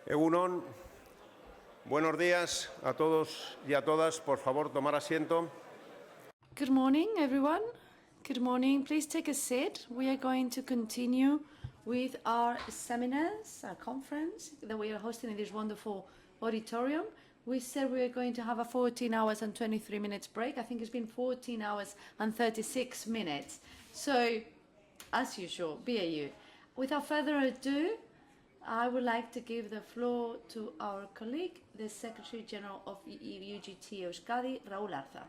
Egunon, buenos días a todos y a todas. Por favor, tomar asiento. Good morning, everyone. Good morning. Please take a seat. We are going to continue with our seminars, our conference that we are hosting in this wonderful auditorium. We said we are going to have a 14 hours and 23 minutes break. I think it's been 14 hours and 36 minutes. So, as usual, BAU. Without further ado, I would like to give the floor to our colleague, the Secretary General of UGT Euskadi, Raúl Arza.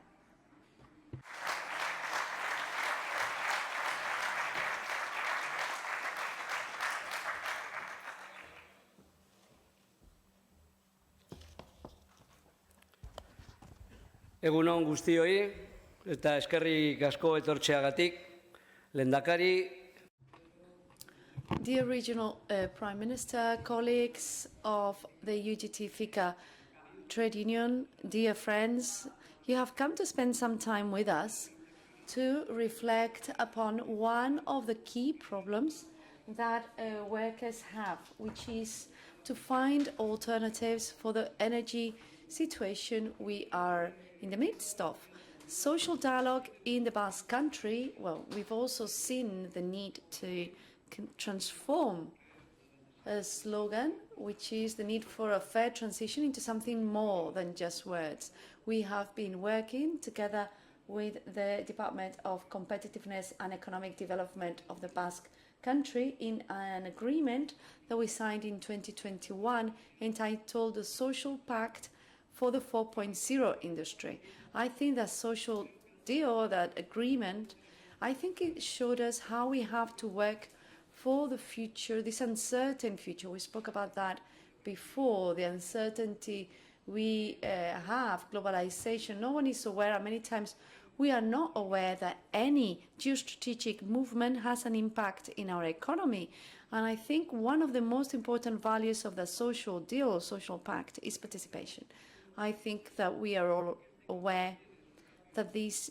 Egunon guztioi, eta eskerrik asko etortzeagatik, lehendakari. Dear Regional Prime Minister, colleagues of the UGT FICA Trade Union, dear friends, you have come to spend some time with us to reflect upon one of the key problems that workers have, which is to find alternatives for the energy situation we are in the midst of. Social dialogue in the Basque Country, well, we've also seen the need to transform a slogan, which is the need for a fair transition, into something more than just words. We have been working together with the Department of Competitiveness and Economic Development of the Basque Country in an agreement that we signed in 2021 entitled the Social Pact for the 4.0 industry. I think that social deal, that agreement, I think it showed us how we have to work for the future, this uncertain future. We spoke about that before, the uncertainty we have, globalization. No one is aware, and many times we are not aware that any geostrategic movement has an impact in our economy. And I think one of the most important values of the social deal, social pact, is participation. I think that we are all aware that this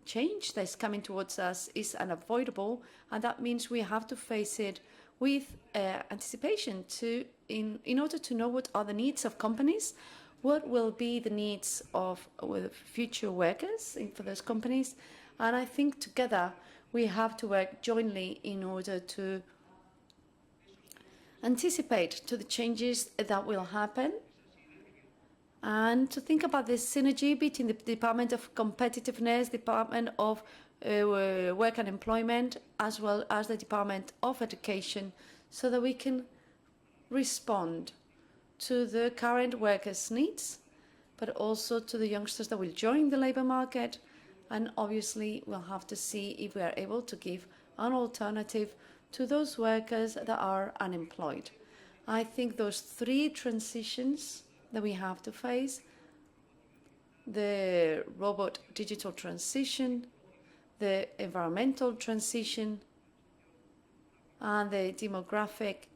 change that's coming towards us is unavoidable, and that means we have to face it with anticipation in order to know what are the needs of companies, what will be the needs of future workers for those companies. And I think together we have to work jointly in order to anticipate to the changes that will happen, and to think about the synergy between the Department of Competitiveness, Department of Work and Employment, as well as the Department of Education, so that we can respond to the current workers' needs, but also to the youngsters that will join the labour market. And obviously, we'll have to see if we are able to give an alternative to those workers that are unemployed. I think those three transitions that we have to face, the robot digital transition, the environmental transition, and the demographic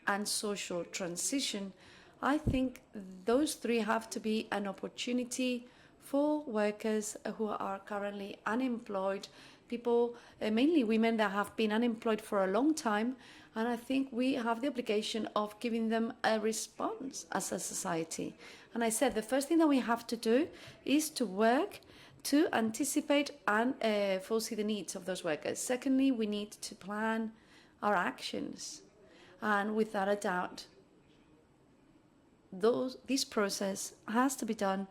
and social transition, I think those three have to be an opportunity for workers who are currently unemployed, people, mainly women that have been unemployed for a long time. And I think we have the obligation of giving them a response as a society. And I said the first thing that we have to do is to work to anticipate and foresee the needs of those workers. Secondly, we need to plan our actions. And without a doubt, this process has to be done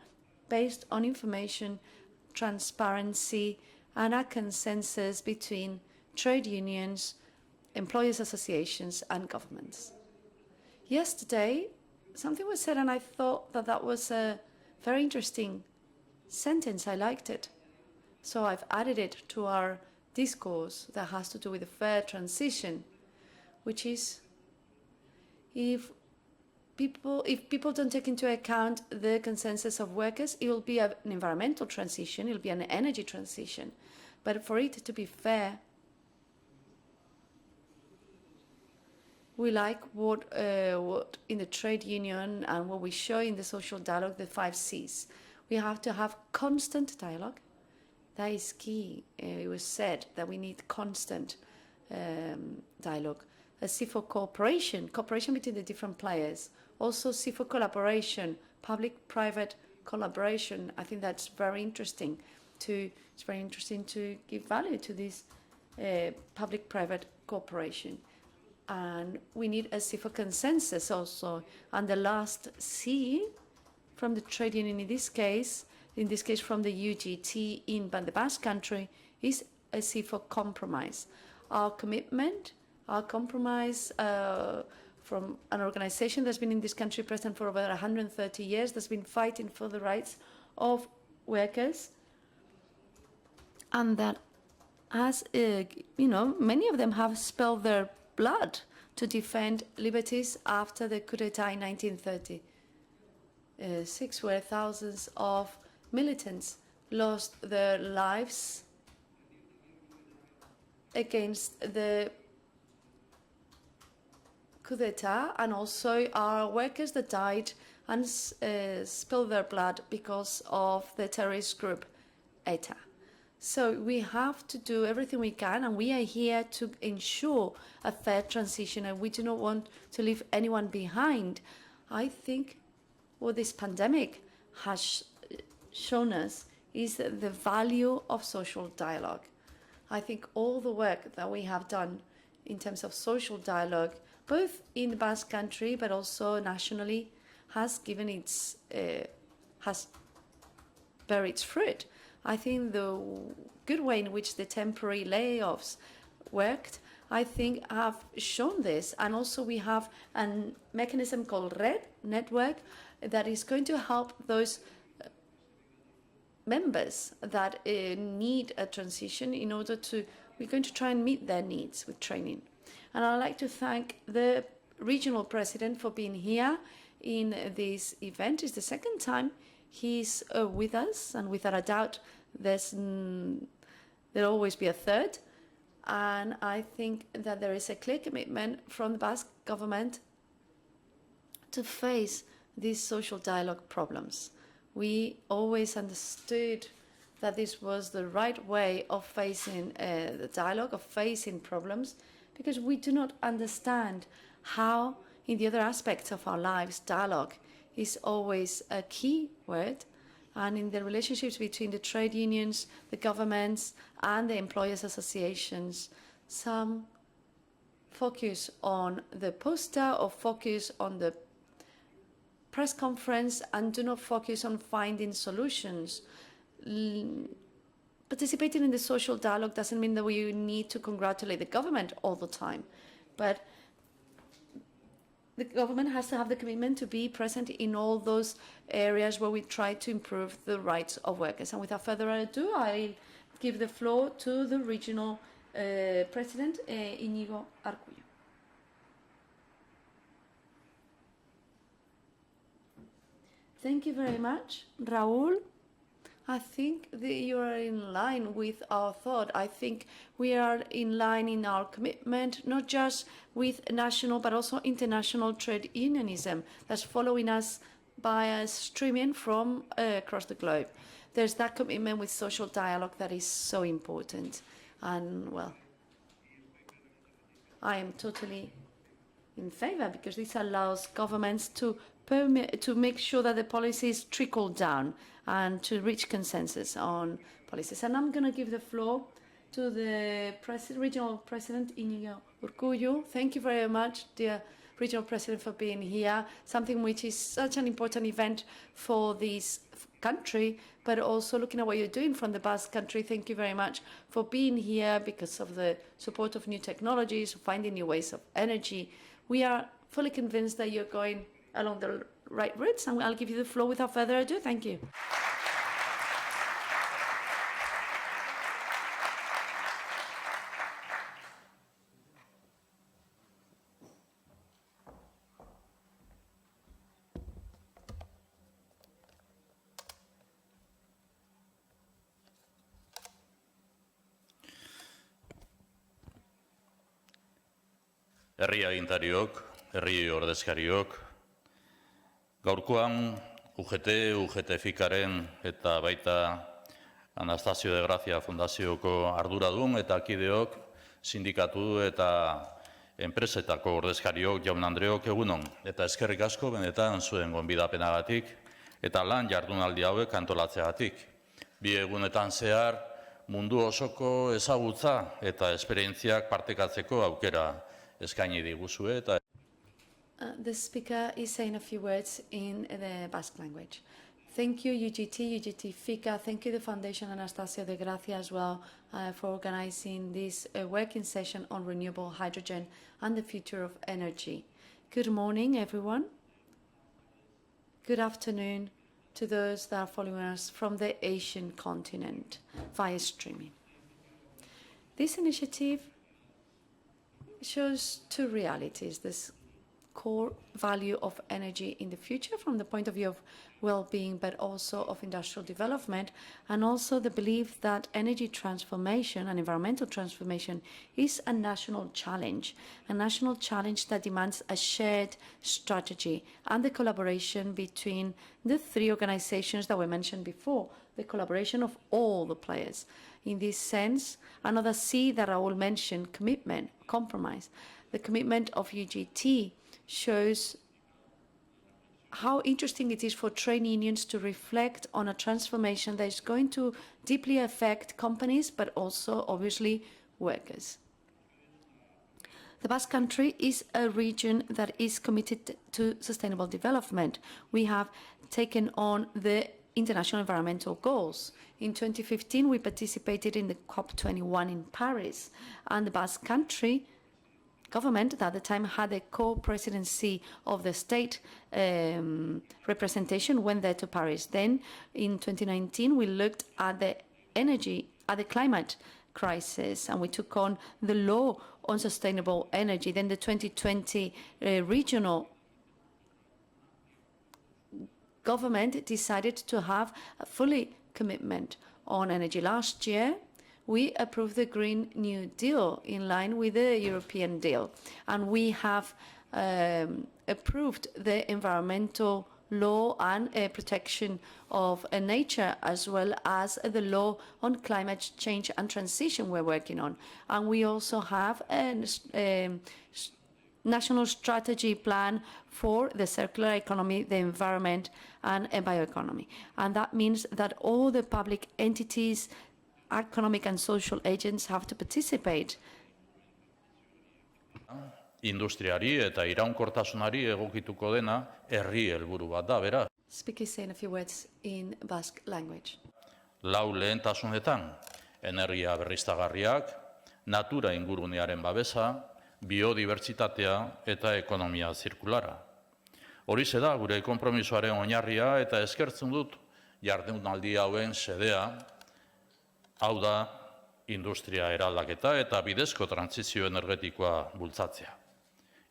based on information, transparency, and a consensus between trade unions, employers' associations, and governments. Yesterday, something was said, and I thought that that was a very interesting sentence. I liked it. So I've added it to our discourse that has to do with a fair transition, which is if people don't take into account the consensus of workers, it will be an environmental transition, it will be an energy transition. But for it to be fair, we like what in the trade union and what we show in the social dialogue, the 5 C's. We have to have constant dialogue. That is key. It was said that we need constant dialogue. a CIFO cooperation between the different players. Also CIFO collaboration, public-private collaboration. I think that's very interesting. It's very interesting to give value to this public-private cooperation. And we need a CIFO consensus also. And the last C from the trade union in this case from the UGT in the Basque Country, is a CIFO compromise. Our commitment, our compromise from an organization that's been in this country present for over 130 years, that's been fighting for the rights of workers, and that has, many of them have spilled their blood to defend liberties after the coup d'etat in 1936, where thousands of militants lost their lives against the coup d'etat, and also our workers that died and spilled their blood because of the terrorist group ETA. So we have to do everything we can, and we are here to ensure a fair transition, and we do not want to leave anyone behind. I think what this pandemic has shown us is the value of social dialogue. I think all the work that we have done in terms of social dialogue, both in the Basque Country but also nationally, has given has bear its fruit. I think the good way in which the temporary layoffs worked, I think, have shown this. And also we have a mechanism called RED, Network, that is going to help those members that need a transition in order to, we're going to try and meet their needs with training. And I'd like to thank the regional president for being here in this event. It's the second time he's with us, and without a doubt there'll always be a third. And I think that there is a clear commitment from the Basque government to face these social dialogue problems. We always understood that this was the right way of facing the dialogue, of facing problems, because we do not understand how, in the other aspects of our lives, dialogue is always a key word. And in the relationships between the trade unions, the governments, and the employers' associations, some focus on the poster or focus on the press conference and do not focus on finding solutions. Participating in the social dialogue doesn't mean that we need to congratulate the government all the time, but the government has to have the commitment to be present in all those areas where we try to improve the rights of workers. And without further ado, I'll give the floor to the regional president, Íñigo Arcuyo. Thank you very much, Raúl. I think that you are in line with our thought. I think we are in line in our commitment, not just with national, but also international trade unionism that's following us by streaming from across the globe. There's that commitment with social dialogue that is so important. And, well, I am totally in favor, because this allows governments to make sure that the policies trickle down and to reach consensus on policies. And I'm going to give the floor to the regional president, Íñigo Urkullu. Thank you very much, dear regional president, for being here, something which is such an important event for this country, but also looking at what you're doing from the Basque Country. Thank you very much for being here because of the support of new technologies, finding new ways of energy. We are fully convinced that you're going along the right routes, and I'll give you the floor without further ado. Thank you. Herri agintariok, herri ordezkariok, gaurkoan UGT-FIKaren eta baita Anastasio de Gracia Fundazioko arduradun eta kideok, sindikatu eta enpresetako ordezkariok, jaun Andreok, egunon, eta eskerrik asko benetan zuen gonbidapenagatik eta lan jardunaldi hauek antolatzeagatik. Bi egunetan zehar mundu osoko ezagutza eta esperientziak partekatzeko aukera eskaini diguzue eta The speaker is saying a few words in the Basque language. Thank you, UGT FICA. Thank you, the Foundation Anastasio de Gracia as well, for organizing this working session on renewable hydrogen and the future of energy. Good morning, everyone. Good afternoon to those that are following us from the Asian continent via streaming. This initiative shows two realities: this core value of energy in the future from the point of view of well-being, but also of industrial development, and also the belief that energy transformation and environmental transformation is a national challenge that demands a shared strategy and the collaboration between the three organizations that we mentioned before, the collaboration of all the players. In this sense, another C that I will mention, commitment, compromise. The commitment of UGT shows how interesting it is for trade unions to reflect on a transformation that is going to deeply affect companies, but also, obviously, workers. The Basque Country is a region that is committed to sustainable development. We have taken on the international environmental goals. In 2015, we participated in the COP21 in Paris, and the Basque Country government that at the time had a co-presidency of the state representation went there to Paris. Then in 2019 we looked at the climate crisis, and we took on the law on sustainable energy. Then the 2020 regional government decided to have a fully commitment on energy. Last year we approved the Green New Deal in line with the European deal, and we have approved the environmental law and protection of nature, as well as the law on climate change and transition we're working on. And we also have a national strategy plan for the circular economy, the environment, and a bioeconomy. And that means that all the public entities, economic and social agents have to participate. Industriari eta iraunkortasunari egokituko dena herri helburu bat da, beraz. Speaker saying a few words in Basque language. Lau lehentasunetan, energia berriztagarriak, natura ingurunearen babesa, biodibertsitatea eta ekonomia zirkulara. Horixe da gure konpromisoaren oinarria, eta eskertzen dut jardunaldi hauen xedea, hau da industria eraldaketa eta bidezko trantsizio energetikoa bultzatzea.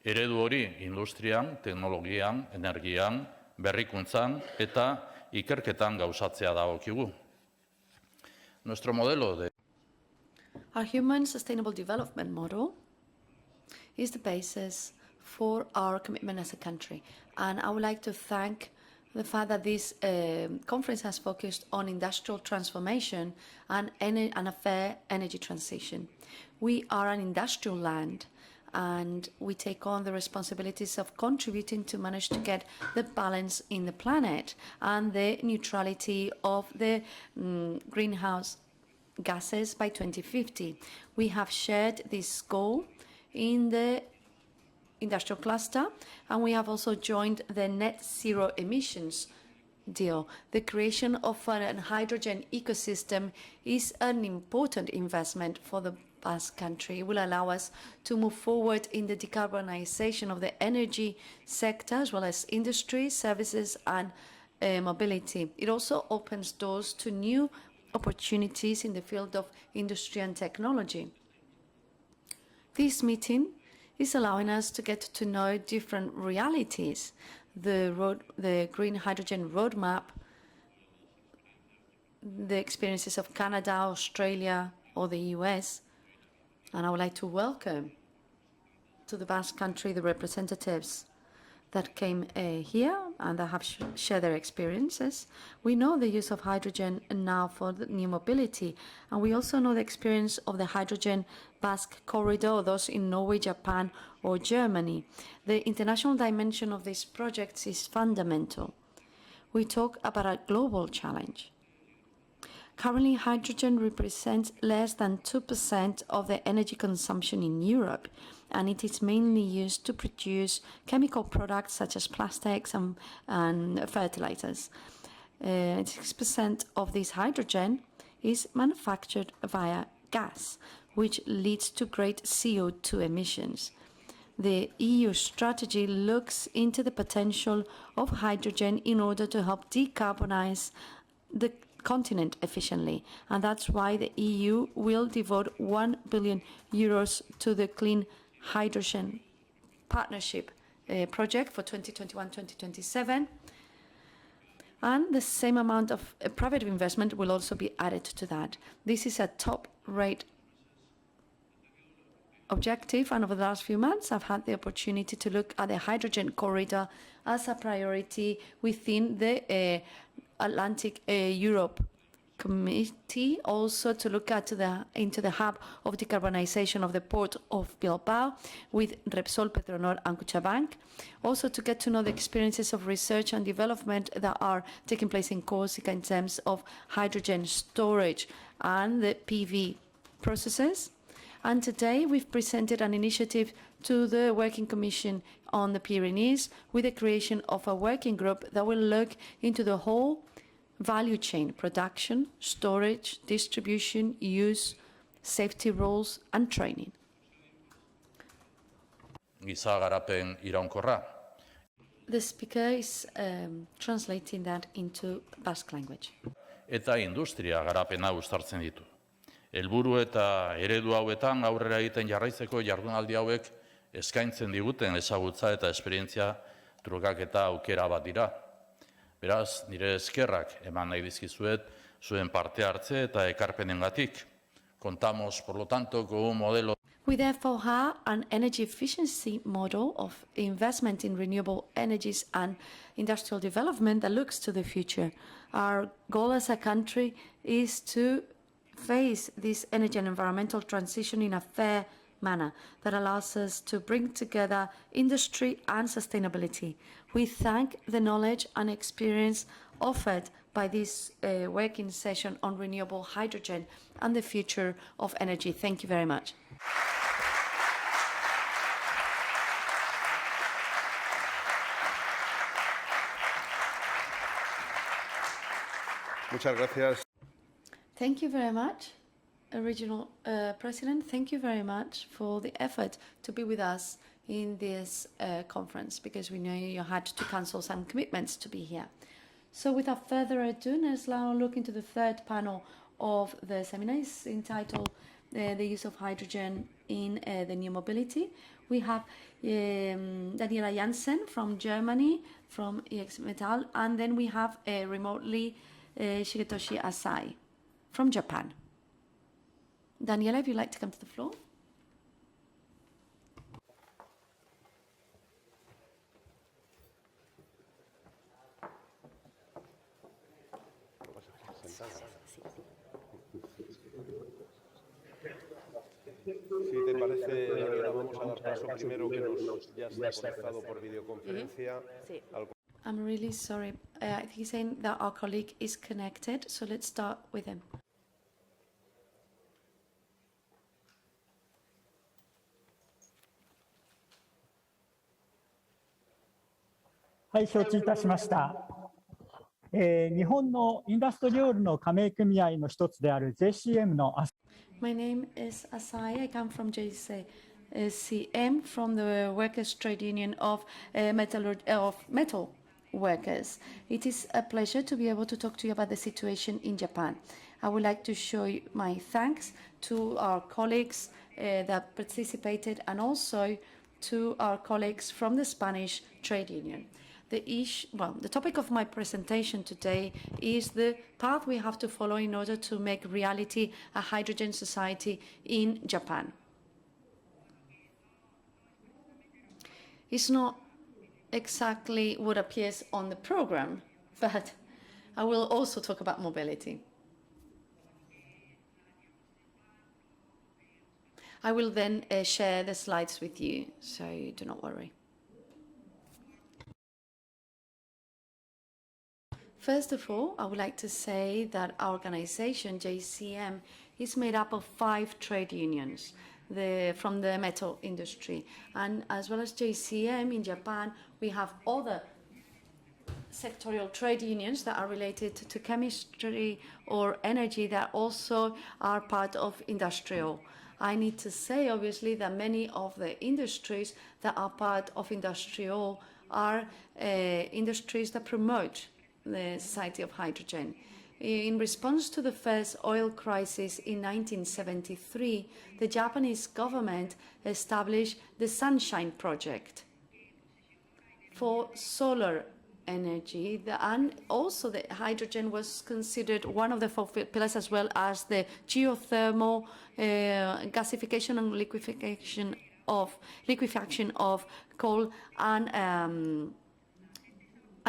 Eredu hori industrian, teknologian, energian, berrikuntzan eta ikerketan gauzatzea dagokigu. Nuestro modelo de Our human sustainable development model is the basis for our commitment as a country. And I would like to thank the fact that this conference has focused on industrial transformation and a fair energy transition. We are an industrial land, and we take on the responsibilities of contributing to manage to get the balance in the planet and the neutrality of the greenhouse gases by 2050. We have shared this goal in the industrial cluster, and we have also joined the net zero emissions deal. The creation of a hydrogen ecosystem is an important investment for the Basque Country. It will allow us to move forward in the decarbonization of the energy sector, as well as industry, services, and mobility. It also opens doors to new opportunities in the field of industry and technology. This meeting is allowing us to get to know different realities. The green hydrogen roadmap, the experiences of Canada, Australia, or the US. And I would like to welcome to the Basque Country the representatives that came here and that have shared their experiences. We know the use of hydrogen now for the new mobility, and we also know the experience of the hydrogen Basque corridor, those in Norway, Japan, or Germany. The international dimension of these projects is fundamental. We talk about a global challenge. Currently, hydrogen represents less than 2% of the energy consumption in Europe, and it is mainly used to produce chemical products such as plastics and fertilizers. 6% of this hydrogen is manufactured via gas, which leads to great CO2 emissions. The EU strategy looks into the potential of hydrogen in order to help decarbonize the continent efficiently, and that's why the EU will devote 1 billion euros to the Clean Hydrogen Partnership project for 2021-2027, and the same amount of private investment will also be added to that. This is a top-rate objective, and over the last few months I've had the opportunity to look at the hydrogen corridor as a priority within the Atlantic Europe Committee, also to look into the hub of decarbonization of the port of Bilbao with Repsol, Petronor and Kutxabank, also to get to know the experiences of research and development that are taking place in Corsica in terms of hydrogen storage and the PV processes. And today we've presented an initiative to the Working Commission on the Pyrenees with the creation of a working group that will look into the whole value chain: production, storage, distribution, use, safety rules and training. Giza garapen iraunkorra. The speaker is translating that into Basque language. Eta industria garapena uztartzen ditu. Helburu eta eredu hauetan aurrera egiten jarraitzeko jardunaldi hauek eskaintzen diguten ezagutza eta esperientzia trukaketa aukera bat dira. Beraz, nire eskerrak eman nahi dizkizuet zuen parte hartze eta ekarpenengatik. Contamos, por lo tanto, con un modelo. We therefore have an energy efficiency model of investment in renewable energies and industrial development that looks to the future. Our goal as a country is to face this energy and environmental transition in a fair manner that allows us to bring together industry and sustainability. We thank the knowledge and experience offered by this working session on renewable hydrogen and the future of energy. Thank you very much. Muchas gracias. Thank you very much, Regional President. Thank you very much for the effort to be with us in this conference, because we know you had to cancel some commitments to be here. So without further ado, let's now look into the third panel of the seminar. It's entitled The Use of Hydrogen in the New Mobility. We have Daniela Jansen from Germany, from EX Metall, and then we have remotely Shigetoshi Asai from Japan. Daniela, if you'd like to come to the floor. Si te parece, Daniela, vamos a dar paso primero, que ya está conectado por videoconferencia. I'm really sorry. I think he's saying that our colleague is connected, so let's start with him.はい、承知いたしました。日本のインダストリオールの加盟組合の一つである JCM の My name is Asai. I come from JCM, from the Workers' Trade Union of metal workers. It is a pleasure to be able to talk to you about the situation in Japan. I would like to show you my thanks to our colleagues that participated, and also to our colleagues from the Spanish Trade Union. The topic of my presentation today is the path we have to follow in order to make reality a hydrogen society in Japan. It's not exactly what appears on the program, but I will also talk about mobility. I will then share the slides with you, so do not worry. First of all, I would like to say that our organization, JCM, is made up of 5 trade unions from the metal industry. And as well as JCM in Japan, we have other sectorial trade unions that are related to chemistry or energy that also are part of industrial. I need to say, obviously, that many of the industries that are part of industrial are industries that promote the Society of Hydrogen. In response to the first oil crisis in 1973, the Japanese government established the Sunshine Project for solar energy, and also the hydrogen was considered one of the 4 pillars, as well as the geothermal gasification and liquefaction of coal and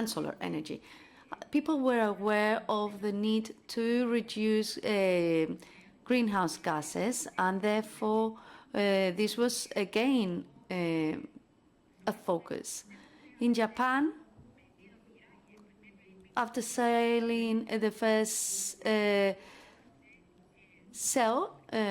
solar energy. People were aware of the need to reduce greenhouse gases, and therefore this was again a focus. In Japan, after sailing the first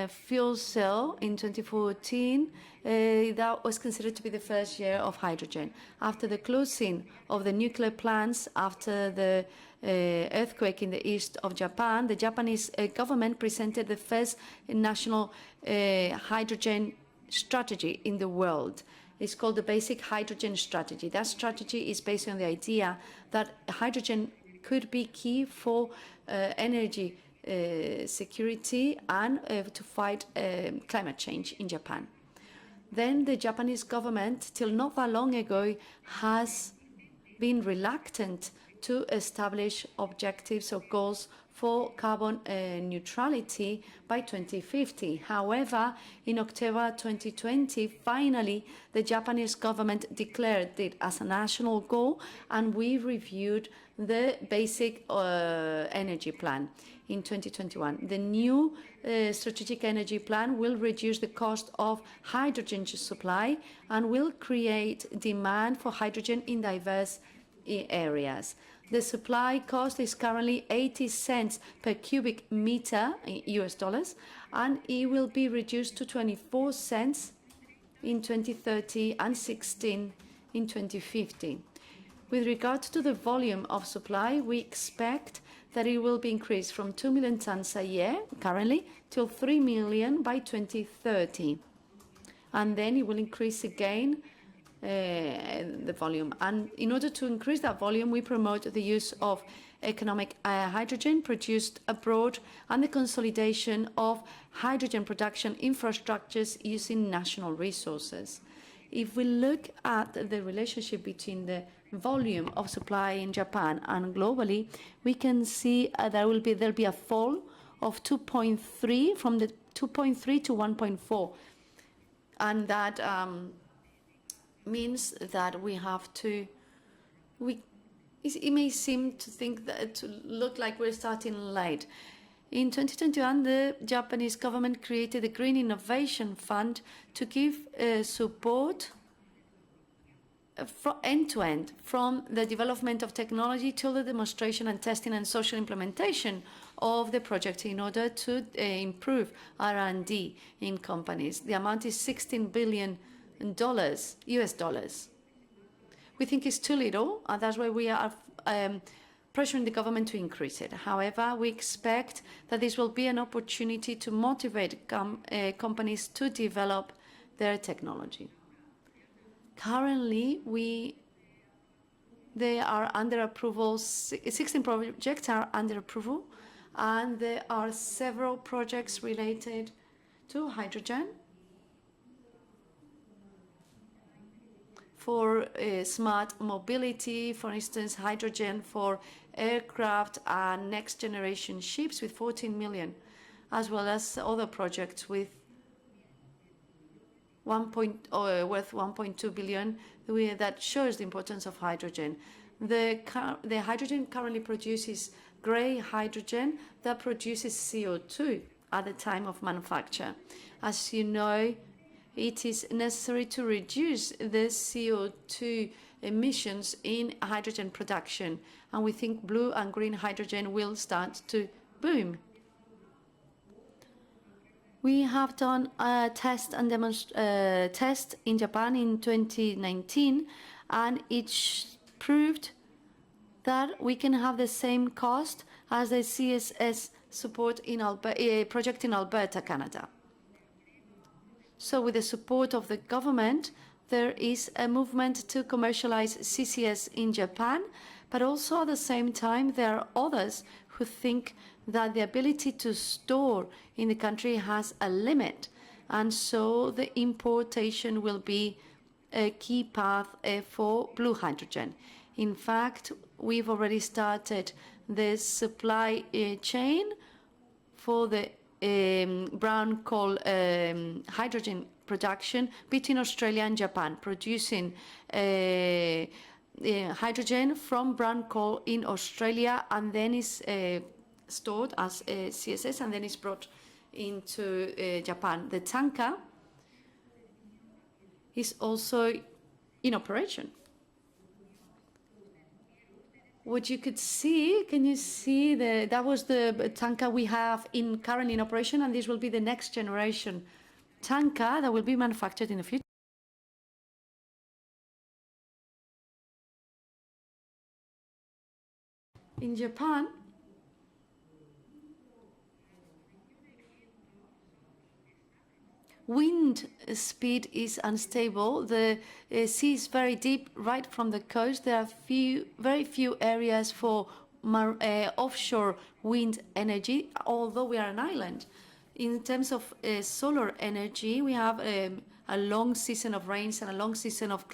fuel cell in 2014, that was considered to be the first year of hydrogen. After the closing of the nuclear plants, after the earthquake in the east of Japan, the Japanese government presented the first national hydrogen strategy in the world. It's called the Basic Hydrogen Strategy. That strategy is based on the idea that hydrogen could be key for energy security and to fight climate change in Japan. Then the Japanese government, till not that long ago, has been reluctant to establish objectives or goals for carbon neutrality by 2050. However, in October 2020, finally, the Japanese government declared it as a national goal, and we reviewed the basic energy plan in 2021. The new strategic energy plan will reduce the cost of hydrogen supply and will create demand for hydrogen in diverse areas. The supply cost is currently 80 cents per cubic meter in US dollars, and it will be reduced to 24 cents in 2030 and 16 in 2050. With regard to the volume of supply, we expect that it will be increased from 2 million tons a year currently till 3 million by 2030. And then it will increase again the volume. And in order to increase that volume, we promote the use of economic hydrogen produced abroad and the consolidation of hydrogen production infrastructures using national resources. If we look at the relationship between the volume of supply in Japan and globally, we can see there'll be a fall of 2.3 from the 2.3 to 1.4, and that means that we have to. It may seem to look like we're starting late. In 2021, the Japanese government created the Green Innovation Fund to give support end-to-end, from the development of technology to the demonstration and testing and social implementation of the project in order to improve R&D in companies. The amount is $16 billion US dollars. We think it's too little, and that's why we are pressuring the government to increase it. However, we expect that this will be an opportunity to motivate companies to develop their technology. Currently, they are under approval. 16 projects are under approval, and there are several projects related to hydrogen for smart mobility, for instance, hydrogen for aircraft and next generation ships with 14 million, as well as other projects with worth 1.2 billion, that shows the importance of hydrogen. The hydrogen currently produces grey hydrogen that produces CO2 at the time of manufacture. As you know, it is necessary to reduce the CO2 emissions in hydrogen production, and we think blue and green hydrogen will start to boom. We have done a test in Japan in 2019, and it proved that we can have the same cost as the CSS support in project in Alberta, Canada. So with the support of the government, there is a movement to commercialize CCS in Japan, but also at the same time there are others who think that the ability to store in the country has a limit, and so the importation will be a key path for blue hydrogen. In fact, we've already started the supply chain for the brown coal hydrogen production between Australia and Japan, producing hydrogen from brown coal in Australia, and then is stored as CSS, and then is brought into Japan. The tanker is also in operation. What you could see, can you see that was the tanker we have currently in operation, and this will be the next generation tanker that will be manufactured in the future. In Japan, wind speed is unstable. The sea is very deep right from the coast. There are very few areas for offshore wind energy, although we are an island. In terms of solar energy, we have a long season of rains and a long season of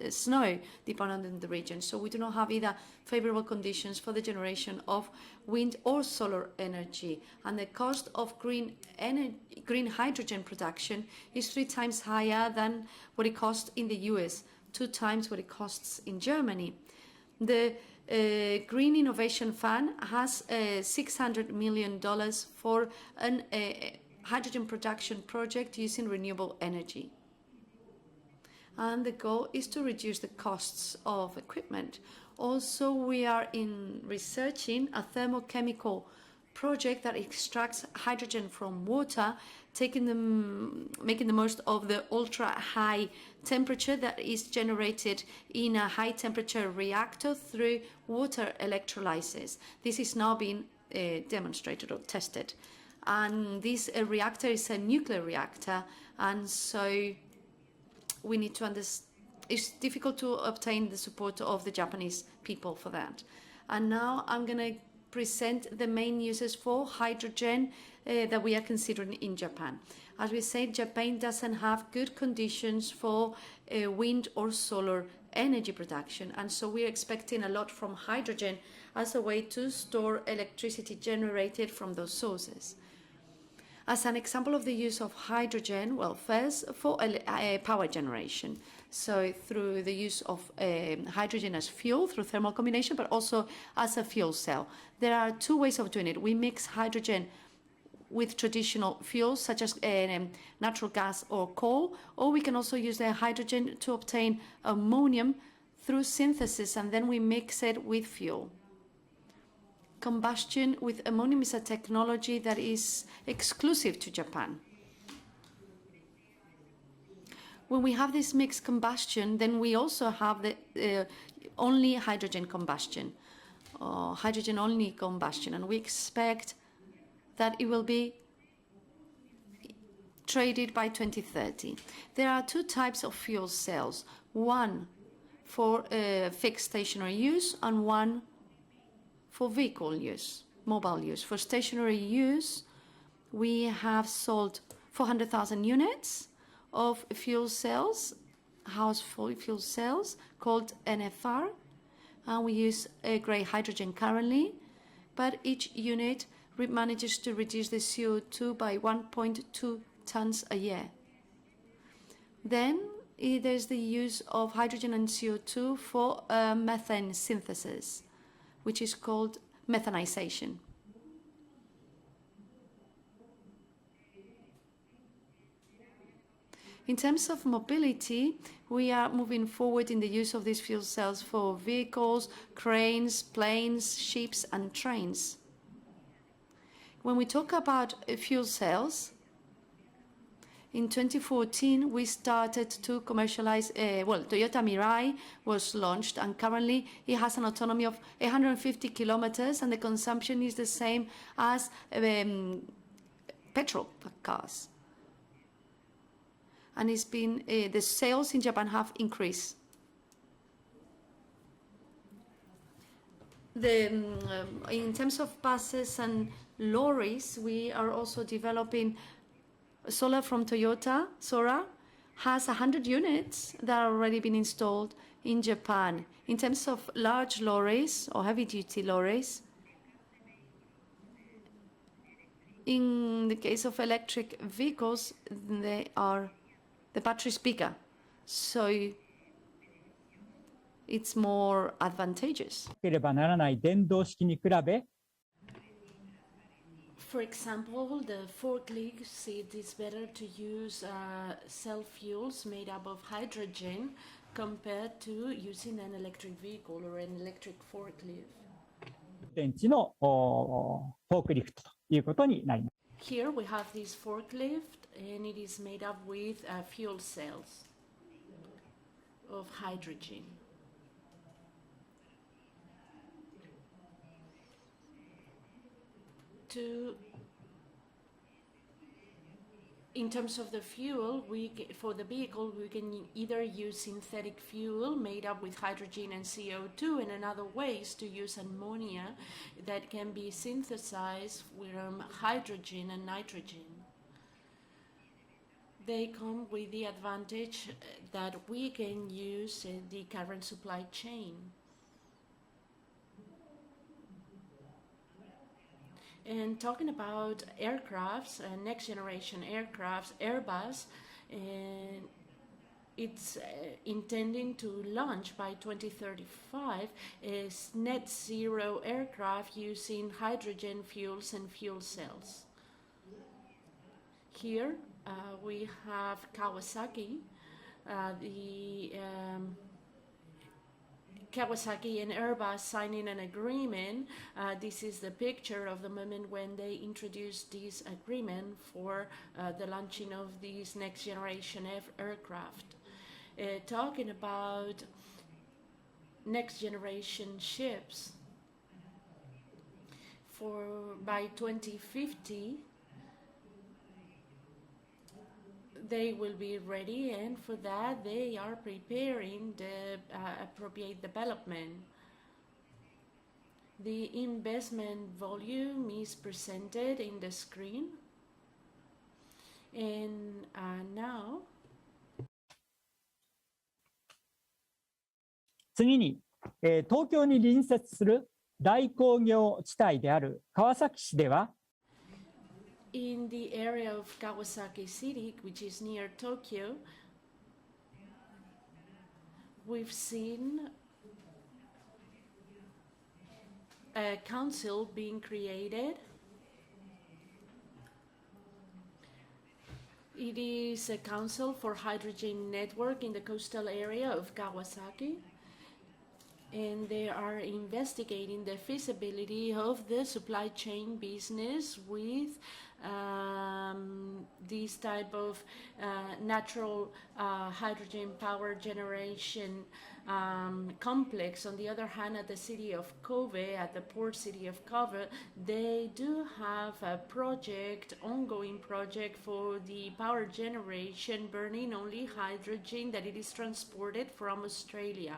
snow, depending on the region. So we do not have either favorable conditions for the generation of wind or solar energy. And the cost of green hydrogen production is 3 times higher than what it costs in the US, 2 times what it costs in Germany. The Green Innovation Fund has $600 million for a hydrogen production project using renewable energy. And the goal is to reduce the costs of equipment. Also, we are researching a thermochemical project that extracts hydrogen from water, making the most of the ultra-high temperature that is generated in a high-temperature reactor through water electrolysis. This is now being demonstrated or tested. And this reactor is a nuclear reactor, and so we need to understand. It's difficult to obtain the support of the Japanese people for that. And now I'm going to present the main uses for hydrogen that we are considering in Japan. As we said, Japan doesn't have good conditions for wind or solar energy production, and so we're expecting a lot from hydrogen as a way to store electricity generated from those sources. As an example of the use of hydrogen, well, first for power generation. So through the use of hydrogen as fuel through thermal combination, but also as a fuel cell. There are 2 ways of doing it. We mix hydrogen with traditional fuels such as natural gas or coal, or we can also use the hydrogen to obtain ammonium through synthesis, and then we mix it with fuel. Combustion with ammonium is a technology that is exclusive to Japan. When we have this mixed combustion, then we also have the only hydrogen combustion, or hydrogen-only combustion, and we expect that it will be traded by 2030. There are 2 types of fuel cells, one for fixed stationary use and one for vehicle use, mobile use. For stationary use, we have sold 400,000 units of fuel cells, house fuel cells, called NFR, and we use grey hydrogen currently, but each unit manages to reduce the CO2 by 1.2 tons a year. Then there's the use of hydrogen and CO2 for methane synthesis, which is called methanization. In terms of mobility, we are moving forward in the use of these fuel cells for vehicles, cranes, planes, ships, and trains. When we talk about fuel cells, in 2014, we started to commercialize, Toyota Mirai was launched, and currently it has an autonomy of 150 kilometers, and the consumption is the same as petrol cars. And it's been, the sales in Japan have increased. In terms of buses and lorries, we are also developing solar from Toyota. Sora has 100 units that are already been installed in Japan. In terms of large lorries or heavy-duty lorries, in the case of electric vehicles, the battery is bigger, so it's more advantageous. ければならない電動式に比べ、 For example, the forklift it is better to use cell fuels made up of hydrogen compared to using an electric vehicle or an electric forklift. 電池のフォークリフトということになります。 Here we have this forklift, and it is made up with fuel cells of hydrogen. In terms of the fuel, for the vehicle, we can either use synthetic fuel made up with hydrogen and CO2, and another way is to use ammonia that can be synthesized from hydrogen and nitrogen. They come with the advantage that we can use the current supply chain. And talking about aircrafts, next generation aircrafts, Airbus, it's intending to launch by 2035 a net zero aircraft using hydrogen fuels and fuel cells. Here we have Kawasaki, Kawasaki and Airbus signing an agreement. This is the picture of the moment when they introduced this agreement for the launching of these next generation aircraft. Talking about next generation ships, by 2050, they will be ready, and for that they are preparing the appropriate development. The investment volume is presented in the screen, and now 次に、東京に隣接する大工業地帯である川崎市では、in the area of Kawasaki City, which is near Tokyo, we've seen a council being created. It is a council for hydrogen network in the coastal area of Kawasaki, and they are investigating the feasibility of the supply chain business with this type of natural hydrogen power generation complex. On the other hand, at the city of Kobe, at the port city of Kobe, they do have a project, ongoing project for the power generation burning only hydrogen that it is transported from Australia.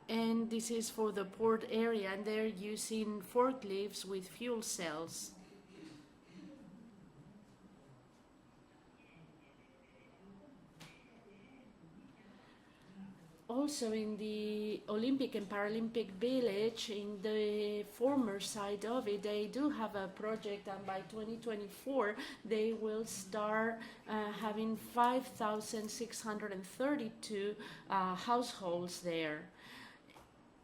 And this is for the port area, and they're using forklifts with fuel cells. Also in the Olympic and Paralympic Village, in the former side of it, they do have a project, and by 2024 they will start having 5,632 households there.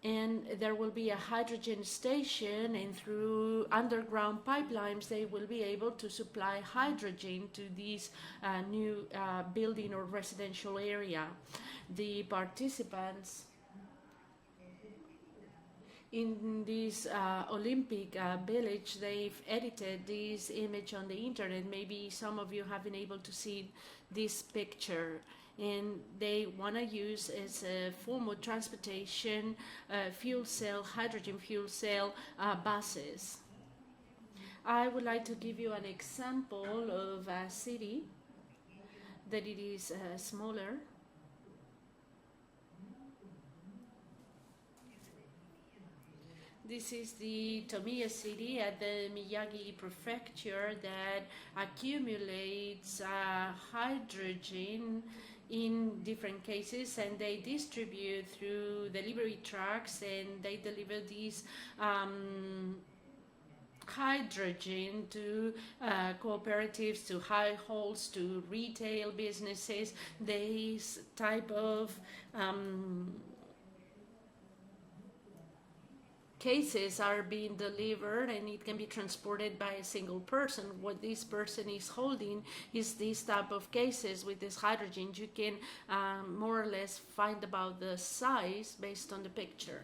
And there will be a hydrogen station, and through underground pipelines they will be able to supply hydrogen to this new building or residential area. The participants in this Olympic village, they've edited this image on the internet. Maybe some of you have been able to see this picture. And they want to use as a form of transportation fuel cell, hydrogen fuel cell buses. I would like to give you an example of a city that it is smaller. This is the Tomiya city at the Miyagi prefecture that accumulates hydrogen in different cases, and they distribute through delivery trucks, and they deliver these hydrogen to cooperatives, to households, to retail businesses. These type of cases are being delivered, and it can be transported by a single person. What this person is holding is this type of cases with this hydrogen. You can more or less find about the size based on the picture.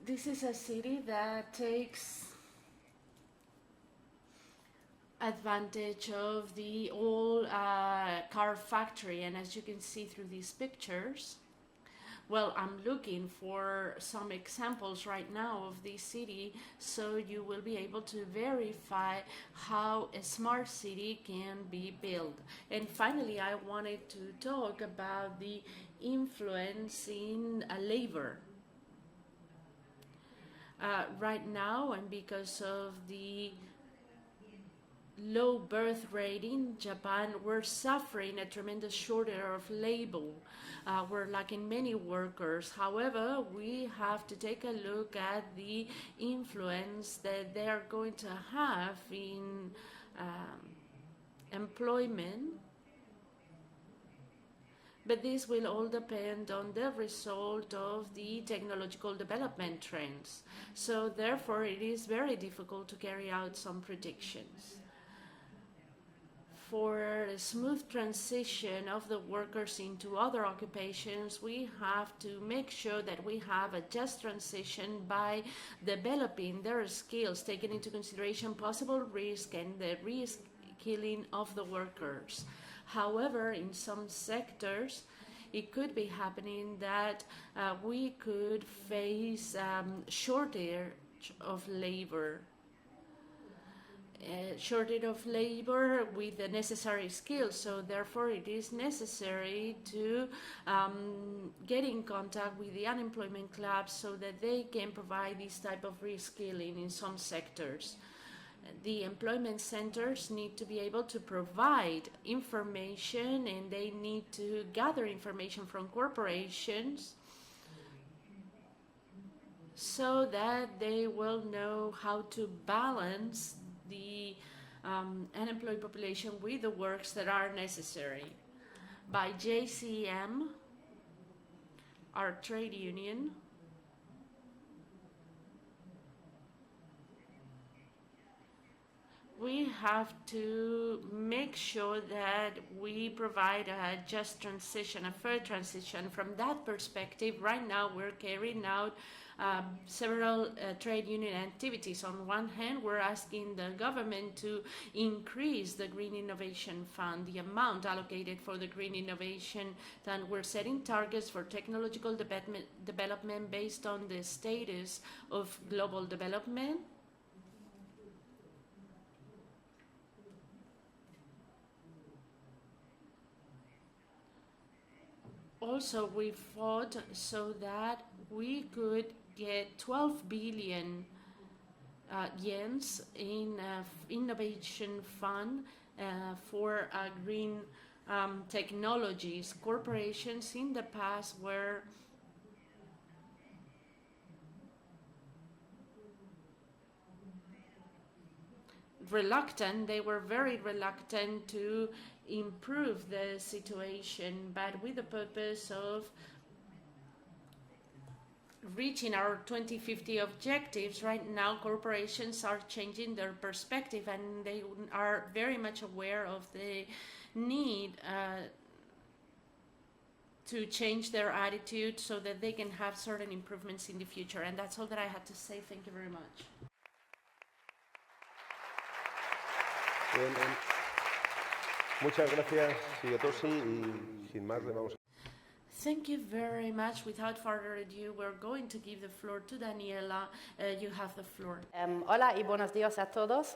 This is a city that takes advantage of the old car factory, and as you can see through these pictures, well, I'm looking for some examples right now of this city, so you will be able to verify how a smart city can be built. And finally, I wanted to talk about the influence in labor. Right now, and because of the low birth rate in Japan, we're suffering a tremendous shortage of labor. We're lacking many workers. However, we have to take a look at the influence that they are going to have in employment. But this will all depend on the result of the technological development trends. So therefore, it is very difficult to carry out some predictions. For a smooth transition of the workers into other occupations, we have to make sure that we have a just transition by developing their skills, taking into consideration possible risk and the reskilling of the workers. However, in some sectors, it could be happening that we could face shortage of labor. Shortage of labor with the necessary skills, so therefore it is necessary to get in contact with the unemployment clubs so that they can provide this type of reskilling in some sectors. The employment centers need to be able to provide information, and they need to gather information from corporations so that they will know how to balance the unemployed population with the works that are necessary. By JCM, our trade union, we have to make sure that we provide a just transition, a fair transition. From that perspective, right now we're carrying out several trade union activities. On one hand, we're asking the government to increase the Green Innovation Fund, the amount allocated for the Green Innovation Fund. We're setting targets for technological development based on the status of global development. Also, we fought so that we could get 12 billion yens in innovation fund for green technologies. Corporations in the past were reluctant, they were very reluctant to improve the situation, but with the purpose of reaching our 2050 objectives, right now corporations are changing their perspective and they are very much aware of the need to change their attitude so that they can have certain improvements in the future. And that's all that I had to say. Thank you very much. Bien, bien. Muchas gracias, Toshi, y sin más le vamos a... Thank you very much. Without further ado, we're going to give the floor to Daniela. You have the floor. Hola y buenos días a todos.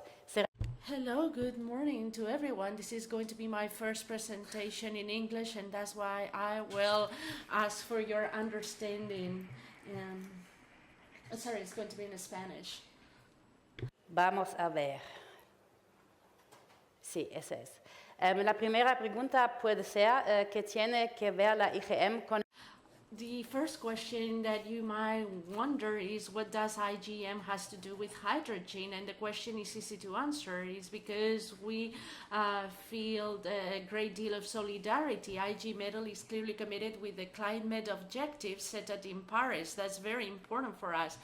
Hello, good morning to everyone. This is going to be my first presentation in English, and that's why I will ask for your understanding. Sorry, it's going to be in Spanish. Vamos a ver. Sí, eso es. La primera pregunta puede ser ¿qué tiene que ver la IGM con... The first question that you might wonder is what does IGM has to do with hydrogen? And the question is easy to answer. Is because we feel a great deal of solidarity. IG Metals is clearly committed with the climate objectives set out in Paris. That's very important for us.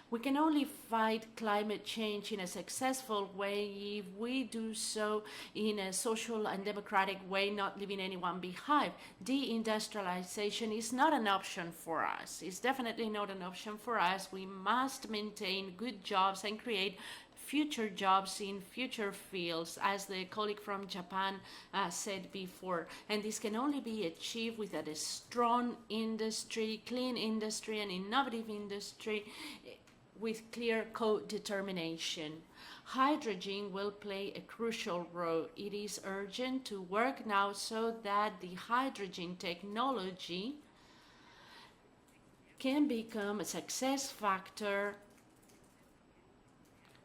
We can only fight climate change in a successful way if we do so in a social and democratic way, not leaving anyone behind. Deindustrialization is not an option for us. It's definitely not an option for us. We must maintain good jobs and create future jobs in future fields, as the colleague from Japan said before. And this can only be achieved with a strong industry, clean industry, and innovative industry with clear co-determination. Hydrogen will play a crucial role. It is urgent to work now so that the hydrogen technology can become a success factor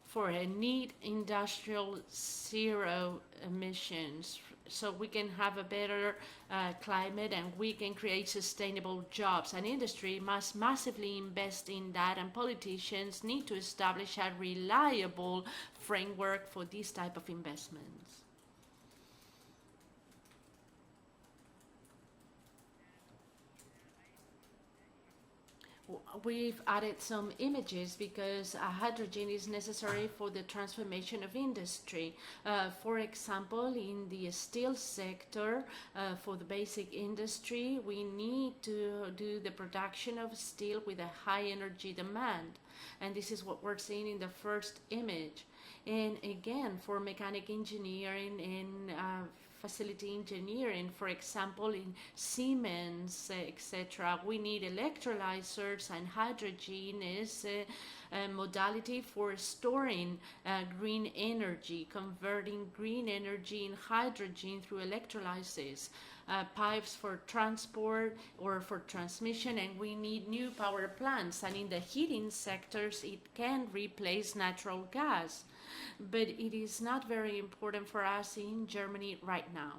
for a neat industrial zero emissions, so we can have a better climate and we can create sustainable jobs. And industry must massively invest in that, and politicians need to establish a reliable framework for this type of investments. We've added some images because hydrogen is necessary for the transformation of industry. For example, in the steel sector, for the basic industry, we need to do the production of steel with a high energy demand. And this is what we're seeing in the first image. And again, for mechanic engineering and facility engineering, for example, in Siemens, etc., we need electrolyzers, and hydrogen is a modality for storing green energy, converting green energy in hydrogen through electrolysis, pipes for transport or for transmission, and we need new power plants. And in the heating sectors, it can replace natural gas. But it is not very important for us in Germany right now.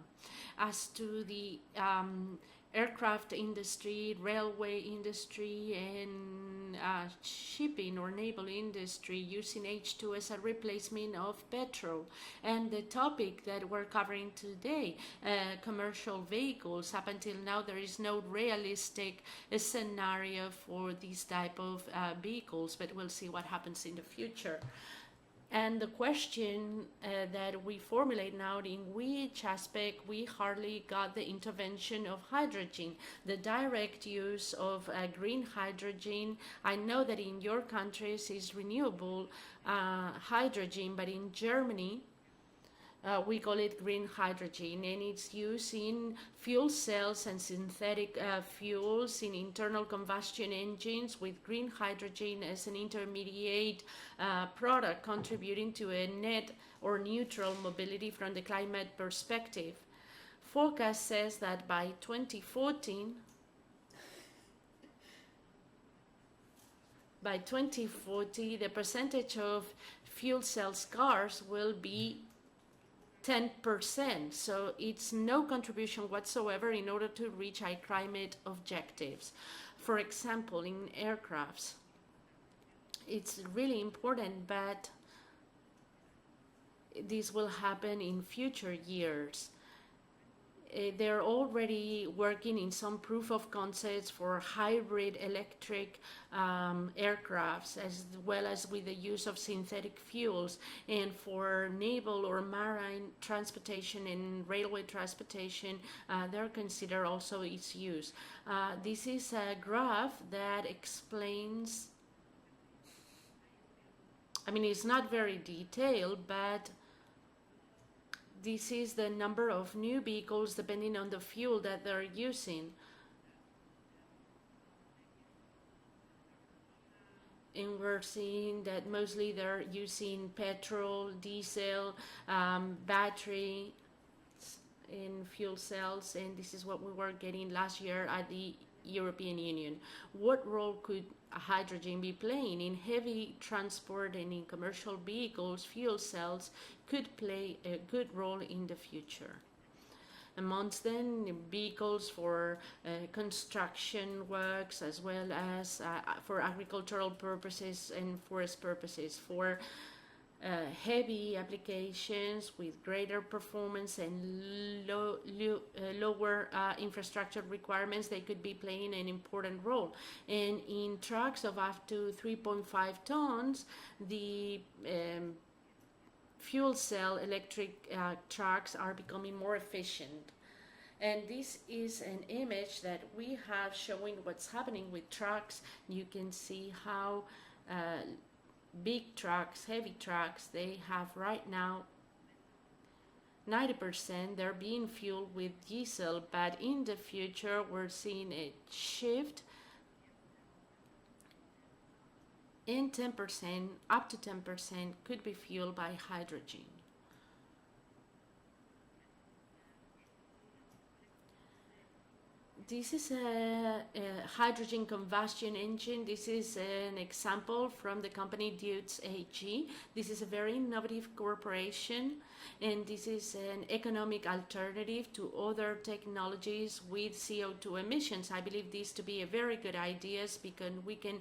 As to the aircraft industry, railway industry, and shipping or naval industry, using H2 as a replacement of petrol. And the topic that we're covering today, commercial vehicles, up until now there is no realistic scenario for this type of vehicles, but we'll see what happens in the future. And the question that we formulate now, in which aspect we hardly got the intervention of hydrogen, the direct use of green hydrogen. I know that in your countries is renewable hydrogen, but in Germany, we call it green hydrogen, and it's used in fuel cells and synthetic fuels in internal combustion engines, with green hydrogen as an intermediate product, contributing to a net or neutral mobility from the climate perspective. Forecast says that by 2014, by 2040, the percentage of fuel cells cars will be 10%. So it's no contribution whatsoever in order to reach high climate objectives. For example, in aircrafts, it's really important, but this will happen in future years. They're already working in some proof of concepts for hybrid electric aircrafts, as well as with the use of synthetic fuels, and for naval or marine transportation and railway transportation, they're considered also its use. This is a graph that explains, I mean, it's not very detailed, but this is the number of new vehicles depending on the fuel that they're using. And we're seeing that mostly they're using petrol, diesel, battery in fuel cells, and this is what we were getting last year at the European Union. What role could hydrogen be playing? In heavy transport and in commercial vehicles, fuel cells could play a good role in the future. Amongst them, vehicles for construction works, as well as for agricultural purposes and forest purposes, for heavy applications with greater performance and lower infrastructure requirements, they could be playing an important role. And in trucks of up to 3.5 tons, the fuel cell electric trucks are becoming more efficient. And this is an image that we have showing what's happening with trucks. You can see how big trucks, heavy trucks, they have right now 90% they're being fueled with diesel, but in the future we're seeing a shift, and 10%, up to 10% could be fueled by hydrogen. This is a hydrogen combustion engine. This is an example from the company Bilbao ING. This is a very innovative corporation, and this is an economic alternative to other technologies with CO2 emissions. I believe this to be a very good idea because we can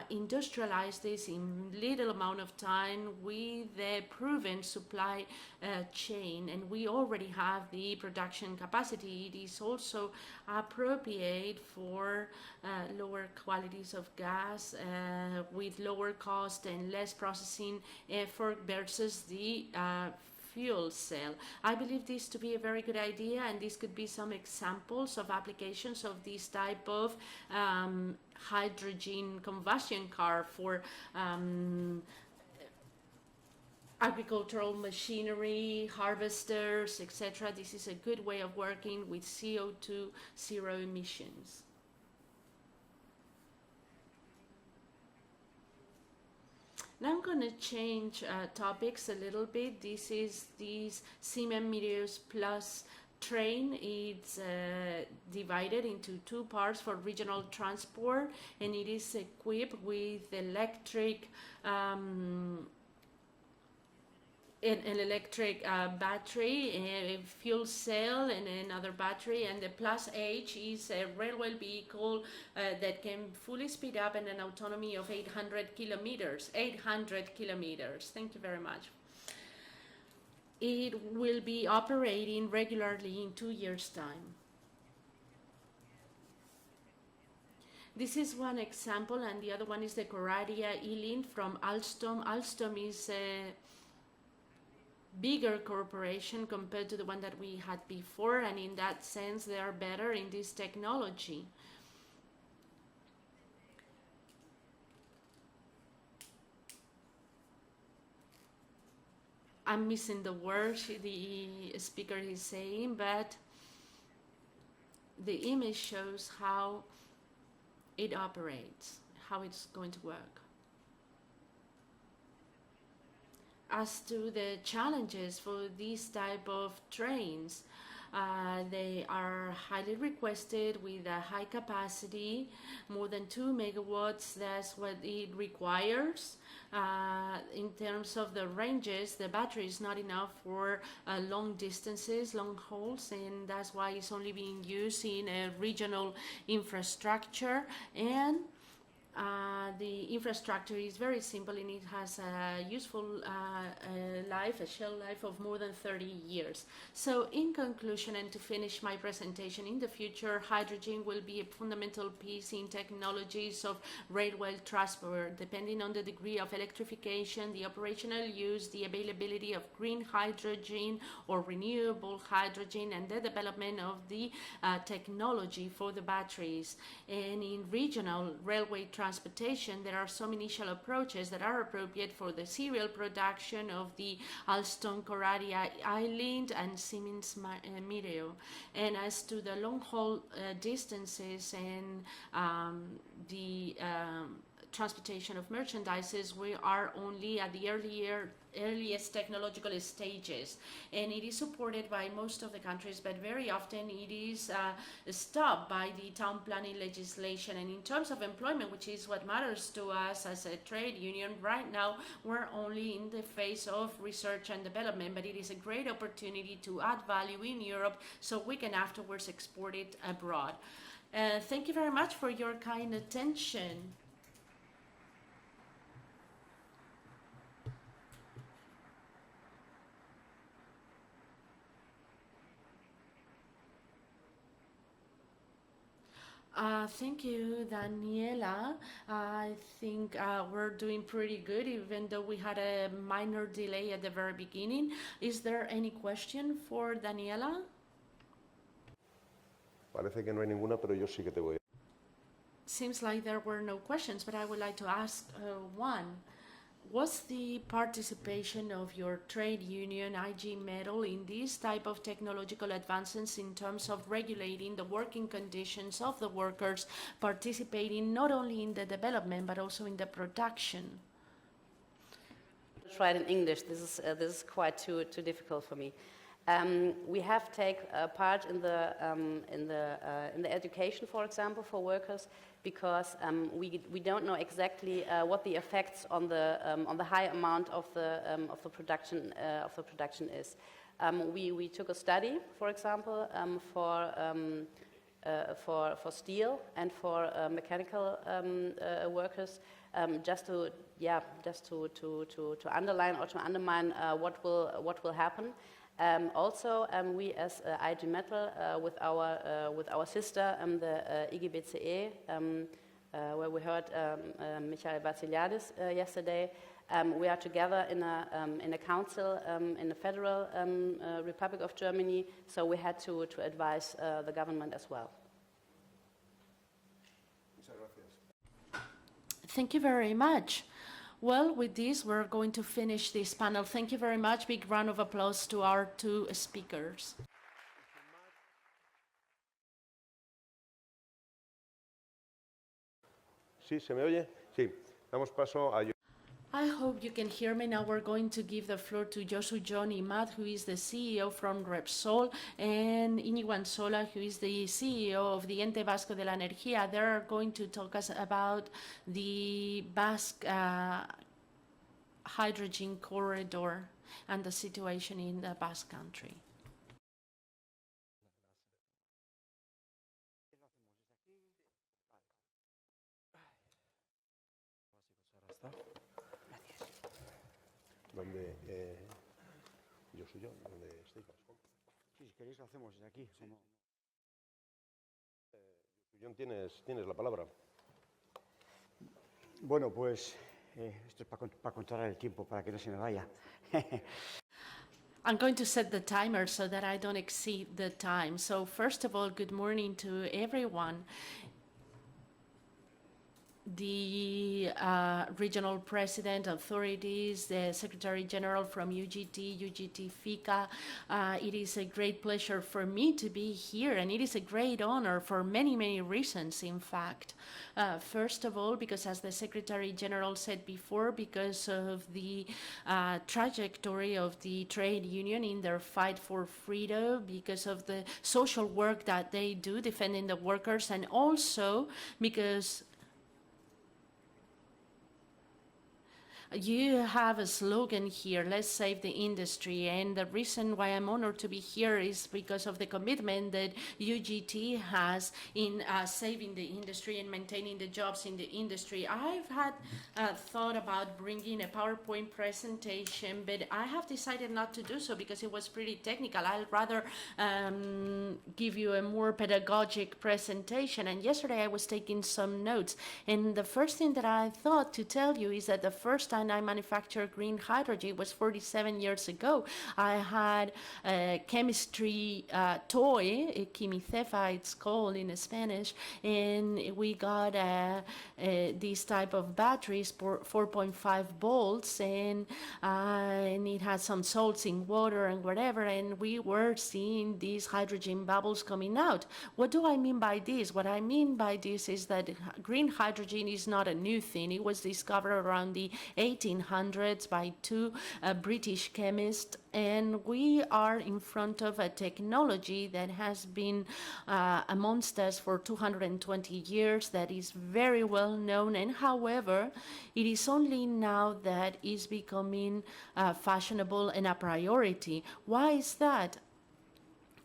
industrialize this in little amount of time with a proven supply chain, and we already have the production capacity. It is also appropriate for lower qualities of gas with lower cost and less processing effort versus the fuel cell. I believe this to be a very good idea, and this could be some examples of applications of this type of hydrogen combustion car for agricultural machinery, harvesters, etc. This is a good way of working with CO2 zero emissions. Now I'm going to change topics a little bit. This is this Siemens Meteos Plus train. It's divided into two parts for regional transport, and it is equipped with electric an electric battery, a fuel cell, and another battery. And the Plus H is a railway vehicle that can fully speed up and an autonomy of 800 kilometers. 800 kilometers. Thank you very much. It will be operating regularly in 2 years' time. This is one example, and the other one is the Coradia E-Link from Alstom. Alstom is a bigger corporation compared to the one that we had before, and in that sense they are better in this technology. I'm missing the words the speaker is saying, but the image shows how it operates, how it's going to work. As to the challenges for these type of trains, They are highly requested with a high capacity, more than 2 megawatts. That's what it requires. In terms of the ranges, the battery is not enough for long distances, long hauls, and that's why it's only being used in a regional infrastructure. And the infrastructure is very simple, and it has a useful life, a shelf life of more than 30 years. So in conclusion, and to finish my presentation, in the future, hydrogen will be a fundamental piece in technologies of railway transport, depending on the degree of electrification, the operational use, the availability of green hydrogen or renewable hydrogen, and the development of the technology for the batteries. And in regional railway transportation, there are some initial approaches that are appropriate for the serial production of the Alstom-Corradi Island and Siemens Mireo. And as to the long-haul distances and the transportation of merchandises, we are only at the earliest technological stages, and it is supported by most of the countries, but very often it is stopped by the town planning legislation. And in terms of employment, which is what matters to us as a trade union, right now we're only in the phase of research and development, but it is a great opportunity to add value in Europe so we can afterwards export it abroad. Thank you very much for your kind attention. Thank you, Daniela. I think we're doing pretty good, even though we had a minor delay at the very beginning. Is there any question for Daniela? Parece que no hay ninguna, pero yo sí que te voy. Seems like there were no questions, but I would like to ask one. Was the participation of your trade union, IG Metal, in this type of technological advances in terms of regulating the working conditions of the workers, participating not only in the development but also in the production? I'll try it in English. This is quite too difficult for me. We have taken part in the education, for example, for workers, because we don't know exactly what the effects on the high amount of the production is. We took a study, for example, for steel and for mechanical workers, just to underline or to undermine what will happen. Also, we as IG Metal, with our sister, the IGBCE, where we heard Michael Vassiliadis yesterday, we are together in a council in the Federal Republic of Germany, so we had to advise the government as well. Thank you very much. Well, with this, we're going to finish this panel. Thank you very much. Big round of applause to our two speakers. ¿Sí? ¿Se me oye? Sí. Damos paso a... I hope you can hear me now. We're going to give the floor to Josu John Imad, who is the CEO from Repsol, and Íñigo Ansola, who is the CEO of the Ente Vasco de la Energía. They're going to talk us about the Basque hydrogen corridor and the situation in the Basque Country. ¿Dónde? Yo soy yo, ¿dónde estáis? Sí, si queréis lo hacemos desde aquí. Sí. John, tienes la palabra. Bueno, pues esto es para controlar el tiempo, para que no se me vaya. I'm going to set the timer so that I don't exceed the time. So first of all, good morning to everyone. the regional president, authorities, the Secretary General from UGT, UGT FICA. It is a great pleasure for me to be here, and it is a great honor for many, many reasons, in fact. First of all, because as the Secretary General said before, because of the trajectory of the trade union in their fight for freedom, because of the social work that they do defending the workers, and also because you have a slogan here, let's save the industry, and the reason why I'm honored to be here is because of the commitment that UGT has in saving the industry and maintaining the jobs in the industry. I've had thought about bringing a PowerPoint presentation, but I have decided not to do so because it was pretty technical. I'll rather give you a more pedagogic presentation, and yesterday I was taking some notes, and the first thing that I thought to tell you is that the first time I manufactured green hydrogen was 47 years ago. I had a chemistry toy, a quimicefa it's called in Spanish, and we got this type of batteries for 4.5 volts, and it had some salts in water and whatever, and we were seeing these hydrogen bubbles coming out. What do I mean by this? What I mean by this is that green hydrogen is not a new thing. It was discovered around the 1800s by two British chemists, and we are in front of a technology that has been amongst us for 220 years, that is very well known, and however, it is only now that is becoming fashionable and a priority. Why is that?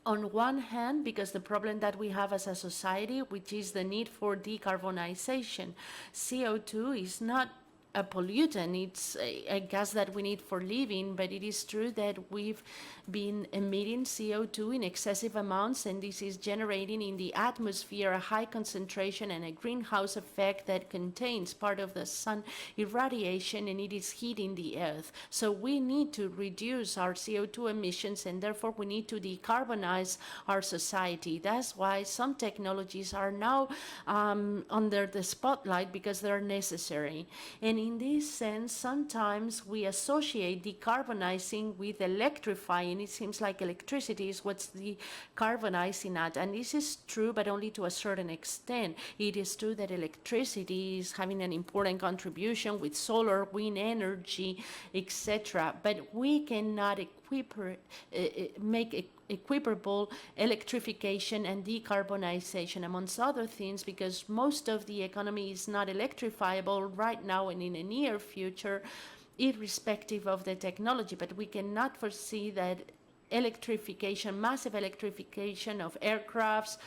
On one hand, because the problem that we have as a society, which is the need for decarbonization. CO2 is not a pollutant, it's a gas that we need for living, but it is true that we've been emitting CO2 in excessive amounts, and this is generating in the atmosphere a high concentration and a greenhouse effect that contains part of the sun irradiation, and it is heating the earth. So we need to reduce our CO2 emissions, and therefore we need to decarbonize our society. That's why some technologies are now under the spotlight, because they're necessary. And in this sense, sometimes we associate decarbonizing with electrifying. It seems like electricity is what's decarbonizing at, and this is true, but only to a certain extent. It is true that electricity is having an important contribution with solar, wind energy, etc., but we cannot make equiparable electrification and decarbonization, amongst other things, because most of the economy is not electrifiable right now and in the near future, irrespective of the technology. But we cannot foresee that electrification, massive electrification of aircrafts,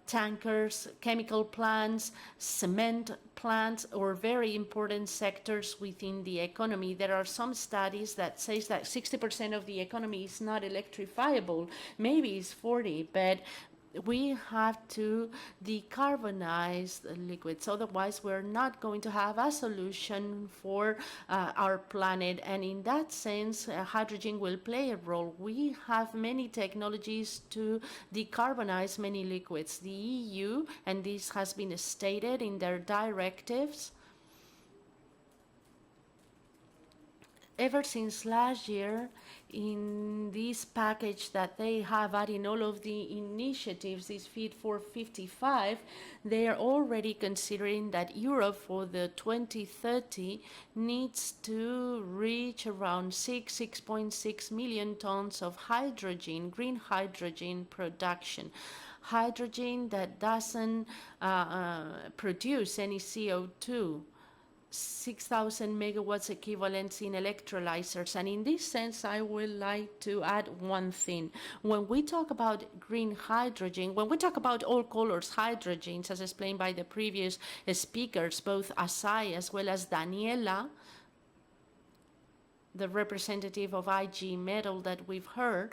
tankers, chemical plants, cement plants, or very important sectors within the economy. There are some studies that say that 60% of the economy is not electrifiable. Maybe it's 40, but we have to decarbonize the liquids. Otherwise, we're not going to have a solution for our planet. And in that sense, hydrogen will play a role. We have many technologies to decarbonize many liquids. The EU, and this has been stated in their directives, ever since last year, in this package that they have adding all of the initiatives, this Fit for 55, they are already considering that Europe for the 2030 needs to reach around 6.6 million tons of hydrogen, green hydrogen production. Hydrogen that doesn't produce any CO2. 6,000 megawatts equivalents in electrolyzers. And in this sense, I would like to add one thing. When we talk about green hydrogen, when we talk about all colors hydrogens, as explained by the previous speakers, both Asai as well as Daniela, the representative of IG Metal that we've heard,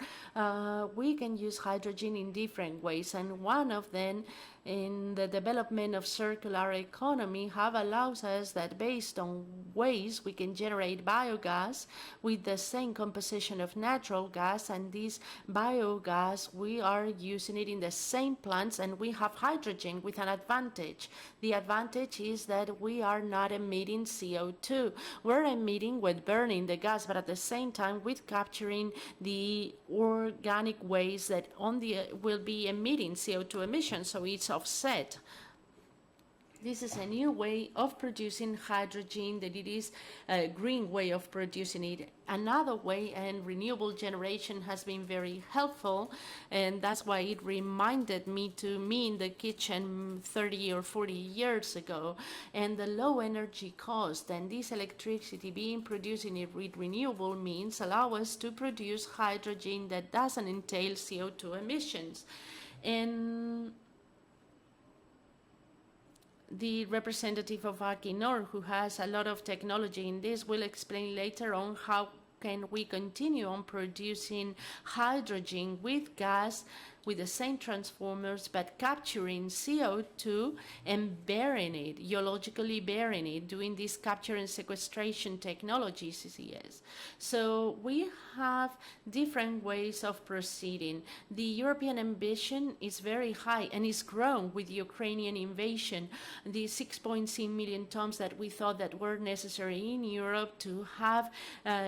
we can use hydrogen in different ways, and one of them in the development of circular economy allows us that based on ways we can generate biogas with the same composition of natural gas, and this biogas we are using it in the same plants, and we have hydrogen with an advantage. The advantage is that we are not emitting CO2. We're emitting with burning the gas, but at the same time with capturing the organic waste that will be emitting CO2 emissions, so it's offset. This is a new way of producing hydrogen, that it is a green way of producing it. Another way, and renewable generation has been very helpful, and that's why it reminded me in the kitchen 30 or 40 years ago, and the low energy cost, and this electricity being produced in it with renewable means allow us to produce hydrogen that doesn't entail CO2 emissions. And the representative of Arkinor, who has a lot of technology in this, will explain later on how can we continue on producing hydrogen with gas with the same transformers, but capturing CO2 and burying it, geologically burying it, doing this capture and sequestration technology, CCS. So we have different ways of proceeding. The European ambition is very high and is grown with the Ukrainian invasion. The 6.6 million tons that we thought that were necessary in Europe to have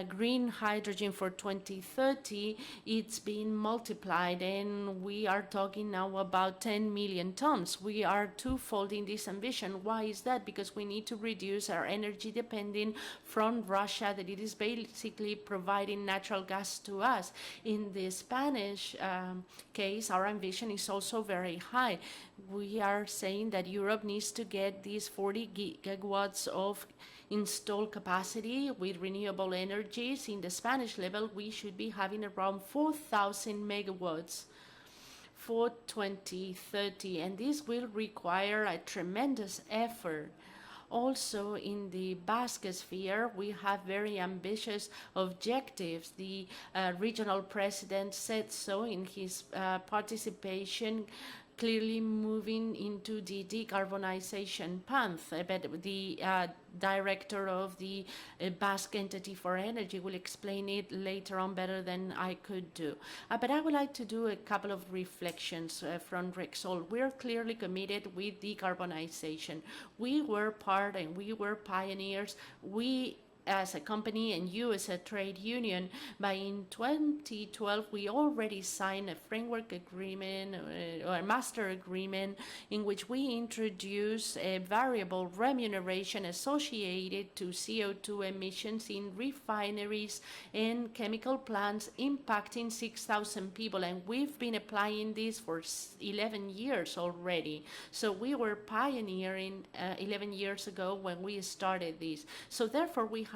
green hydrogen for 2030, it's been multiplied, and we are talking now about 10 million tons. We are twofolding this ambition. Why is that? Because we need to reduce our energy depending from Russia, that it is basically providing natural gas to us. In the Spanish case, our ambition is also very high. We are saying that Europe needs to get these 40 gigawatts of installed capacity with renewable energies. In the Spanish level, we should be having around 4,000 megawatts for 2030, and this will require a tremendous effort. Also, in the Basque sphere, we have very ambitious objectives. The regional president said so in his participation, clearly moving into the decarbonization path. But the director of the Basque entity for energy will explain it later on better than I could do. But I would like to do a couple of reflections from Rexol. We're clearly committed with decarbonization. We were part and we were pioneers. We as a company and you as a trade union, by in 2012 we already signed a framework agreement or a master agreement in which we introduce a variable remuneration associated to CO2 emissions in refineries and chemical plants impacting 6,000 people, and we've been applying this for 11 years already. So we were pioneering 11 years ago when we started this. So therefore we have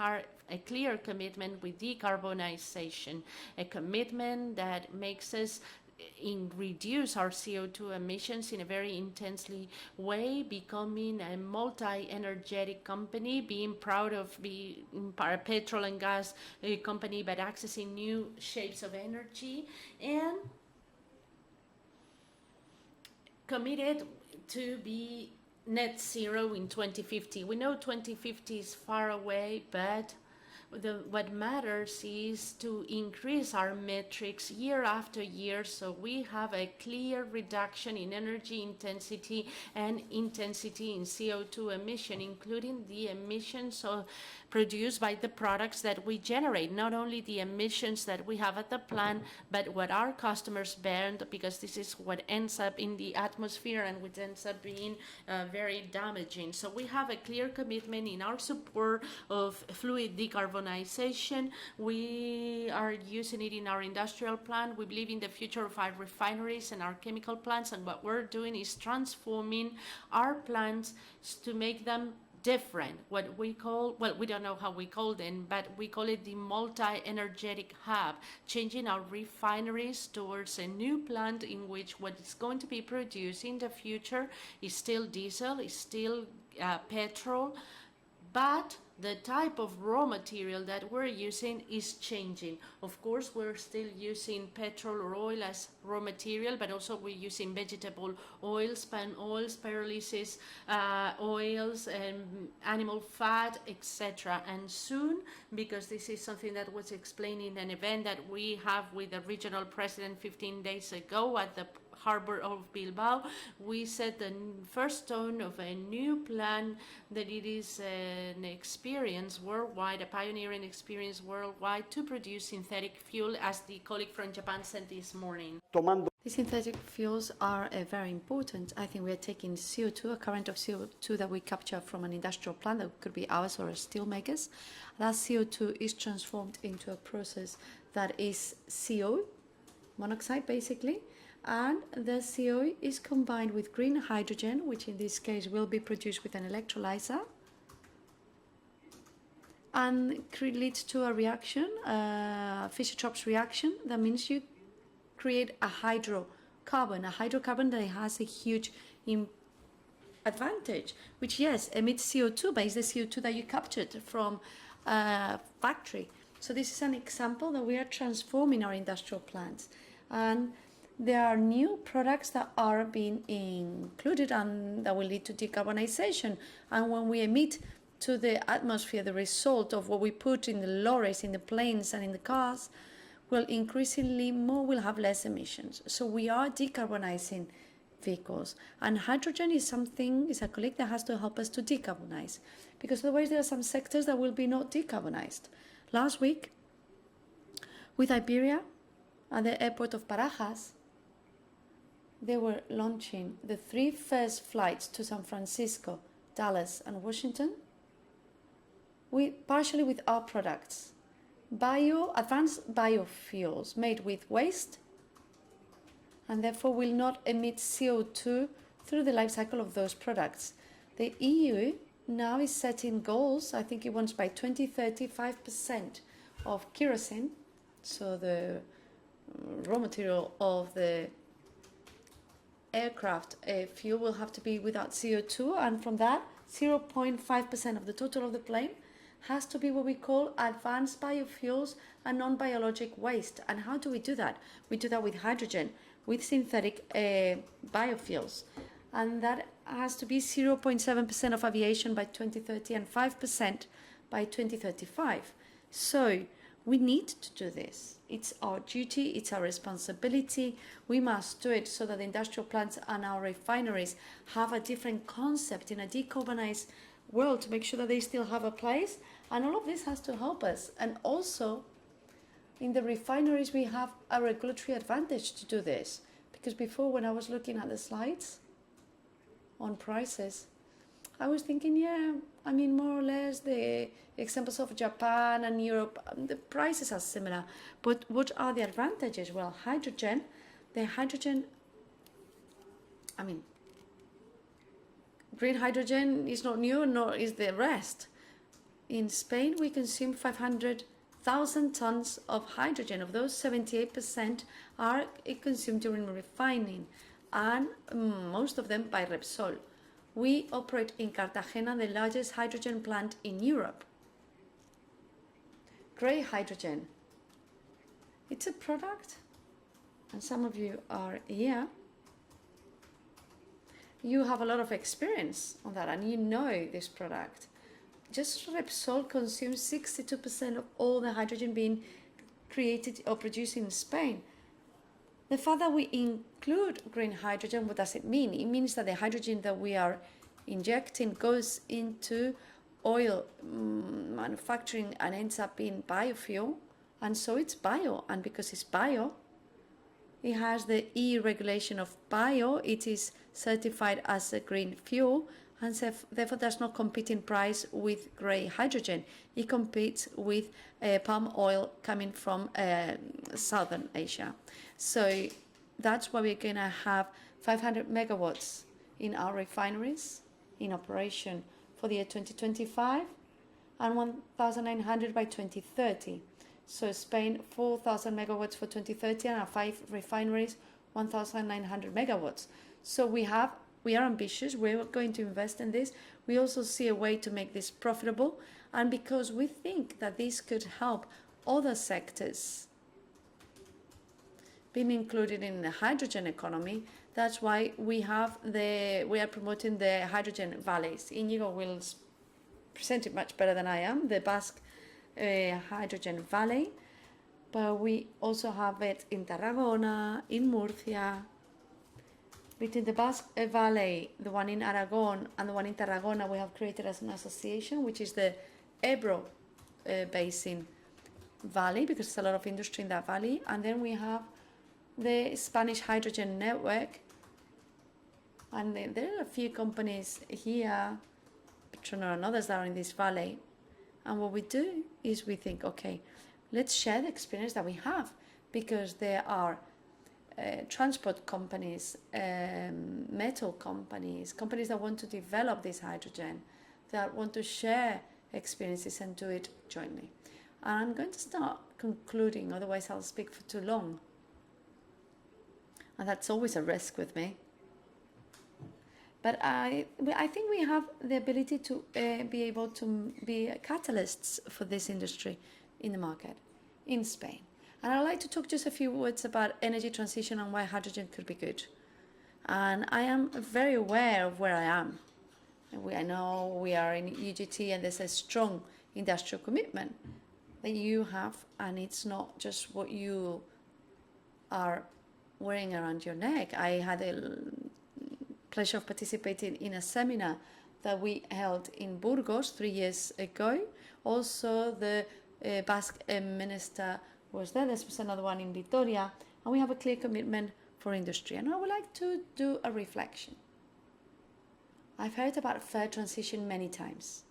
a clear commitment with decarbonization, a commitment that makes us reduce our CO2 emissions in a very intensely way, becoming a multi-energetic company, being proud of being a petrol and gas company, but accessing new shapes of energy, and committed to be net zero in 2050. We know 2050 is far away, but what matters is to increase our metrics year after year, so we have a clear reduction in energy intensity and intensity in CO2 emission, including the emissions produced by the products that we generate, not only the emissions that we have at the plant, but what our customers burn, because this is what ends up in the atmosphere and which ends up being very damaging. So we have a clear commitment in our support of fluid decarbonization. We are using it in our industrial plant. We believe in the future of our refineries and our chemical plants, and what we're doing is transforming our plants to make them different, what we call, well, we don't know how we call them, but we call it the multi-energetic hub, changing our refineries towards a new plant in which what is going to be produced in the future is still diesel, is still petrol, but the type of raw material that we're using is changing. Of course, we're still using petrol or oil as raw material, but also we're using vegetable oils, palm oils, pyrolysis oils, animal fat, etc. And soon, because this is something that was explained in an event that we have with the regional president 15 days ago at the harbor of Bilbao, we set the first stone of a new plan that it is an experience worldwide, a pioneering experience worldwide to produce synthetic fuel, as the colleague from Japan said this morning. The synthetic fuels are very important. I think we are taking CO2, a current of CO2 that we capture from an industrial plant that could be ours or steel makers. That CO2 is transformed into a process that is CO, monoxide basically, and the CO is combined with green hydrogen, which in this case will be produced with an electrolyzer, and leads to a reaction, Fischer-Tropsch reaction. That means you create a hydrocarbon that has a huge advantage, which yes, emits CO2, but it's the CO2 that you captured from a factory. So this is an example that we are transforming our industrial plants. And there are new products that are being included and that will lead to decarbonization. And when we emit to the atmosphere the result of what we put in the lorries, in the planes and in the cars, well, increasingly more will have less emissions. So we are decarbonizing vehicles. And hydrogen is a colleague that has to help us to decarbonize, because otherwise there are some sectors that will be not decarbonized. Last week, with Iberia at the airport of Barajas, they were launching the 3 first flights to San Francisco, Dallas and Washington, partially with our products. Advanced biofuels made with waste, and therefore will not emit CO2 through the life cycle of those products. The EU now is setting goals. I think it wants by 2030 5% of kerosene, so the raw material of the aircraft fuel will have to be without CO2, and from that 0.5% of the total of the plane has to be what we call advanced biofuels and non-biologic waste. And how do we do that? We do that with hydrogen, with synthetic biofuels, and that has to be 0.7% of aviation by 2030 and 5% by 2035. So we need to do this. It's our duty, it's our responsibility. We must do it so that the industrial plants and our refineries have a different concept in a decarbonized world to make sure that they still have a place. And all of this has to help us. And also, in the refineries, we have a regulatory advantage to do this. Because before, when I was looking at the slides on prices, I was thinking, yeah, I mean, more or less the examples of Japan and Europe, the prices are similar. But what are the advantages? Well, hydrogen, green hydrogen is not new, nor is the rest. In Spain, we consume 500,000 tons of hydrogen. Of those, 78% are consumed during refining, and most of them by Repsol. We operate in Cartagena, the largest hydrogen plant in Europe. Grey hydrogen. It's a product, and some of you are here. You have a lot of experience on that, and you know this product. Just Repsol consumes 62% of all the hydrogen being created or produced in Spain. The fact that we include green hydrogen, what does it mean? It means that the hydrogen that we are injecting goes into oil manufacturing and ends up being biofuel, and so it's bio. And because it's bio, it has the EU regulation of bio. It is certified as a green fuel, and therefore does not compete in price with grey hydrogen. It competes with palm oil coming from Southern Asia. So that's why we're going to have 500 megawatts in our refineries in operation for the year 2025 and 1,900 by 2030. So Spain, 4,000 megawatts for 2030, and our 5 refineries, 1,900 megawatts. So we have we are ambitious, we're going to invest in this. We also see a way to make this profitable, and because we think that this could help other sectors being included in the hydrogen economy, that's why we are promoting the hydrogen valleys. Inigo will present it much better than I am, the Basque hydrogen valley, but we also have it in Tarragona, in Murcia. Between the Basque Valley, the one in Aragon, and the one in Tarragona, we have created as an association, which is the Ebro Basin Valley, because there's a lot of industry in that valley. And then we have the Spanish Hydrogen Network. And there are a few companies here, Petronor and others that are in this valley. And what we do is we think, okay, let's share the experience that we have, because there are transport companies, metal companies, companies that want to develop this hydrogen, that want to share experiences and do it jointly. And I'm going to start concluding, otherwise I'll speak for too long. And that's always a risk with me. But I think we have the ability to be able to be catalysts for this industry in the market in Spain. And I'd like to talk just a few words about energy transition and why hydrogen could be good. And I am very aware of where I am. I know we are in UGT and there's a strong industrial commitment that you have, and it's not just what you are wearing around your neck. I had a pleasure of participating in a seminar that we held in Burgos 3 years ago. Also, the Basque minister was there. This was another one in Vitoria, and we have a clear commitment for industry. And I would like to do a reflection. I've heard about fair transition many times.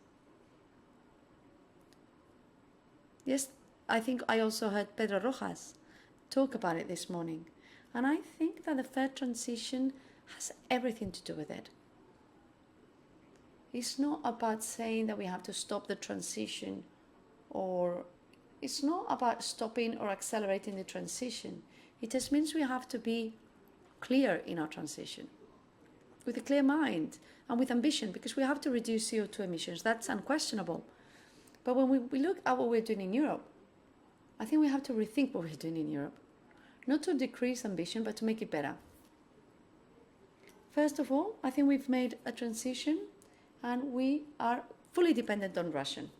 Yes, I think I also heard Pedro Rojas talk about it this morning. And I think that the fair transition has everything to do with it. It's not about saying that we have to stop the transition, or it's not about stopping or accelerating the transition. It just means we have to be clear in our transition, with a clear mind and with ambition, because we have to reduce CO2 emissions. That's unquestionable. But when we look at what we're doing in Europe, I think we have to rethink what we're doing in Europe. Not to decrease ambition, but to make it better. First of all, I think we've made a transition and we are fully dependent on Russian.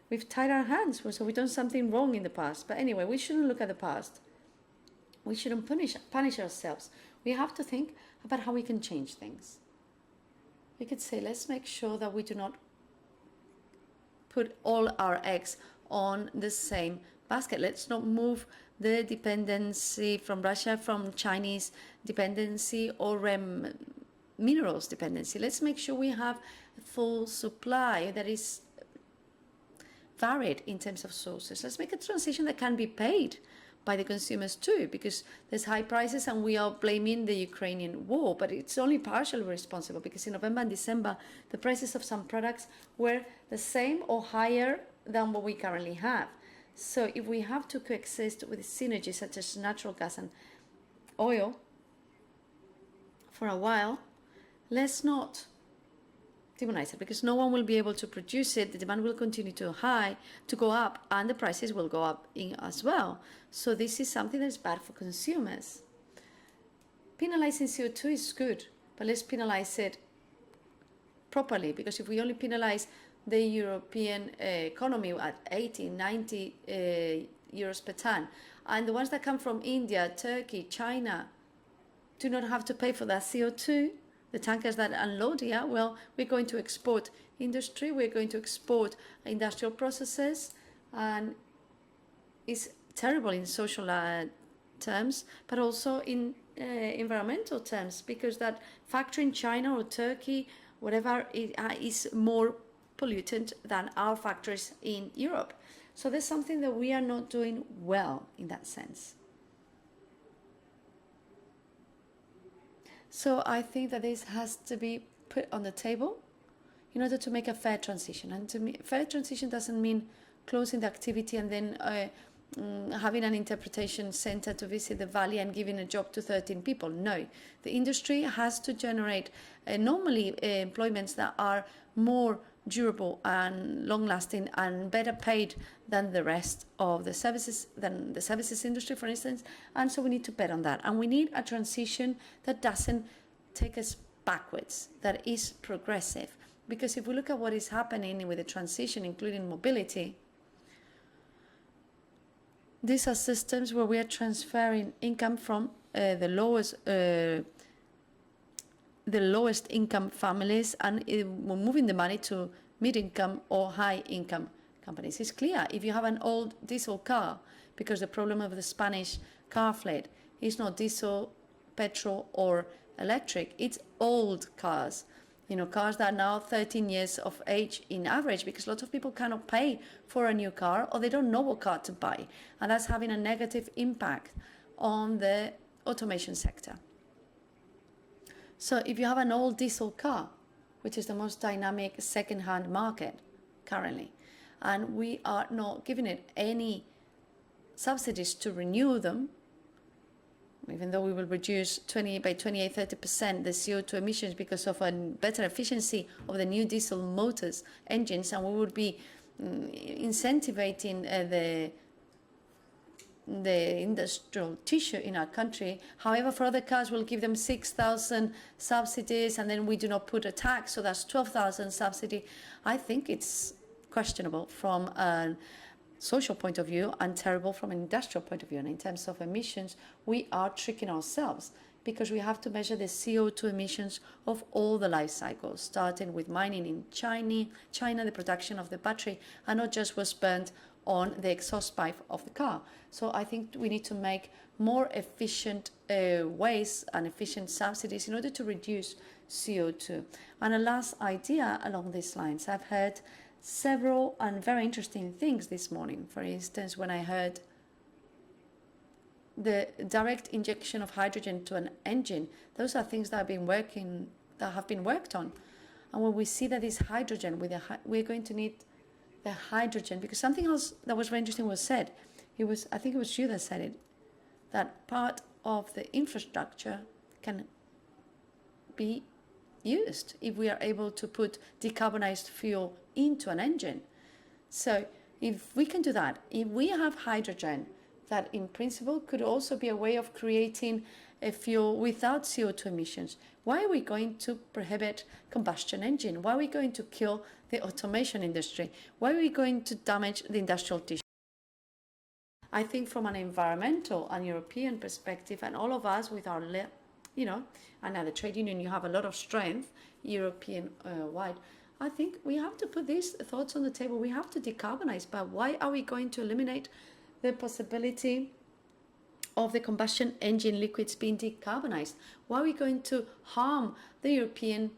We've tied our hands, so we've done something wrong in the past. But anyway, we shouldn't look at the past. We shouldn't punish ourselves. We have to think about how we can change things. We could say, let's make sure that we do not put all our eggs on the same basket. Let's not move the dependency from Russia, from Chinese dependency, or minerals dependency. Let's make sure we have a full supply that is varied in terms of sources. Let's make a transition that can be paid by the consumers too, because there's high prices and we are blaming the Ukrainian war, but it's only partially responsible, because in November and December the prices of some products were the same or higher than what we currently have. So if we have to coexist with synergies such as natural gas and oil for a while, let's not demonize it, because no one will be able to produce it. The demand will continue to go up, and the prices will go up as well. So this is something that is bad for consumers. Penalizing CO2 is good, but let's penalize it properly, because if we only penalize the European economy at 80, 90 euros per ton, and the ones that come from India, Turkey, China do not have to pay for that CO2, the tankers that unload here, well, we're going to export industry, we're going to export industrial processes, and it's terrible in social terms, but also in environmental terms, because that factory in China or Turkey, whatever, is more pollutant than our factories in Europe. So there's something that we are not doing well in that sense. So I think that this has to be put on the table in order to make a fair transition. And to me, fair transition doesn't mean closing the activity and then having an interpretation center to visit the valley and giving a job to 13 people. No, the industry has to generate normally employments that are more durable and long-lasting and better paid than the rest of the services, than the services industry, for instance. And so we need to bet on that. And we need a transition that doesn't take us backwards, that is progressive. Because if we look at what is happening with the transition, including mobility, these are systems where we are transferring income from the lowest income families, and we're moving the money to mid-income or high-income companies. It's clear, if you have an old diesel car, because the problem of the Spanish car fleet is not diesel, petrol or electric, it's old cars. Cars that are now 13 years of age in average, because lots of people cannot pay for a new car or they don't know what car to buy. And that's having a negative impact on the automation sector. So if you have an old diesel car, which is the most dynamic second-hand market currently, and we are not giving it any subsidies to renew them, even though we will reduce by 28-30% the CO2 emissions because of a better efficiency of the new diesel motors, engines, and we would be incentivizing the industrial tissue in our country. However, for other cars, we'll give them 6,000 subsidies, and then we do not put a tax, so that's 12,000 subsidy. I think it's questionable from a social point of view and terrible from an industrial point of view. And in terms of emissions, we are tricking ourselves, because we have to measure the CO2 emissions of all the life cycles, starting with mining in China, the production of the battery, and not just what's burnt on the exhaust pipe of the car. So I think we need to make more efficient ways and efficient subsidies in order to reduce CO2. And a last idea along these lines, I've heard several and very interesting things this morning. For instance, when I heard the direct injection of hydrogen to an engine, those are things that have been worked on. And when we see that this hydrogen, we're going to need the hydrogen, because something else that was very interesting was said. I think it was you that said it, that part of the infrastructure can be used if we are able to put decarbonized fuel into an engine. So if we can do that, if we have hydrogen, that in principle could also be a way of creating a fuel without CO2 emissions, why are we going to prohibit combustion engine? Why are we going to kill the automation industry? Why are we going to damage the industrial tissue? I think from an environmental and European perspective, and all of us with our, and at the trade union you have a lot of strength, European-wide, I think we have to put these thoughts on the table. We have to decarbonize, but why are we going to eliminate the possibility of the combustion engine liquids being decarbonized? Why are we going to harm the European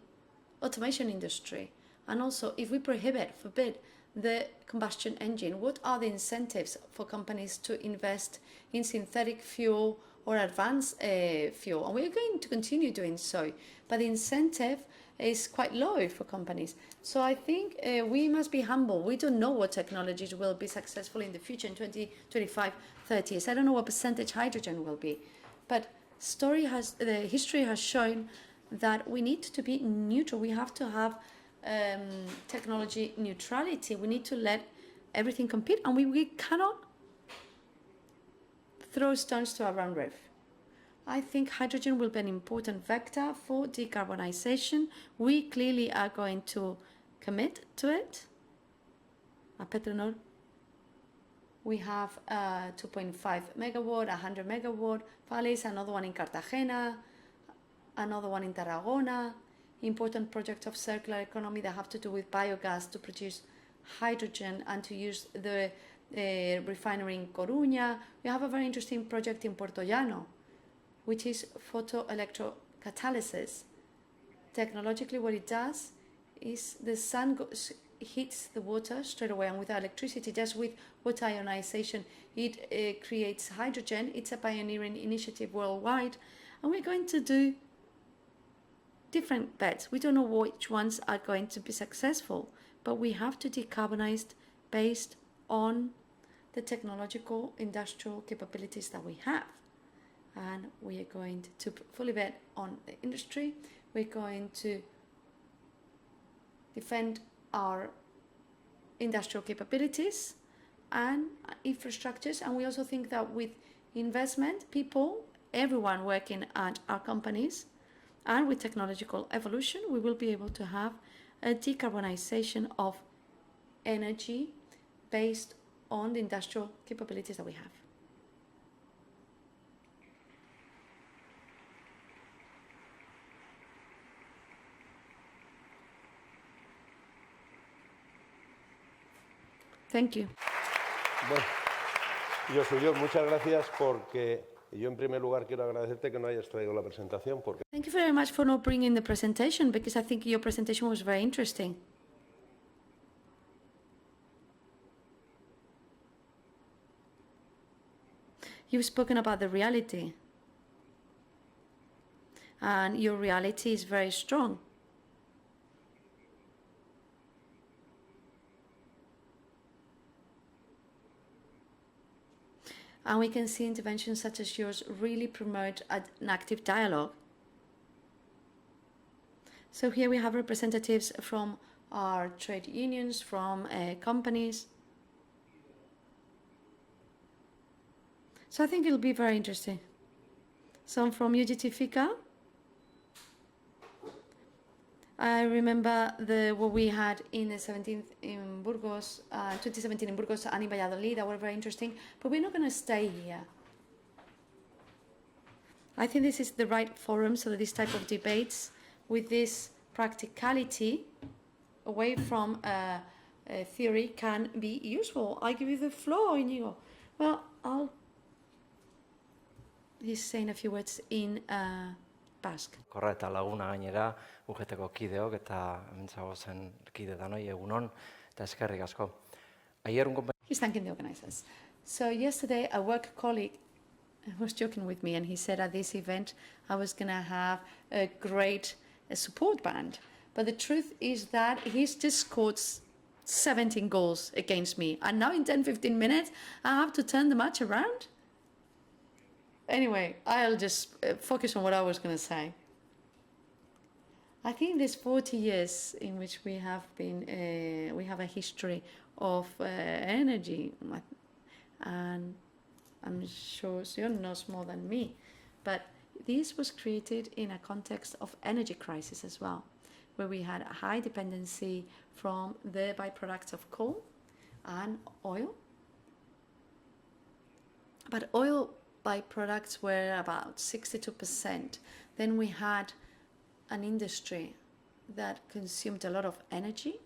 automation industry? And also, if we forbid the combustion engine, what are the incentives for companies to invest in synthetic fuel or advanced fuel? And we're going to continue doing so, but the incentive is quite low for companies. So I think we must be humble. We don't know what technologies will be successful in the future in 20, 25, 30 years. I don't know what percentage hydrogen will be, but the history has shown that we need to be neutral. We have to have technology neutrality. We need to let everything compete, and we cannot throw stones to our own roof. I think hydrogen will be an important vector for decarbonization. We clearly are going to commit to it. At Petronor, we have 2.5 megawatt, 100 megawatt valleys, another one in Cartagena, another one in Tarragona. Important projects of circular economy that have to do with biogas to produce hydrogen and to use the refinery in Coruña. We have a very interesting project in Puerto Llano, which is photoelectrocatalysis. Technologically, what it does is the sun hits the water straight away, and with electricity, just with water ionization, it creates hydrogen. It's a pioneering initiative worldwide, and we're going to do different bets. We don't know which ones are going to be successful, but we have to decarbonize based on the technological industrial capabilities that we have. And we are going to fully bet on the industry. We're going to defend our industrial capabilities and infrastructures. And we also think that with investment, people, everyone working at our companies, and with technological evolution, we will be able to have a decarbonization of energy based on the industrial capabilities that we have. Thank you. Bueno, Josu, muchas gracias porque yo en primer lugar quiero agradecerte que no hayas traído la presentación porque Thank you very much for not bringing the presentation, because I think your presentation was very interesting. You've spoken about the reality, and your reality is very strong. And we can see interventions such as yours really promote an active dialogue. So here we have representatives from our trade unions, from companies. So I think it'll be very interesting. Some from UGT FICA. I remember what we had in the 17th in Burgos, 2017 in Burgos and in Valladolid that were very interesting, but we're not going to stay here. I think this is the right forum so that this type of debates with this practicality away from theory can be useful. I give you the floor, Inigo. Well, he's saying a few words in Basque. Korra eta laguna gainera, UGT-ko kideok eta hementzago zen kide danoi egunon eta eskerrik asko. He's thanking the organizers. So yesterday a work colleague was joking with me and he said at this event I was going to have a great support band. But the truth is that he's just scored 17 goals against me. And now in 10-15 minutes I have to turn the match around. Anyway, I'll just focus on what I was going to say. I think there's 40 years in which we have been, we have a history of energy, and I'm sure Sion knows more than me, but this was created in a context of energy crisis as well, where we had a high dependency from the byproducts of coal and oil. But oil byproducts were about 62%. Then we had an industry that consumed a lot of energy,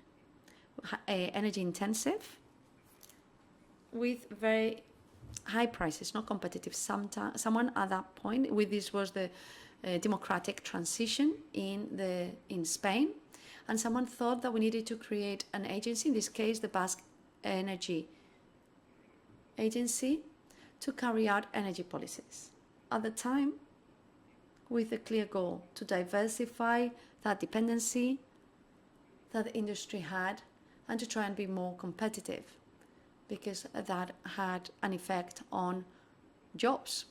energy intensive, with very high prices, not competitive. Someone at that point, this was the democratic transition in Spain, and someone thought that we needed to create an agency, in this case the Basque Energy Agency, to carry out energy policies. At the time, with a clear goal to diversify that dependency that the industry had and to try and be more competitive, because that had an effect on jobs.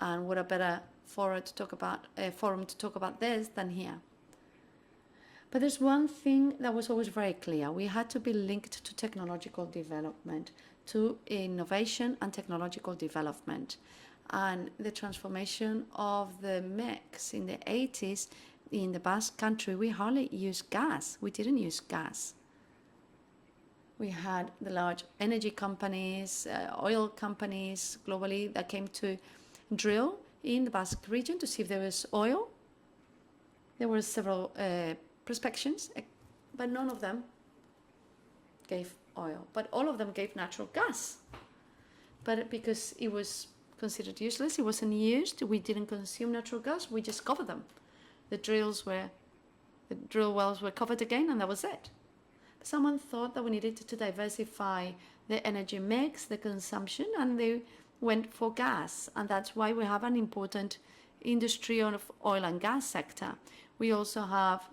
And what a better forum to talk about this than here. But there's one thing that was always very clear. We had to be linked to technological development, to innovation and technological development. And the transformation of the mix in the 80s in the Basque Country, we hardly used gas. We didn't use gas. We had the large energy companies, oil companies globally that came to drill in the Basque region to see if there was oil. There were several prospections, but none of them gave oil. But all of them gave natural gas. But because it was considered useless, it wasn't used, we didn't consume natural gas, we just covered them. The drill wells were covered again, and that was it. Someone thought that we needed to diversify the energy mix, the consumption, and they went for gas. And that's why we have an important industry of oil and gas sector. We also have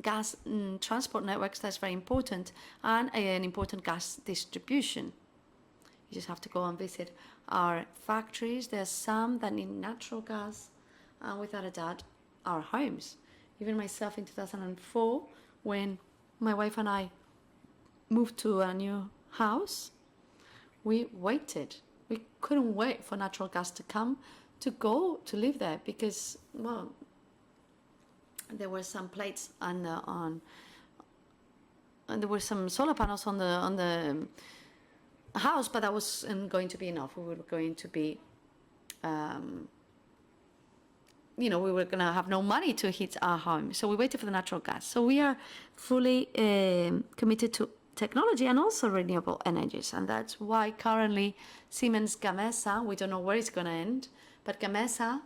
gas transport networks that's very important, and an important gas distribution. You just have to go and visit our factories. There are some that need natural gas, and without a doubt, our homes. Even myself in 2004, when my wife and I moved to a new house, we waited. We couldn't wait for natural gas to come to go to live there because, well, there were some plates and there were some solar panels on the house, but that wasn't going to be enough. We were going to be, we were going to have no money to heat our home. So we waited for the natural gas. So we are fully committed to technology and also renewable energies. And that's why currently Siemens Gamesa, we don't know where it's going to end, but Gamesa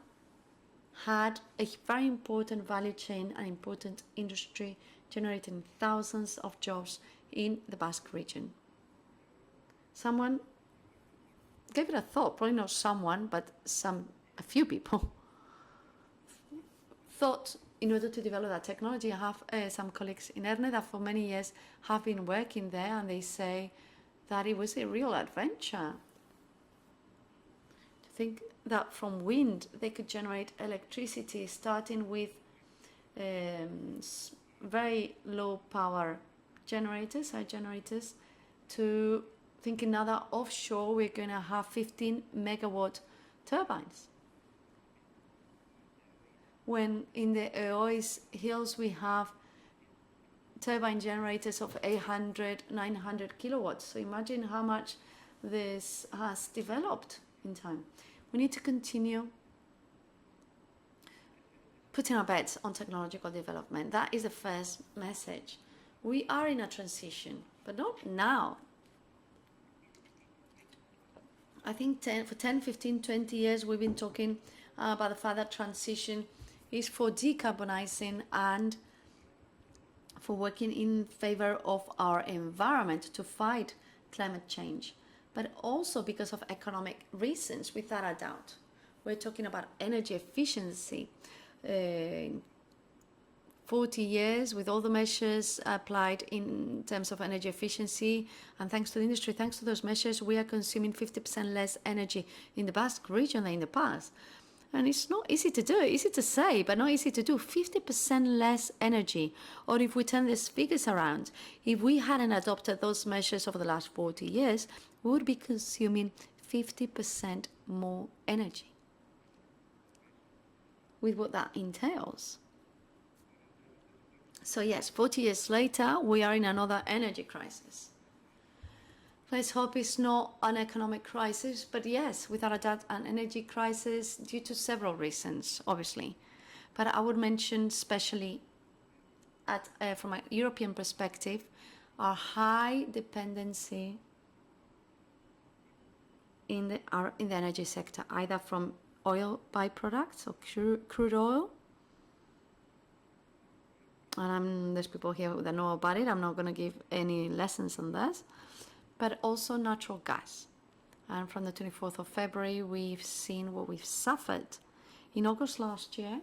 had a very important value chain and important industry generating thousands of jobs in the Basque region. Someone gave it a thought, probably not someone, but a few people thought in order to develop that technology. I have some colleagues in Erne that for many years have been working there, and they say that it was a real adventure. To think that from wind they could generate electricity starting with very low power generators, to thinking now that offshore we're going to have 15 megawatt turbines. When in the Eois hills we have turbine generators of 800, 900 kilowatts. So imagine how much this has developed in time. We need to continue putting our bets on technological development. That is the first message. We are in a transition, but not now. I think for 10, 15, 20 years we've been talking about the fact that transition is for decarbonizing and for working in favor of our environment to fight climate change, but also because of economic reasons, without a doubt. We're talking about energy efficiency. 40 years with all the measures applied in terms of energy efficiency, and thanks to the industry, thanks to those measures, we are consuming 50% less energy in the Basque region than in the past. And it's not easy to do, easy to say, but not easy to do. 50% less energy. Or if we turn these figures around, if we hadn't adopted those measures over the last 40 years, we would be consuming 50% more energy, with what that entails. So yes, 40 years later, we are in another energy crisis. Let's hope it's not an economic crisis, but yes, without a doubt, an energy crisis due to several reasons, obviously. But I would mention especially, from a European perspective, our high dependency in the energy sector, either from oil byproducts or crude oil. And there's people here that know about it. I'm not going to give any lessons on this. But also natural gas. And from the 24th of February, we've seen what we've suffered. In August last year,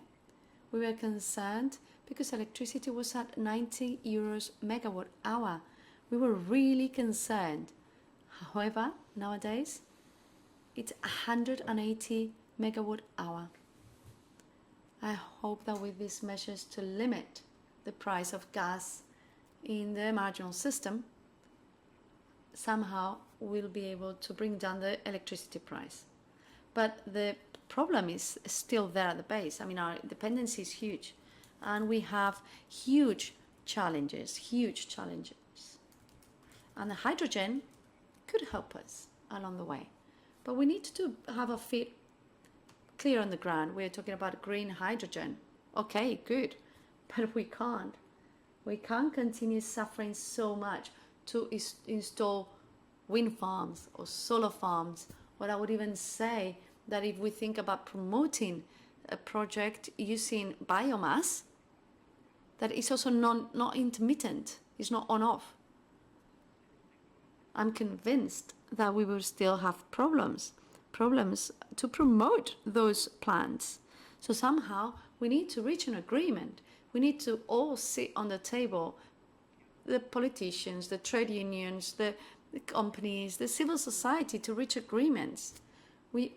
we were concerned because electricity was at 90 euros megawatt hour. We were really concerned. However, nowadays, it's 180 megawatt hour. I hope that with these measures to limit the price of gas in the marginal system, somehow we'll be able to bring down the electricity price. But the problem is still there at the base. I mean, our dependency is huge, and we have huge challenges. And the hydrogen could help us along the way. But we need to have our feet clear on the ground. We're talking about green hydrogen. Okay, good. But we can't. We can't continue suffering so much to install wind farms or solar farms. Or I would even say that if we think about promoting a project using biomass, that is also not intermittent, it's not on-off. I'm convinced that we will still have problems to promote those plants. So somehow we need to reach an agreement. We need to all sit on the table, the politicians, the trade unions, the the companies, the civil society to reach agreements. We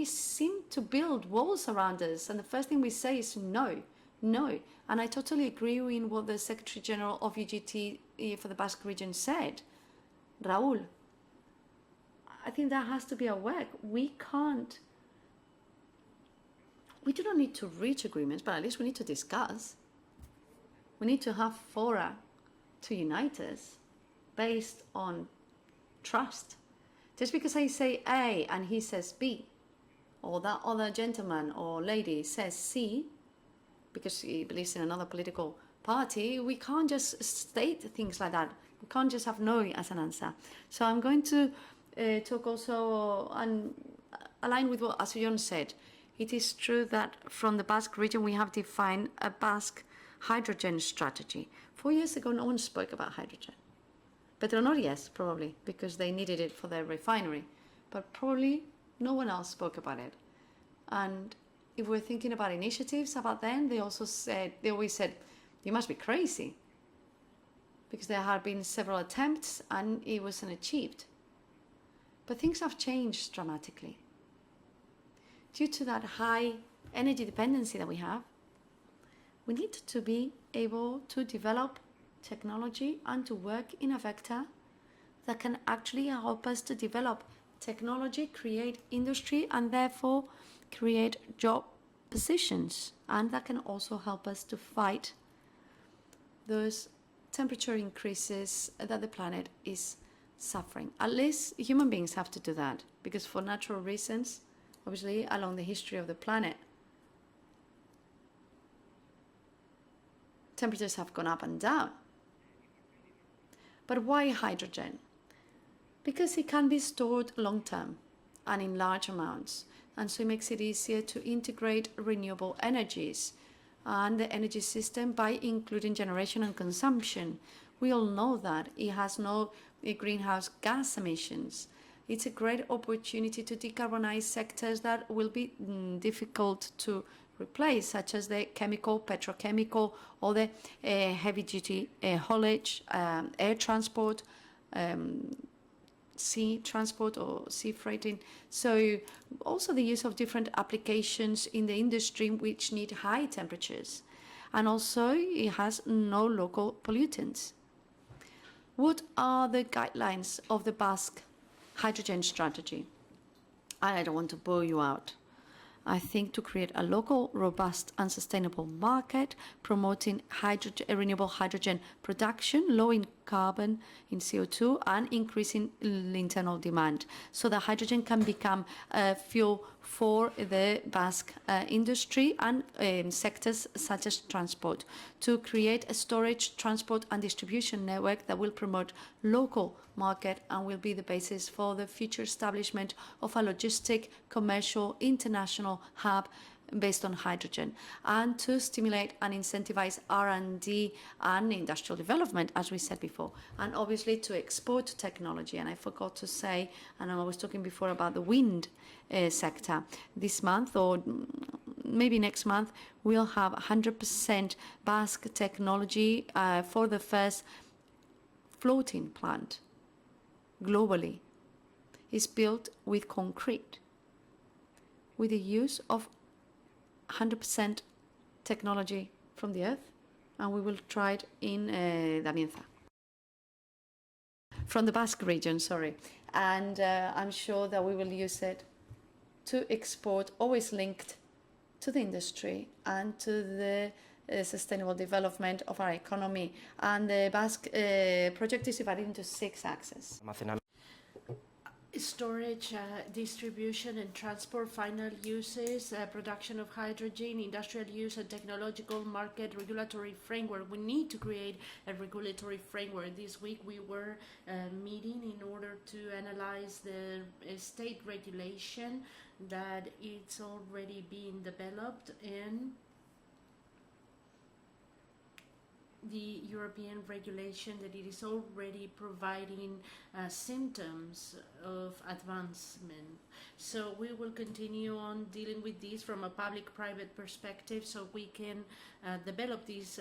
seem to build walls around us, and the first thing we say is no, no. And I totally agree with what the Secretary General of UGT for the Basque region said. Raúl, I think that has to be our work. We do not need to reach agreements, but at least we need to discuss. We need to have fora to unite us based on trust. Just because I say A and he says B, or that other gentleman or lady says C, because he believes in another political party, we can't just state things like that. We can't just have no as an answer. So I'm going to talk also and align with what Asuyon said. It is true that from the Basque region we have defined a Basque hydrogen strategy. 4 years ago no one spoke about hydrogen. Petronor, yes, probably, because they needed it for their refinery. But probably no one else spoke about it. And if we're thinking about initiatives about then, they always said, you must be crazy. Because there had been several attempts and it wasn't achieved. But things have changed dramatically. Due to that high energy dependency that we have, we need to be able to develop technology and to work in a vector that can actually help us to develop technology, create industry, and therefore create job positions. And that can also help us to fight those temperature increases that the planet is suffering. At least human beings have to do that, because for natural reasons, obviously, along the history of the planet, temperatures have gone up and down. But why hydrogen? Because it can be stored long term and in large amounts, and so it makes it easier to integrate renewable energies and the energy system by including generation and consumption. We all know that it has no greenhouse gas emissions. It's a great opportunity to decarbonize sectors that will be difficult to replace, such as the chemical, petrochemical, or the heavy-duty haulage, air transport, sea transport or sea freighting. So also the use of different applications in the industry which need high temperatures. And also it has no local pollutants. What are the guidelines of the Basque hydrogen strategy? I don't want to bore you out. I think to create a local, robust and sustainable market, promoting renewable hydrogen production, low in carbon, in CO2, and increasing internal demand, so that hydrogen can become a fuel for the Basque industry and sectors such as transport, to create a storage, transport and distribution network that will promote local market and will be the basis for the future establishment of a logistic, commercial, international hub based on hydrogen, and to stimulate and incentivize R&D and industrial development, as we said before, and obviously to export technology. And I forgot to say, and I was talking before about the wind sector. This month, or maybe next month, we'll have 100% Basque technology for the first floating plant globally. Is built with concrete, with the use of 100% technology from the earth, and we will try it in Damienza. From the Basque region, sorry. And I'm sure that we will use it to export, always linked to the industry and to the sustainable development of our economy. And the Basque project is divided into 6 axes. Storage, distribution and transport, final uses, production of hydrogen, industrial use and technological market, regulatory framework. We need to create a regulatory framework. This week we were meeting in order to analyze the state regulation that it's already being developed in the European regulation, that it is already providing symptoms of advancement. So we will continue on dealing with this from a public-private perspective, so we can develop this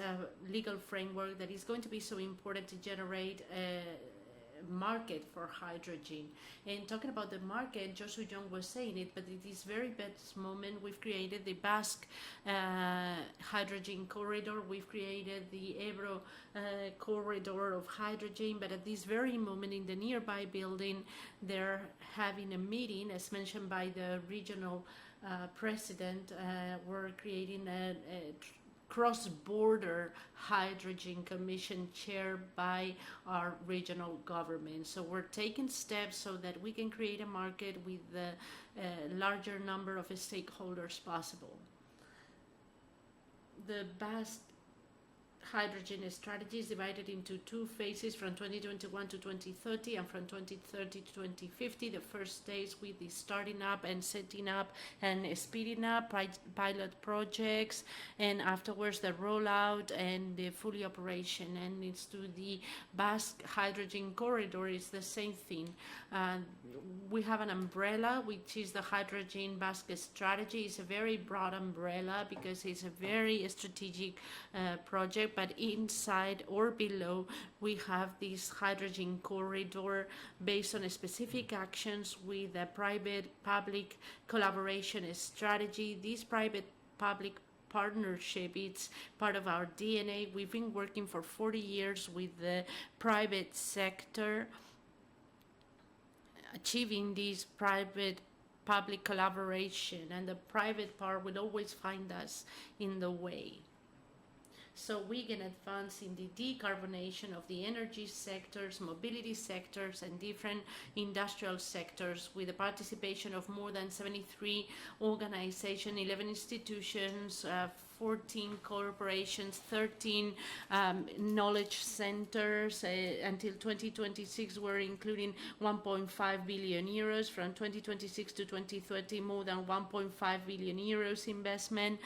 legal framework that is going to be so important to generate market for hydrogen. And talking about the market, Josu John was saying it, but at this very best moment, we've created the Basque hydrogen corridor, we've created the Ebro corridor of hydrogen, but at this very moment in the nearby building, they're having a meeting, as mentioned by the regional president. We're creating a cross-border hydrogen commission chaired by our regional government. So we're taking steps so that we can create a market with the larger number of stakeholders possible. The Basque hydrogen strategy is divided into two phases, from 2021 to 2030 and from 2030 to 2050. The first stage with the starting up and setting up and speeding up pilot projects, and afterwards the rollout and the fully operation. And it's to the Basque hydrogen corridor, it's the same thing. We have an umbrella, which is the Hydrogen Basque Strategy. It's a very broad umbrella because it's a very strategic project, but inside or below we have this hydrogen corridor based on specific actions with a private-public collaboration strategy. This private-public partnership, it's part of our DNA. We've been working for 40 years with the private sector, achieving this private-public collaboration, and the private part will always find us in the way. So we can advance in the decarbonation of the energy sectors, mobility sectors, and different industrial sectors with the participation of more than 73 organizations, 11 institutions, 14 corporations, 13 knowledge centers. Until 2026, we're including 1.5 billion euros. From 2026 to 2030, more than 1.5 billion euros investment,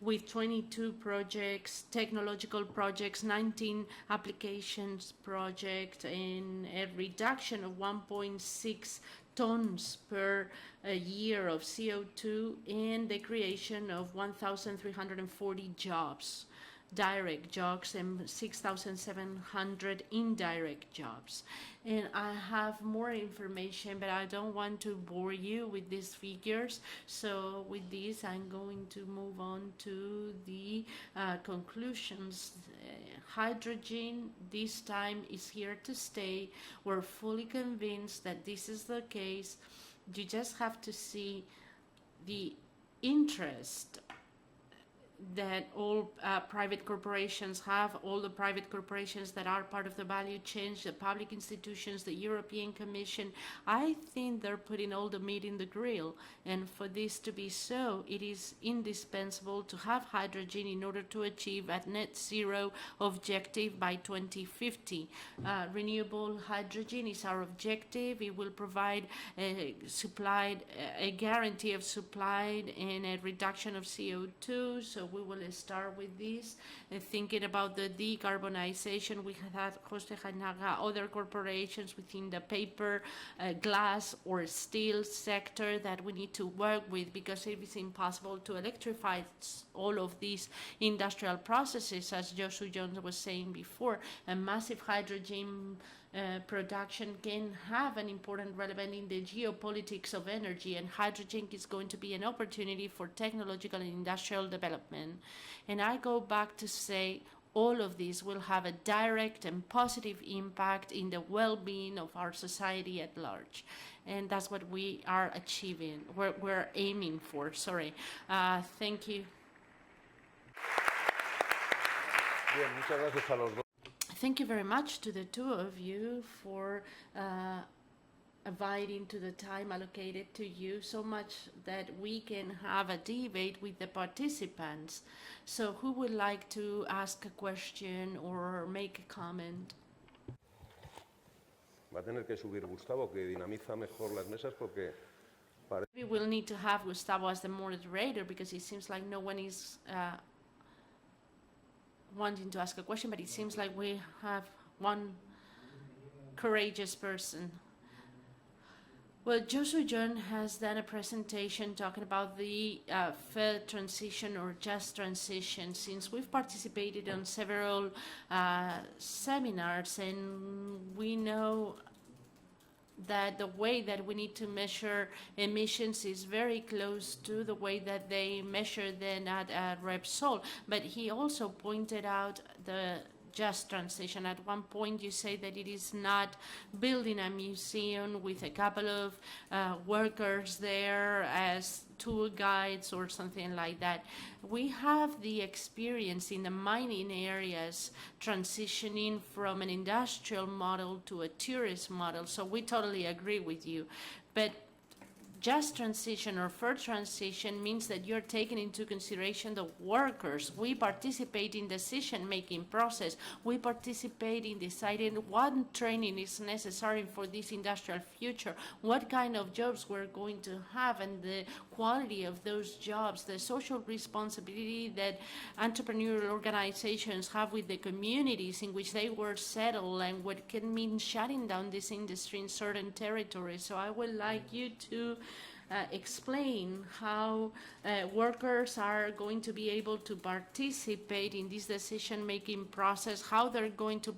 with 22 projects, technological projects, 19 applications projects, and a reduction of 1.6 tons per year of CO2, and the creation of 1,340 jobs, direct jobs, and 6,700 indirect jobs. And I have more information, but I don't want to bore you with these figures. So with this, I'm going to move on to the conclusions. Hydrogen this time is here to stay. We're fully convinced that this is the case. You just have to see the interest that all private corporations have, all the private corporations that are part of the value chain, the public institutions, the European Commission. I think they're putting all the meat in the grill, and for this to be so, it is indispensable to have hydrogen in order to achieve a net zero objective by 2050. Renewable hydrogen is our objective. It will provide a guarantee of supply and a reduction of CO2. So we will start with this, thinking about the decarbonization. We have had Jose Jainaga, other corporations within the paper, glass or steel sector that we need to work with, because it is impossible to electrify all of these industrial processes. As Josu Jones was saying before, a massive hydrogen production can have an important relevance in the geopolitics of energy, and hydrogen is going to be an opportunity for technological and industrial development. And I go back to say all of this will have a direct and positive impact in the well-being of our society at large. And that's what we are achieving, we're aiming for, sorry. Thank you. Bien, muchas gracias a los dos. Thank you very much to the two of you for abiding to the time allocated to you, so much that we can have a debate with the participants. So who would like to ask a question or make a comment? Va a tener que subir Gustavo, que dinamiza mejor las mesas, porque We will need to have Gustavo as the moderator, because it seems like no one is wanting to ask a question, but it seems like we have one courageous person. Well, Josu John has done a presentation talking about the fair transition or just transition. Since we've participated on several seminars, and we know that the way that we need to measure emissions is very close to the way that they measure them at Repsol. But he also pointed out the just transition. At one point you say that it is not building a museum with a couple of workers there as tour guides or something like that. We have the experience in the mining areas transitioning from an industrial model to a tourist model, so we totally agree with you. But just transition or fair transition means that you're taking into consideration the workers. We participate in decision-making process. We participate in deciding what training is necessary for this industrial future, what kind of jobs we're going to have, and the quality of those jobs, the social responsibility that entrepreneurial organizations have with the communities in which they were settled, and what can mean shutting down this industry in certain territories. So I would like you to explain how workers are going to be able to participate in this decision-making process, how they're going to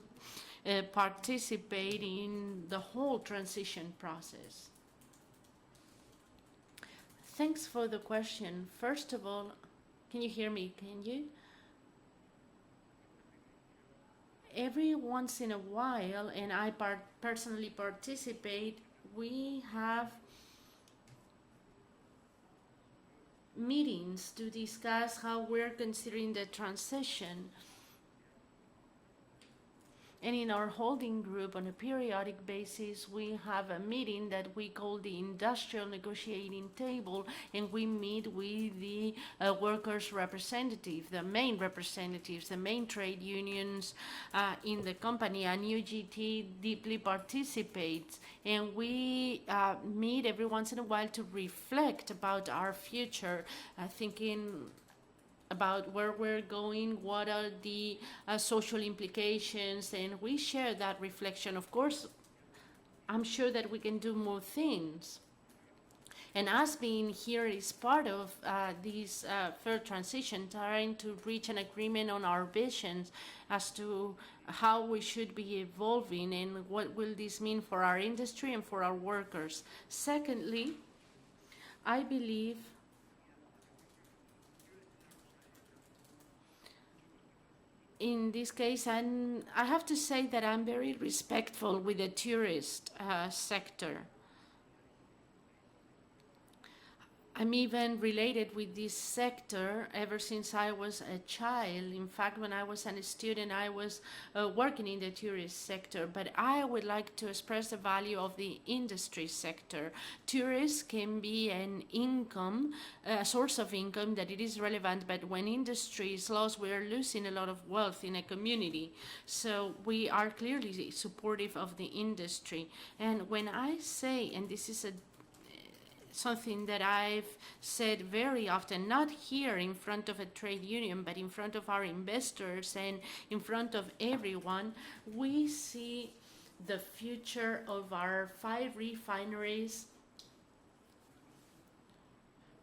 participate in the whole transition process. Thanks for the question. First of all, can you hear me? Can you? Every once in a while, and I personally participate, we have meetings to discuss how we're considering the transition. And in our holding group, on a periodic basis, we have a meeting that we call the Industrial Negotiating Table, and we meet with the workers' representatives, the main representatives, the main trade unions in the company, and UGT deeply participates. And we meet every once in a while to reflect about our future, thinking about where we're going, what are the social implications, and we share that reflection. Of course, I'm sure that we can do more things. And us being here is part of this fair transition, trying to reach an agreement on our visions as to how we should be evolving and what will this mean for our industry and for our workers. Secondly, I believe in this case, I have to say that I'm very respectful with the tourist sector. I'm even related with this sector ever since I was a child. In fact, when I was a student, I was working in the tourist sector. But I would like to express the value of the industry sector. Tourists can be an income, a source of income that it is relevant, but when industry is lost, we are losing a lot of wealth in a community. So we are clearly supportive of the industry. And when I say, and this is something that I've said very often, not here in front of a trade union, but in front of our investors and in front of everyone, we see the future of our 5 refineries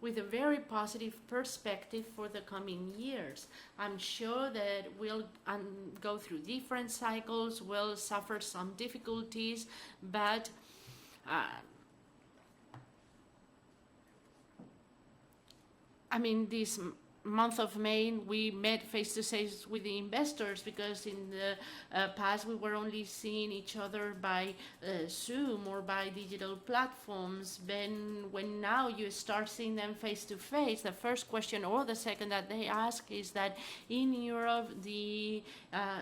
with a very positive perspective for the coming years. I'm sure that we'll go through different cycles, we'll suffer some difficulties, but I mean, this month of May, we met face-to-face with the investors, because in the past we were only seeing each other by Zoom or by digital platforms. Then when now you start seeing them face-to-face, the first question or the second that they ask is that in Europe the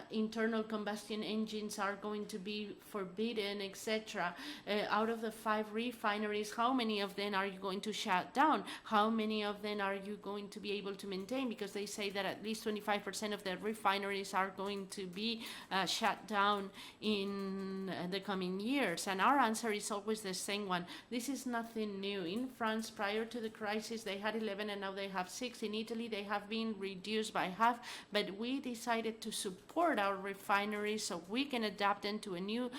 internal combustion engines are going to be forbidden, etc. Out of the 5 refineries, how many of them are you going to shut down? How many of them are you going to be able to maintain? Because they say that at least 25% of the refineries are going to be shut down in the coming years. And our answer is always the same one. This is nothing new. In France, prior to the crisis, they had 11 and now they have 6. In Italy, they have been reduced by half, but we decided to support our refineries so we can adapt them to a new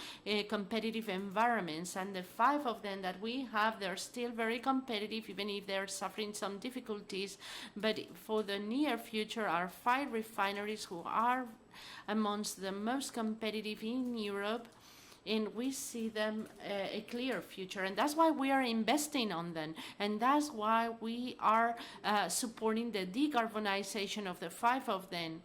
competitive environments. And the 5 of them that we have, they're still very competitive, even if they're suffering some difficulties. But for the near future, our 5 refineries, who are amongst the most competitive in Europe, and we see them a clear future, and that's why we are investing on them, and that's why we are supporting the decarbonization of the 5 of them.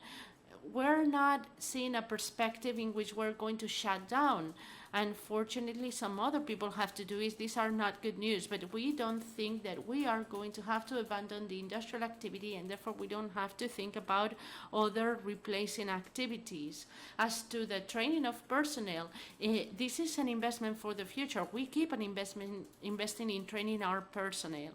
We're not seeing a perspective in which we're going to shut down. Unfortunately, some other people have to do it. These are not good news, but we don't think that we are going to have to abandon the industrial activity, and therefore we don't have to think about other replacing activities. As to the training of personnel, this is an investment for the future. We keep an investing in training our personnel.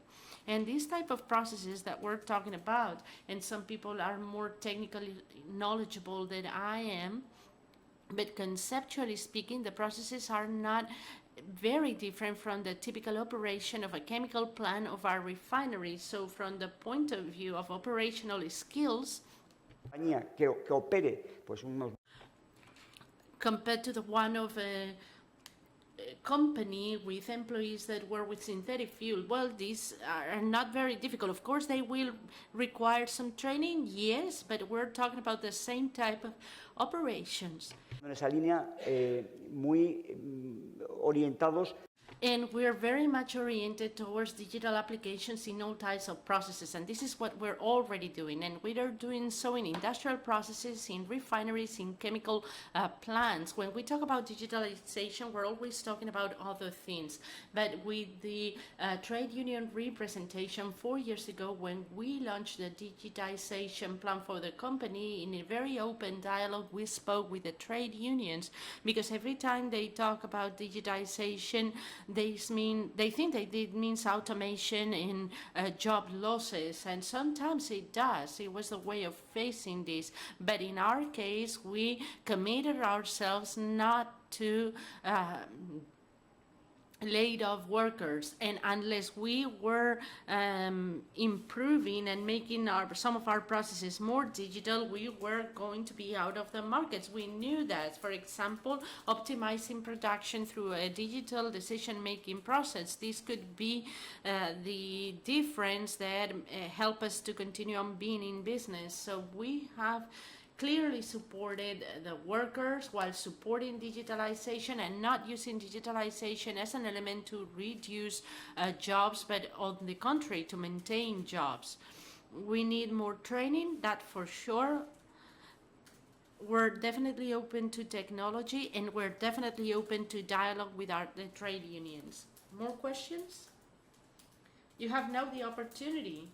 And these type of processes that we're talking about, and some people are more technically knowledgeable than I am, but conceptually speaking, the processes are not very different from the typical operation of a chemical plant of our refinery. So from the point of view of operational skills, Que opere, pues compared to the one of a company with employees that work with synthetic fuel, well, these are not very difficult. Of course, they will require some training, yes, but we're talking about the same type of operations. en esa línea muy orientados. And we're very much oriented towards digital applications in all types of processes. And this is what we're already doing. And we are doing so in industrial processes, in refineries, in chemical plants. When we talk about digitalization, we're always talking about other things. But with the trade union representation 4 years ago, when we launched the digitization plan for the company, in a very open dialogue, we spoke with the trade unions, because every time they talk about digitization, they think that it means automation and job losses, and sometimes it does. It was a way of facing this. But in our case, we committed ourselves not to laid off workers, and unless we were improving and making some of our processes more digital, we were going to be out of the markets. We knew that. For example, optimizing production through a digital decision-making process, this could be the difference that help us to continue on being in business. So we have clearly supported the workers while supporting digitalization and not using digitalization as an element to reduce jobs, but on the contrary, to maintain jobs. We need more training, that for sure. We're definitely open to technology, and we're definitely open to dialogue with the trade unions. More questions? You have now the opportunity.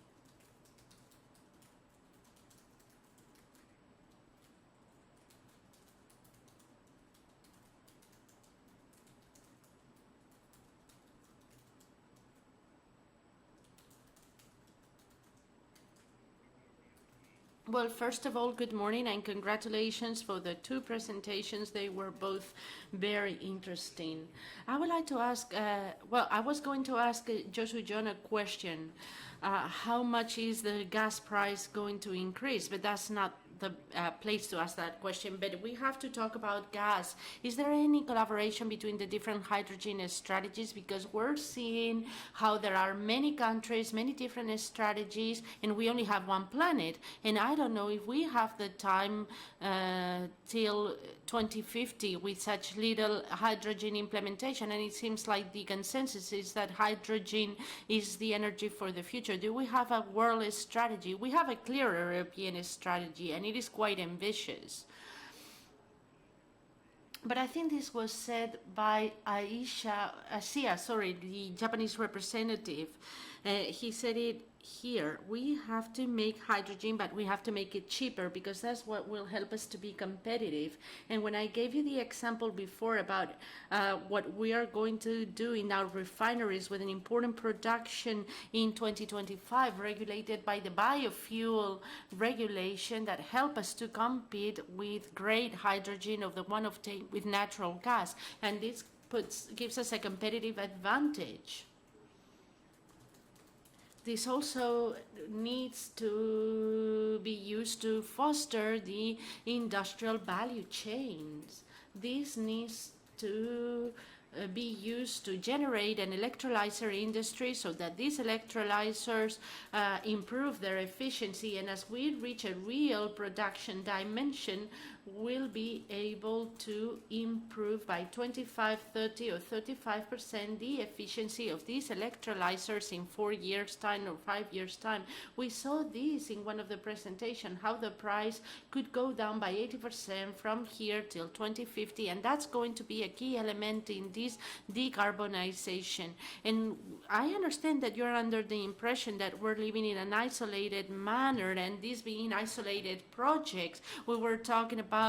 Well, first of all, good morning and congratulations for the 2 presentations. They were both very interesting. I would like to ask, I was going to ask Josu John a question. How much is the gas price going to increase? But that's not the place to ask that question, but we have to talk about gas. Is there any collaboration between the different hydrogen strategies? Because we're seeing how there are many countries, many different strategies, and we only have one planet. And I don't know if we have the time till 2050 with such little hydrogen implementation, and it seems like the consensus is that hydrogen is the energy for the future. Do we have a world strategy? We have a clear European strategy, and it is quite ambitious. But I think this was said by Asia, the Japanese representative. He said it here. We have to make hydrogen, but we have to make it cheaper, because that's what will help us to be competitive. And when I gave you the example before about what we are going to do in our refineries with an important production in 2025 regulated by the biofuel regulation that help us to compete with great hydrogen of the one obtained with natural gas, and this gives us a competitive advantage. This also needs to be used to foster the industrial value chains. This needs to be used to generate an electrolyzer industry so that these electrolyzers improve their efficiency, and as we reach a real production dimension, we'll be able to improve by 25, 30 or 35% the efficiency of these electrolyzers in 4 years time or 5 years time. We saw this in one of the presentations, how the price could go down by 80% from here till 2050, and that's going to be a key element in this decarbonization. And I understand that you're under the impression that we're living in an isolated manner, and these being isolated projects. We were talking about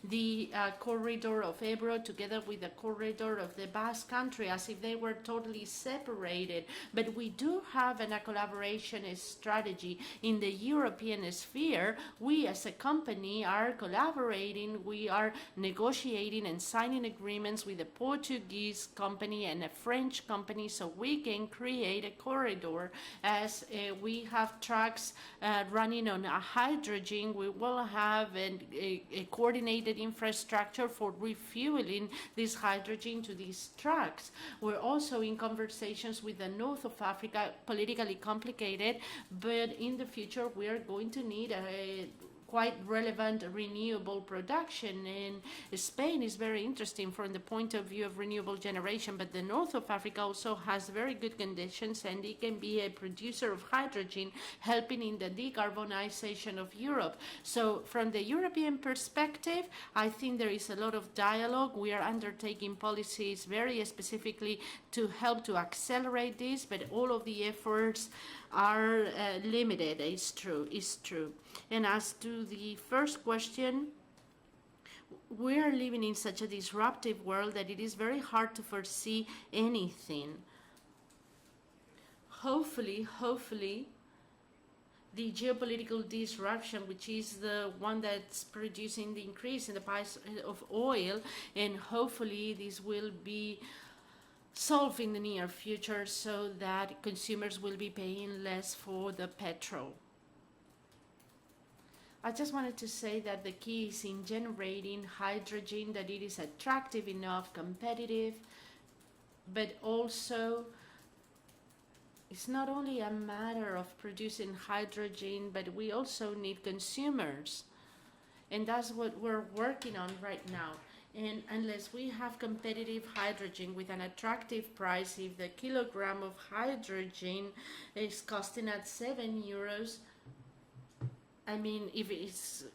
the corridor of Ebro together with the corridor of the Basque Country as if they were totally separated. But we do have a collaboration strategy in the European sphere. We as a company are collaborating, we are negotiating and signing agreements with a Portuguese company and a French company so we can create a corridor. As we have trucks running on hydrogen, we will have a coordinated infrastructure for refueling this hydrogen to these trucks. We're also in conversations with the north of Africa, politically complicated, but in the future we are going to need a quite relevant renewable production, and Spain is very interesting from the point of view of renewable generation, but the north of Africa also has very good conditions and it can be a producer of hydrogen, helping in the decarbonization of Europe. So from the European perspective, I think there is a lot of dialogue. We are undertaking policies very specifically to help to accelerate this, but all of the efforts are limited. It's true. And as to the first question, we are living in such a disruptive world that it is very hard to foresee anything. Hopefully, the geopolitical disruption, which is the one that's producing the increase in the price of oil, and hopefully this will be solved in the near future so that consumers will be paying less for the petrol. I just wanted to say that the key is in generating hydrogen, that it is attractive enough, competitive, but also it's not only a matter of producing hydrogen, but we also need consumers. And that's what we're working on right now. And unless we have competitive hydrogen with an attractive price, if the kilogram of hydrogen is costing at €7, I mean, if it's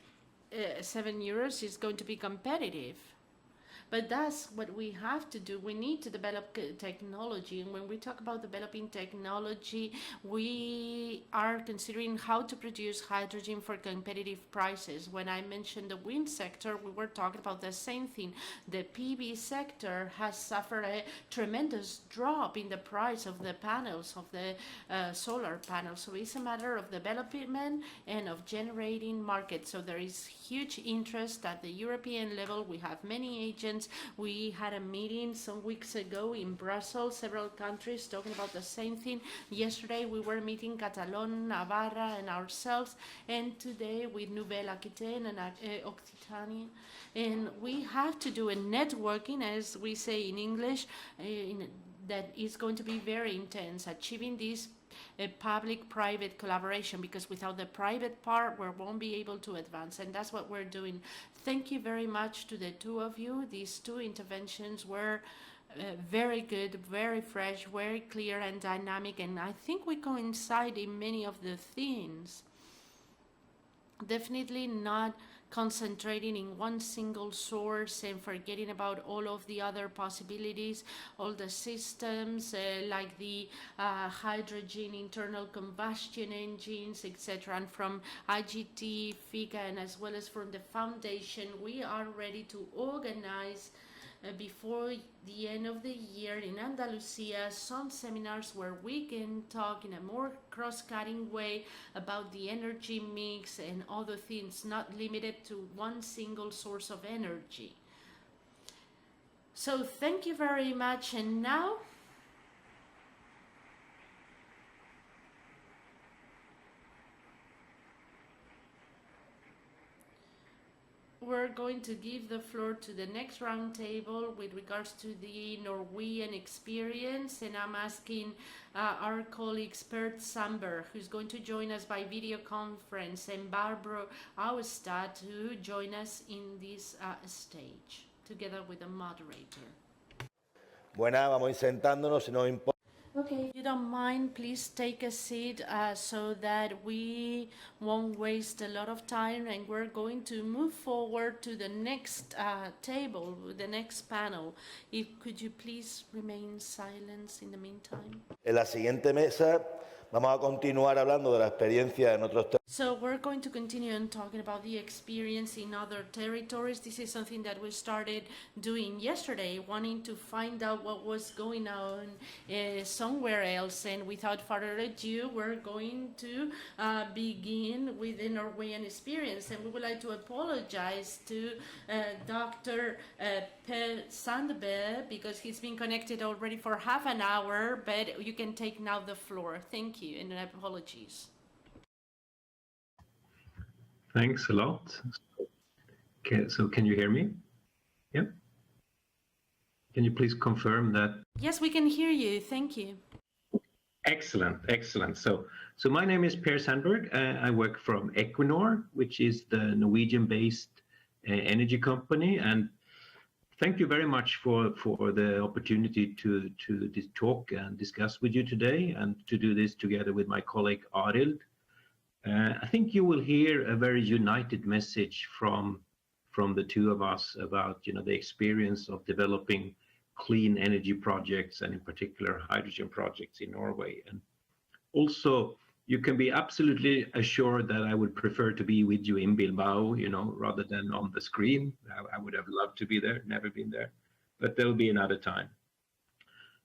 €7, it's going to be competitive. But that's what we have to do. We need to develop technology. And when we talk about developing technology, we are considering how to produce hydrogen for competitive prices. When I mentioned the wind sector, we were talking about the same thing. The PV sector has suffered a tremendous drop in the price of the panels, of the solar panels. So it's a matter of development and of generating markets. So there is huge interest at the European level. We have many agents. We had a meeting some weeks ago in Brussels, several countries talking about the same thing. Yesterday we were meeting Catalan, Navarra and ourselves, and today with Nouvelle Aquitaine and Occitanie. And we have to do a networking, as we say in English, that is going to be very intense, achieving this public-private collaboration, because without the private part we won't be able to advance, and that's what we're doing. Thank you very much to the two of you. These two interventions were very good, very fresh, very clear and dynamic, and I think we coincide in many of the themes. Definitely not concentrating in one single source and forgetting about all of the other possibilities, all the systems like the hydrogen internal combustion engines, etc. And from IGT, FICA, and as well as from the foundation, we are ready to organize before the end of the year in Andalusia some seminars where we can talk in a more cross-cutting way about the energy mix and other things, not limited to one single source of energy. So thank you very much, and now we're going to give the floor to the next roundtable with regards to the Norwegian experience, and I'm asking our colleague Bert Sandberg, who's going to join us by video conference, and Barbara Austad to join us in this stage, together with the moderator. Buena, vamos a ir sentándonos, si no importa. Okay, if you don't mind, please take a seat so that we won't waste a lot of time, and we're going to move forward to the next table, the next panel. Could you please remain silent in the meantime? En la siguiente mesa vamos a continuar hablando de la experiencia en otros So we're going to continue on talking about the experience in other territories. This is something that we started doing yesterday, wanting to find out what was going on somewhere else. And without further ado, we're going to begin with the Norwegian experience. And we would like to apologize to Dr. Per Sandberg, because he's been connected already for half an hour, but you can take now the floor. Thank you, and apologies. Thanks a lot. Okay, so can you hear me? Yeah? Can you please confirm that? Yes, we can hear you. Thank you. Excellent, excellent. So my name is Per Sandberg. I work from Equinor, which is the Norwegian-based energy company. And thank you very much for the opportunity to talk and discuss with you today, and to do this together with my colleague Arild. I think you will hear a very united message from the two of us about the experience of developing clean energy projects, and in particular hydrogen projects in Norway. And also, you can be absolutely assured that I would prefer to be with you in Bilbao, rather than on the screen. I would have loved to be there, never been there, but there'll be another time.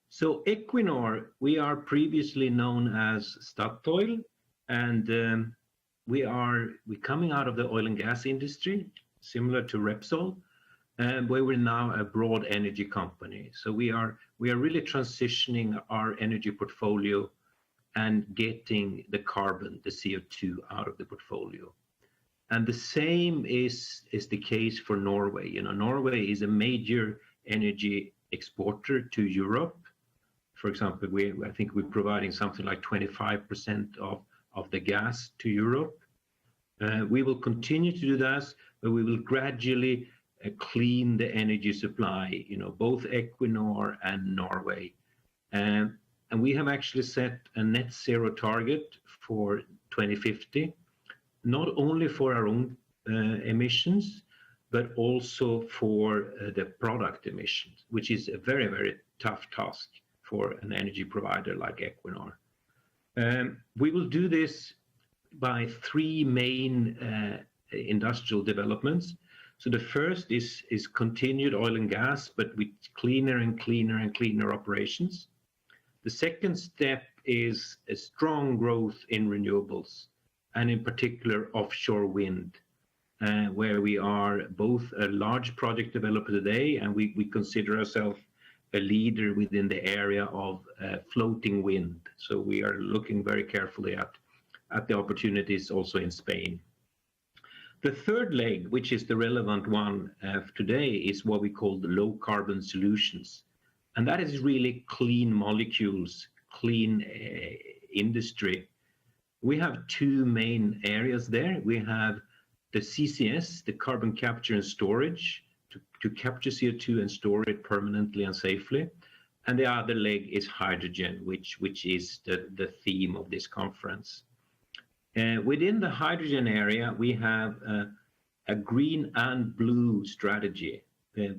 So Equinor, we are previously known as Statoil. And we're coming out of the oil and gas industry, similar to Repsol, where we're now a broad energy company. So we are really transitioning our energy portfolio and getting the carbon, the CO2, out of the portfolio. And the same is the case for Norway. Norway is a major energy exporter to Europe. For example, I think we're providing something like 25% of the gas to Europe. We will continue to do that, but we will gradually clean the energy supply, both Equinor and Norway. And we have actually set a net zero target for 2050, not only for our own emissions, but also for the product emissions, which is a very, very tough task for an energy provider like Equinor. We will do this by three main industrial developments. So the first is continued oil and gas, but with cleaner and cleaner and cleaner operations. The second step is a strong growth in renewables, and in particular offshore wind, where we are both a large project developer today, and we consider ourselves a leader within the area of floating wind. So we are looking very carefully at the opportunities also in Spain. The third leg, which is the relevant one today, is what we call the low carbon solutions. And that is really clean molecules, clean industry. We have two main areas there. We have the CCS, the carbon capture and storage, to capture CO2 and store it permanently and safely. And the other leg is hydrogen, which is the theme of this conference. Within the hydrogen area, we have a green and blue strategy.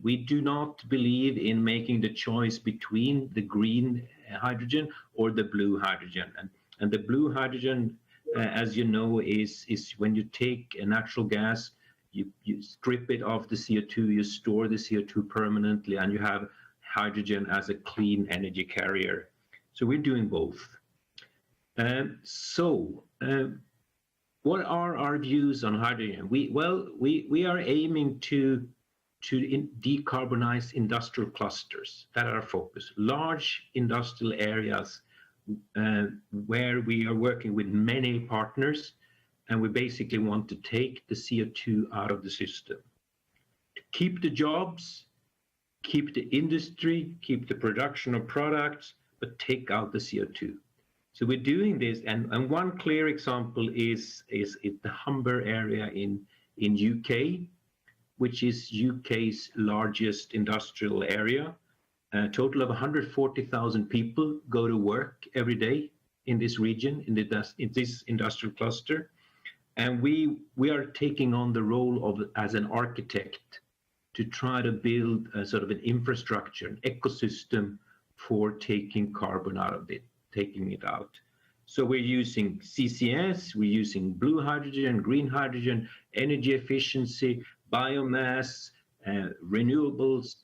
We do not believe in making the choice between the green hydrogen or the blue hydrogen. And the blue hydrogen, as you know, is when you take a natural gas, you strip it of the CO2, you store the CO2 permanently, and you have hydrogen as a clean energy carrier. So we're doing both. What are our views on hydrogen? We are aiming to decarbonize industrial clusters. That are our focus. Large industrial areas where we are working with many partners, and we basically want to take the CO2 out of the system. keep the jobs, keep the industry, keep the production of products, but take out the CO2. So we're doing this, and one clear example is the Humber area in UK, which is UK's largest industrial area. A total of 140,000 people go to work every day in this region, in this industrial cluster. And we are taking on the role of as an architect to try to build a sort of an infrastructure, an ecosystem for taking carbon out of it, taking it out. So we're using CCS, we're using blue hydrogen, green hydrogen, energy efficiency, biomass, renewables,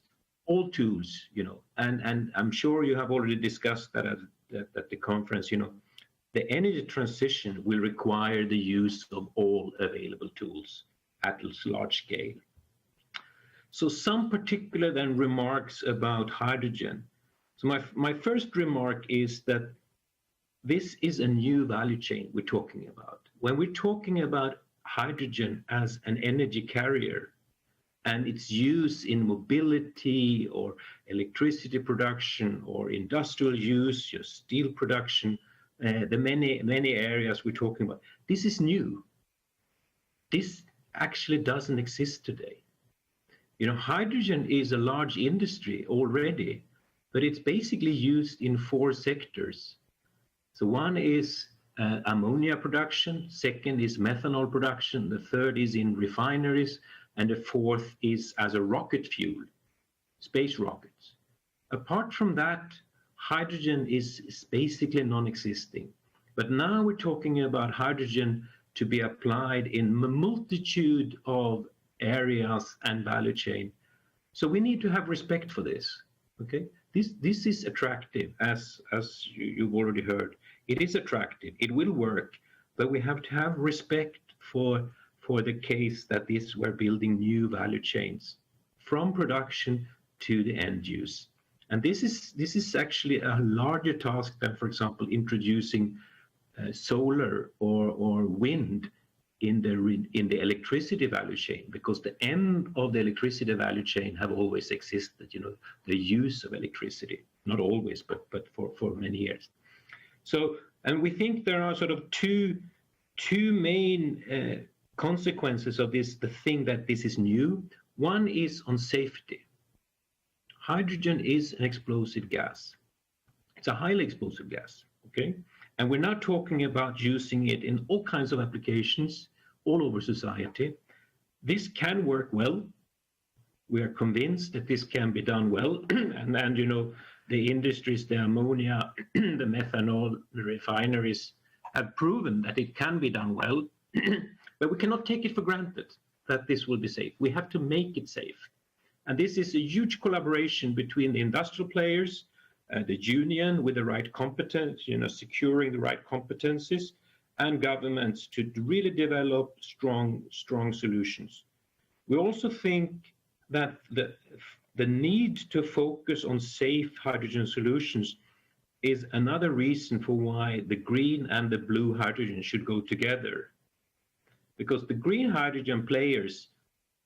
all tools, you know. And I'm sure you have already discussed that at the conference, you know. The energy transition will require the use of all available tools at large scale. So some particular then remarks about hydrogen. So my first remark is that this is a new value chain we're talking about. When we're talking about hydrogen as an energy carrier and its use in mobility or electricity production or industrial use, your steel production, the many areas we're talking about, this is new. This actually doesn't exist today. You know, hydrogen is a large industry already, but it's basically used in 4 sectors. So one is ammonia production, second is methanol production, the third is in refineries, and the fourth is as a rocket fuel, space rockets. Apart from that, hydrogen is basically non-existing. But now we're talking about hydrogen to be applied in a multitude of areas and value chain. So we need to have respect for this, okay? This is attractive, as you've already heard. It is attractive, it will work, but we have to have respect for the case that we're building new value chains from production to the end use. And this is actually a larger task than, for example, introducing solar or wind in the electricity value chain, because the end of the electricity value chain have always existed, you know, the use of electricity, not always, but for many years. So, and we think there are sort of two main consequences of this, the thing that this is new. One is on safety. Hydrogen is an explosive gas. It's a highly explosive gas, okay? And we're now talking about using it in all kinds of applications all over society. This can work well. We are convinced that this can be done well. and you know, the industries, the ammonia, the methanol, the refineries have proven that it can be done well. But we cannot take it for granted that this will be safe. We have to make it safe. And this is a huge collaboration between the industrial players, the union with the right competence, you know, securing the right competencies, and governments to really develop strong solutions. We also think that the need to focus on safe hydrogen solutions is another reason for why the green and the blue hydrogen should go together. Because the green hydrogen players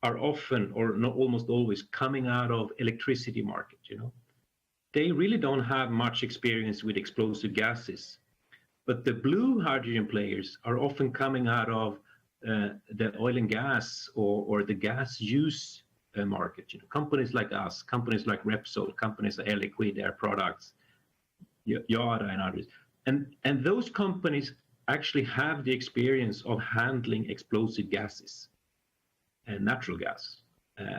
are often, or not almost always, coming out of electricity market, you know. They really don't have much experience with explosive gases. But the blue hydrogen players are often coming out of the oil and gas or the gas use market. You know, companies like us, companies like Repsol, companies like Air Liquide, Air Products, Yara and others. And those companies actually have the experience of handling explosive gases and natural gas,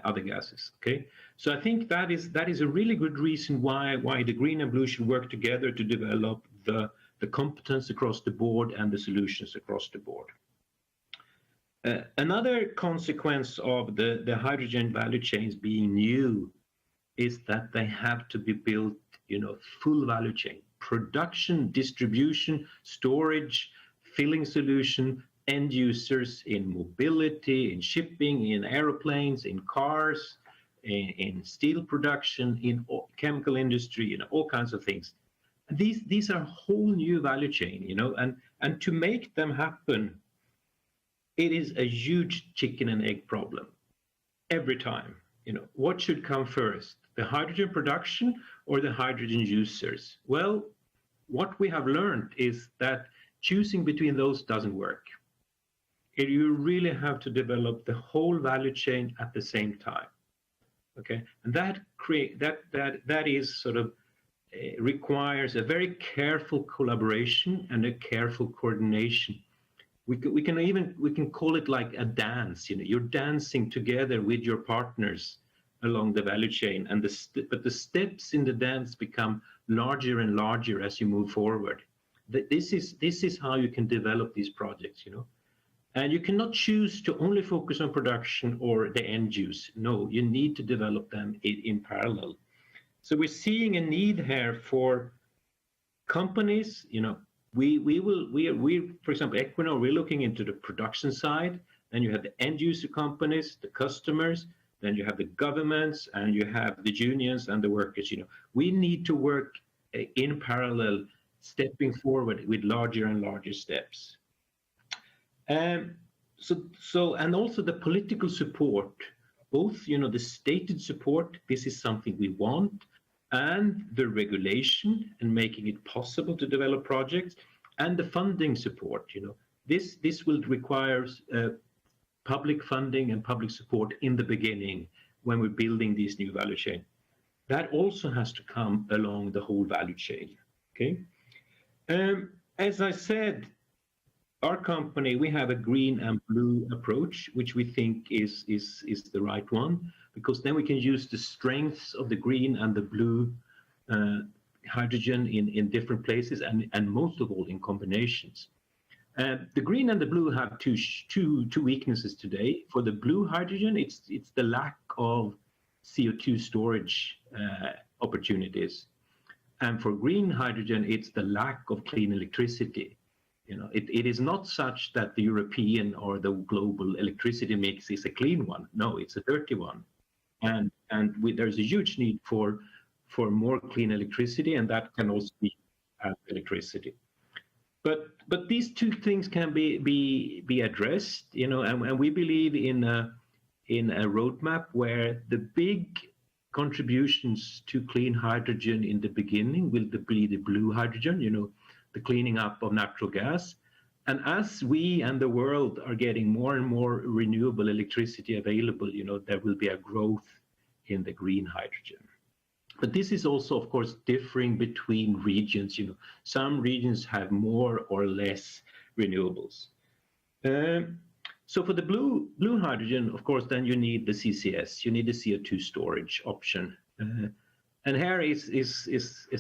other gases, okay? So I think that is a really good reason why the green and blue should work together to develop the competence across the board and the solutions across the board. Another consequence of the hydrogen value chains being new is that they have to be built, you know, full value chain, production, distribution, storage, filling solution, end users in mobility, in shipping, in aeroplanes, in cars, in steel production, in chemical industry, in all kinds of things. These are a whole new value chain, you know, and to make them happen, it is a huge chicken and egg problem. every time. What should come first, the hydrogen production or the hydrogen users? Well, what we have learned is that choosing between those doesn't work. You really have to develop the whole value chain at the same time. Okay, and that is sort of requires a very careful collaboration and a careful coordination. We can call it like a dance. You're dancing together with your partners along the value chain, and but the steps in the dance become larger and larger as you move forward. This is how you can develop these projects. And you cannot choose to only focus on production or the end use. No, you need to develop them in parallel. So we're seeing a need here for companies. We, for example, Equinor, we're looking into the production side. Then you have the end user companies, the customers. Then you have the governments, and you have the unions and the workers. We need to work in parallel, stepping forward with larger and larger steps. And also the political support, both the stated support, this is something we want, and the regulation and making it possible to develop projects, and the funding support. This will require public funding and public support in the beginning when we're building these new value chain. That also has to come along the whole value chain. Okay, as I said, our company, we have a green and blue approach, which we think is the right one, because then we can use the strengths of the green and the blue hydrogen in different places, and most of all in combinations. The green and the blue have two weaknesses today. For the blue hydrogen, it's the lack of CO2 storage opportunities, and for green hydrogen, it's the lack of clean electricity. It is not such that the European or the global electricity mix is a clean one. No, it's a dirty one. And there's a huge need for more clean electricity, and that can also be electricity. But these two things can be addressed, and we believe in a roadmap where the big contributions to clean hydrogen in the beginning will be the blue hydrogen, the cleaning up of natural gas. And as we and the world are getting more and more renewable electricity available, there will be a growth in the green hydrogen. But this is also, of course, differing between regions. Some regions have more or less renewables. So for the blue hydrogen, of course, then you need the CCS. You need the CO2 storage option. And here is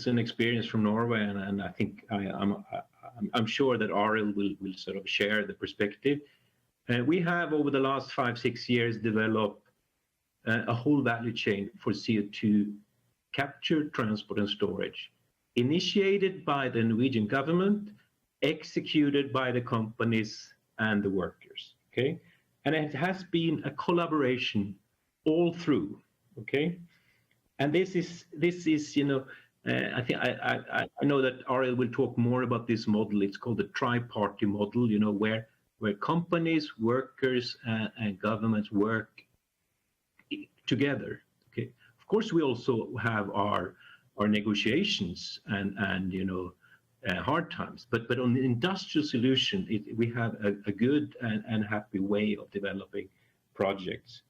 an experience from Norway, and I think I'm sure that Arild will sort of share the perspective. We have over the last 5-6 years developed a whole value chain for CO2 capture, transport, and storage, initiated by the Norwegian government, executed by the companies and the workers. Okay, and it has been a collaboration all through. Okay. And this is I think I know that Arild will talk more about this model. It's called the tri-party model, where companies, workers, and governments work together. Okay. Of course, we also have our negotiations and hard times, but on the industrial solution, we have a good and happy way of developing projects.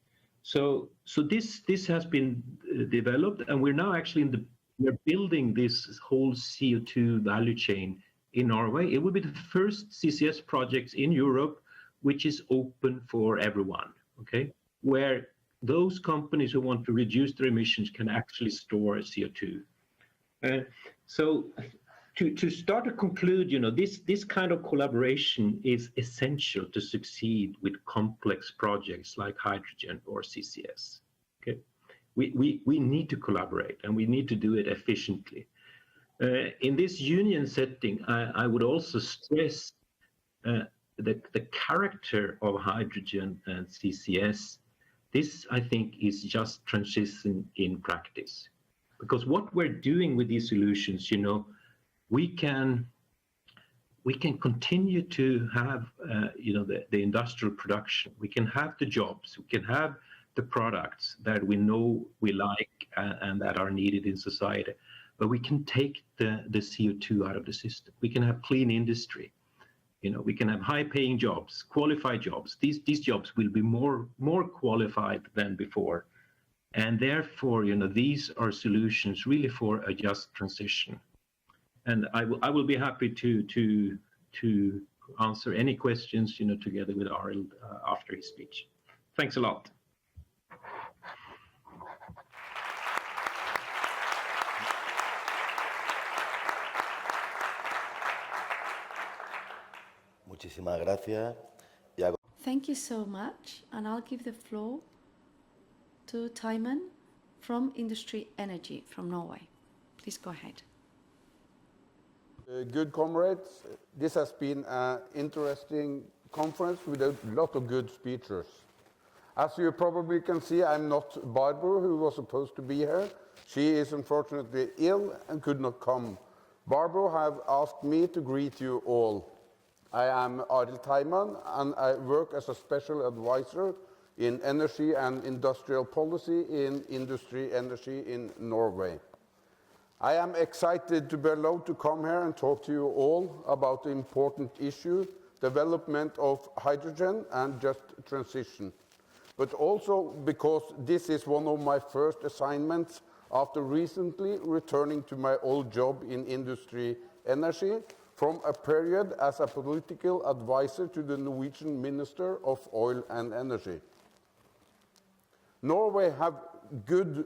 So this has been developed, and we're now actually we're building this whole CO2 value chain in Norway. It will be the first CCS projects in Europe which is open for everyone. Okay, where those companies who want to reduce their emissions can actually store CO2. So to start to conclude, this kind of collaboration is essential to succeed with complex projects like hydrogen or CCS. Okay, we need to collaborate, and we need to do it efficiently. In this union setting, I would also stress the character of hydrogen and CCS. This, I think, is just transition in practice, because what we're doing with these solutions, we can continue to have the industrial production. We can have the jobs. We can have the products that we know we like and that are needed in society. But we can take the CO2 out of the system. We can have clean industry. You know, we can have high-paying jobs, qualified jobs. These jobs will be more qualified than before, and therefore, you know, these are solutions really for a just transition. And I will be happy to answer any questions, you know, together with Arild after his speech. Thanks a lot. Muchísimas gracias. Thank you so much, and I'll give the floor to Timon from Industry Energy from Norway. Please go ahead. Good comrades, this has been an interesting conference with a lot of good speakers. As you probably can see, I'm not Barbara, who was supposed to be here. She is unfortunately ill and could not come. Barbara have asked me to greet you all. I am Arild Timon, and I work as a special advisor in energy and industrial policy in Industry Energy in Norway. I am excited to be allowed to come here and talk to you all about the important issue, development of hydrogen and just transition. But also because this is one of my first assignments after recently returning to my old job in Industry Energy from a period as a political advisor to the Norwegian Minister of Oil and Energy. Norway have good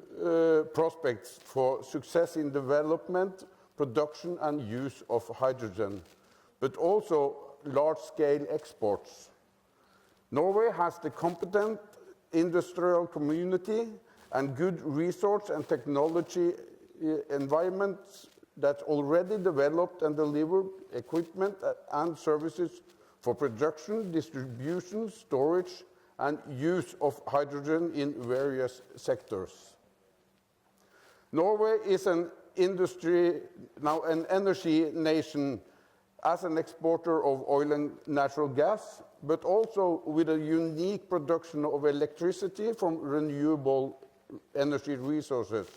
prospects for success in development, production and use of hydrogen, but also large-scale exports. Norway has the competent industrial community and good resource and technology environments that already developed and deliver equipment and services for production, distribution, storage, and use of hydrogen in various sectors. Norway is an energy nation as an exporter of oil and natural gas, but also with a unique production of electricity from renewable energy resources.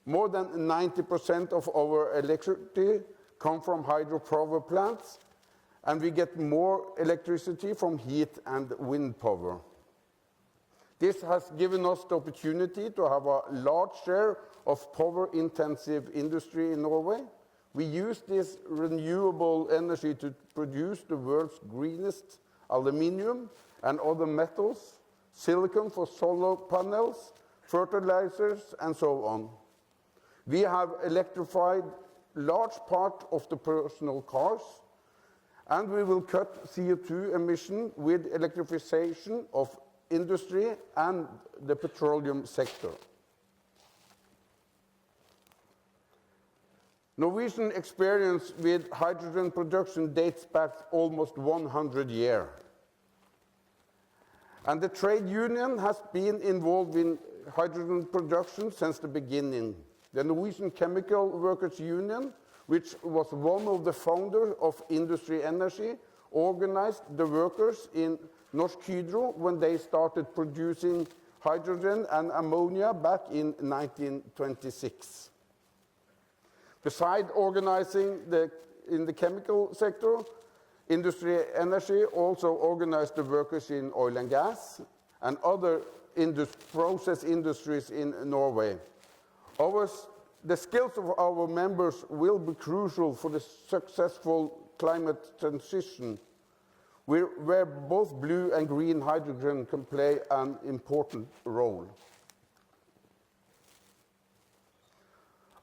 More than 90% of our electricity come from hydropower plants, and we get more electricity from heat and wind power. This has given us the opportunity to have a large share of power-intensive industry in Norway. We use this renewable energy to produce the world's greenest aluminium and other metals, silicon for solar panels, fertilizers, and so on. We have electrified large part of the personal cars, and we will cut CO2 emission with electrification of industry and the petroleum sector. Norwegian experience with hydrogen production dates back almost 100 years. And the trade union has been involved in hydrogen production since the beginning. The Norwegian Chemical Workers Union, which was one of the founders of Industry Energy, organized the workers in Norsk Hydro when they started producing hydrogen and ammonia back in 1926. Besides organizing in the chemical sector, Industry Energy also organized the workers in oil and gas and other process industries in Norway. The skills of our members will be crucial for the successful climate transition, where both blue and green hydrogen can play an important role.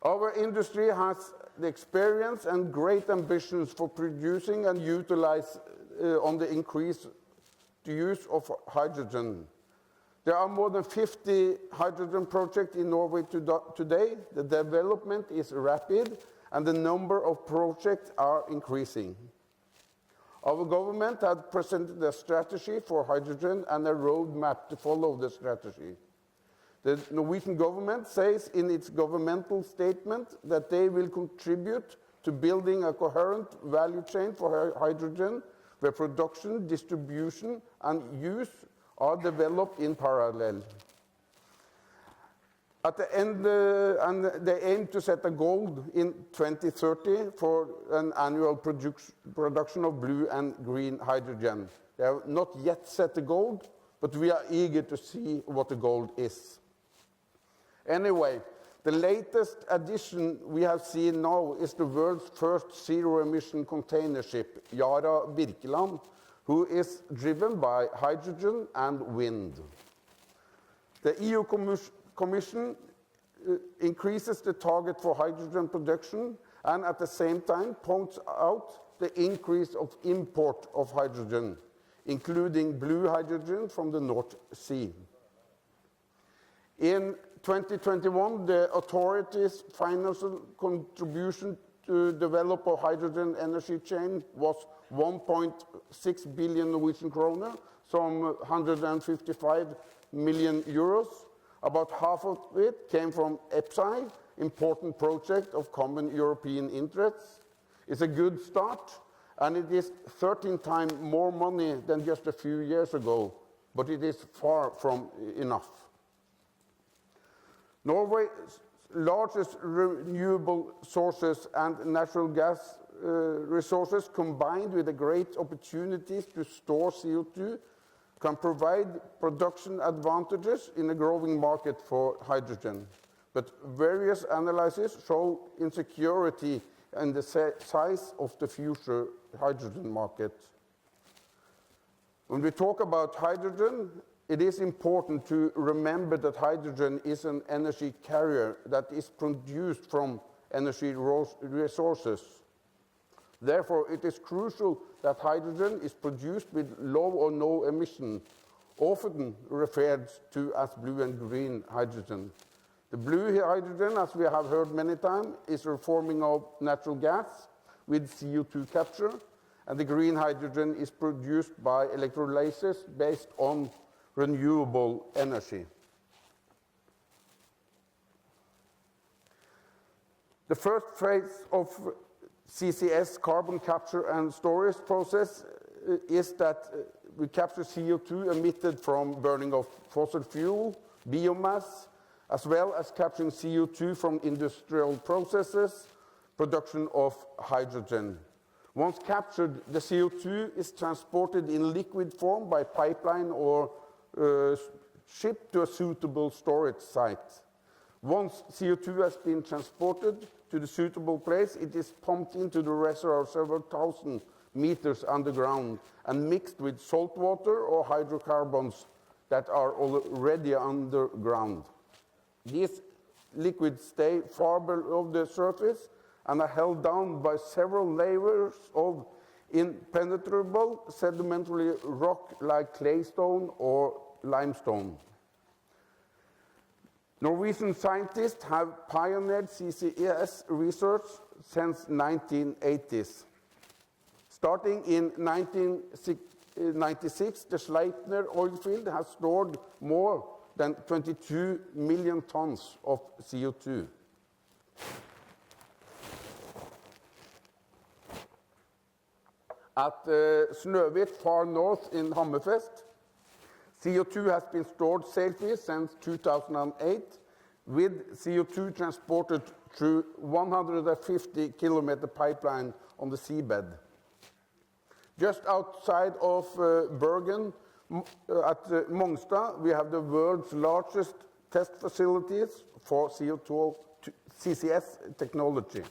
Our industry has the experience and great ambitions for producing and utilize on the increased use of hydrogen. There are more than 50 hydrogen projects in Norway today. The development is rapid and the number of projects are increasing. Our government has presented a strategy for hydrogen and a roadmap to follow the strategy. The Norwegian government says in its governmental statement that they will contribute to building a coherent value chain for hydrogen, where production, distribution, and use are developed in parallel. At the end, and they aim to set a goal in 2030 for an annual production of blue and green hydrogen. They have not yet set the goal, but we are eager to see what the goal is. Anyway, the latest addition we have seen now is the world's first zero-emission container ship, Yara Birkeland, who is driven by hydrogen and wind. The EU Commission increases the target for hydrogen production and at the same time points out the increase of import of hydrogen, including blue hydrogen from the North Sea. In 2021, the authorities' financial contribution to develop a hydrogen energy chain was 1.6 billion Norwegian kroner, some 155 million euros. About half of it came from EPSI, important project of common European interests. It's a good start, and it is 13 times more money than just a few years ago, but it is far from enough. Norway's largest renewable sources and natural gas resources, combined with the great opportunities to store CO2, can provide production advantages in a growing market for hydrogen. But various analyses show insecurity in the size of the future hydrogen market. When we talk about hydrogen, it is important to remember that hydrogen is an energy carrier that is produced from energy resources. Therefore, it is crucial that hydrogen is produced with low or no emission, often referred to as blue and green hydrogen. The blue hydrogen, as we have heard many times, is reforming of natural gas with CO2 capture, and the green hydrogen is produced by electrolysis based on renewable energy. The first phase of CCS, carbon capture and storage process, is that we capture CO2 emitted from burning of fossil fuel, biomass, as well as capturing CO2 from industrial processes, production of hydrogen. Once captured, the CO2 is transported in liquid form by pipeline or shipped to a suitable storage site. Once CO2 has been transported to the suitable place, it is pumped into the reservoir several thousand meters underground and mixed with salt water or hydrocarbons that are already underground. These liquids stay far below the surface and are held down by several layers of impenetrable sedimentary rock like claystone or limestone. Norwegian scientists have pioneered CCS research since the 1980s. Starting in 1996, the Sleipner oil field has stored more than 22 million tons of CO2. At Snøhvit, far north in Hammerfest, CO2 has been stored safely since 2008, with CO2 transported through 150-kilometer pipeline on the seabed. Just outside of Bergen, at Mongstad, we have the world's largest test facilities for CO2 CCS technology.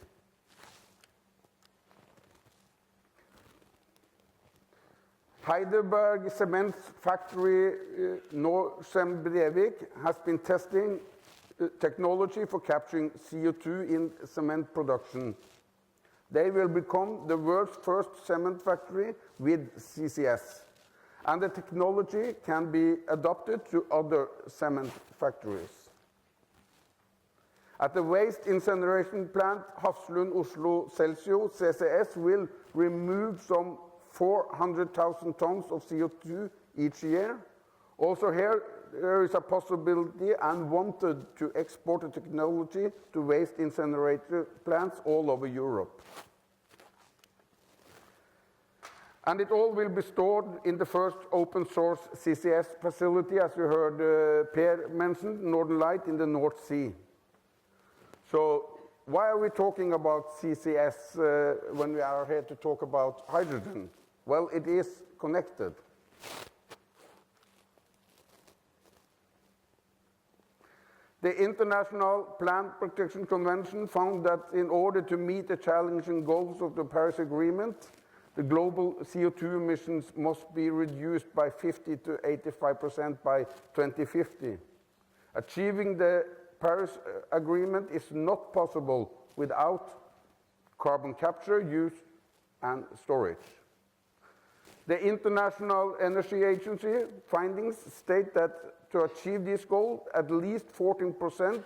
Heidelberg Cement Factory Norcem Brevik has been testing technology for capturing CO2 in cement production. They will become the world's first cement factory with CCS, and the technology can be adopted to other cement factories. At the waste incineration plant Hafslund Oslo Celsio, CCS will remove some 400,000 tons of CO2 each year. Also here, there is a possibility and wanted to export the technology to waste incinerator plants all over Europe. And it all will be stored in the first open source CCS facility, as you heard Per mention, Northern Light in the North Sea. So why are we talking about CCS when we are here to talk about hydrogen? Well, it is connected. The International Plant Protection Convention found that in order to meet the challenging goals of the Paris Agreement, the global CO2 emissions must be reduced by 50 to 85% by 2050. Achieving the Paris Agreement is not possible without carbon capture, use, and storage. The International Energy Agency findings state that to achieve this goal, at least 14%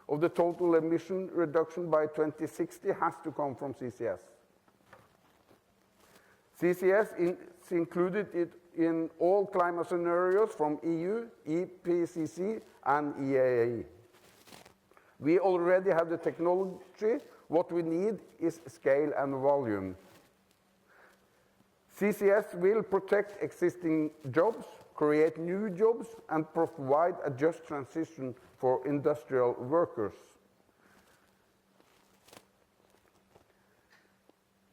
of the total emission reduction by 2060 has to come from CCS. CCS is included in all climate scenarios from EU, EPCC, and EAA. We already have the technology. What we need is scale and volume. CCS will protect existing jobs, create new jobs, and provide a just transition for industrial workers.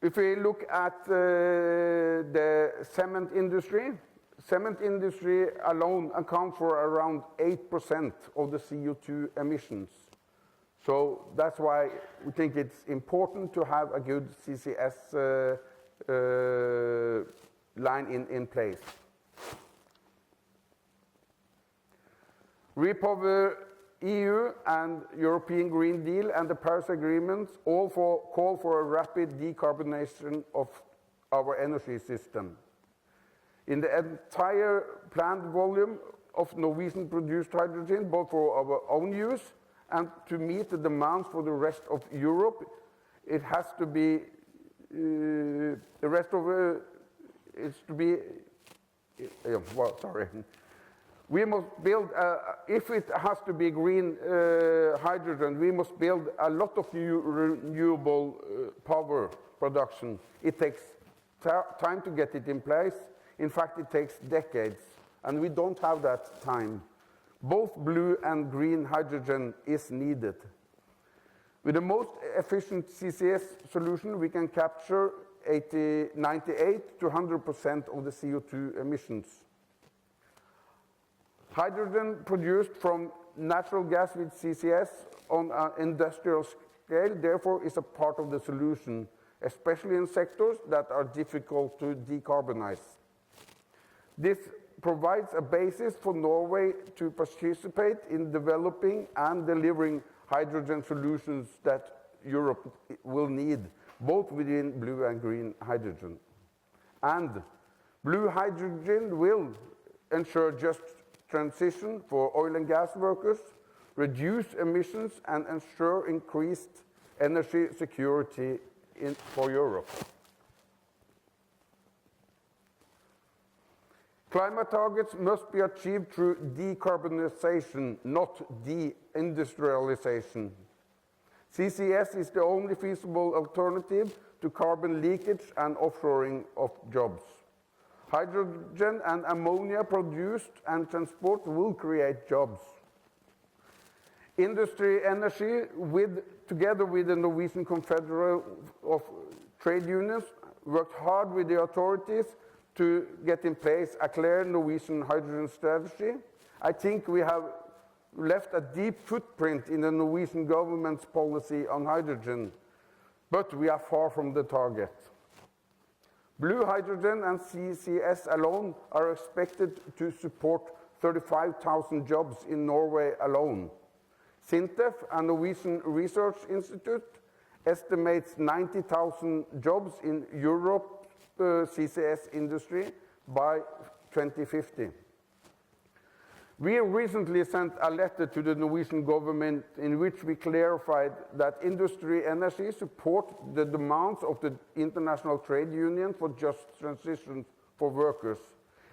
If we look at the cement industry alone accounts for around 8% of the CO2 emissions. So that's why we think it's important to have a good CCS line in place. Repower EU and European Green Deal and the Paris Agreement all call for a rapid decarbonization of our energy system. In the entire planned volume of Norwegian produced hydrogen, both for our own use and to meet the demands for the rest of Europe, it has to be We must build, if it has to be green hydrogen, we must build a lot of new renewable power production. It takes time to get it in place. In fact, it takes decades, and we don't have that time. Both blue and green hydrogen is needed. With the most efficient CCS solution, we can capture 98 to 100% of the CO2 emissions. Hydrogen produced from natural gas with CCS on an industrial scale, therefore, is a part of the solution, especially in sectors that are difficult to decarbonize. This provides a basis for Norway to participate in developing and delivering hydrogen solutions that Europe will need, both within blue and green hydrogen. And blue hydrogen will ensure just transition for oil and gas workers, reduce emissions, and ensure increased energy security for Europe. Climate targets must be achieved through decarbonization, not deindustrialization. CCS is the only feasible alternative to carbon leakage and offshoring of jobs. Hydrogen and ammonia produced and transported will create jobs. Industry Energy, together with the Norwegian Confederation of Trade Unions, worked hard with the authorities to get in place a clear Norwegian hydrogen strategy. I think we have left a deep footprint in the Norwegian government's policy on hydrogen, but we are far from the target. Blue hydrogen and CCS alone are expected to support 35,000 jobs in Norway alone. SINTEF, a Norwegian research institute, estimates 90,000 jobs in Europe's CCS industry by 2050. We recently sent a letter to the Norwegian government in which we clarified that Industry Energy support the demands of the International Trade Union for just transition for workers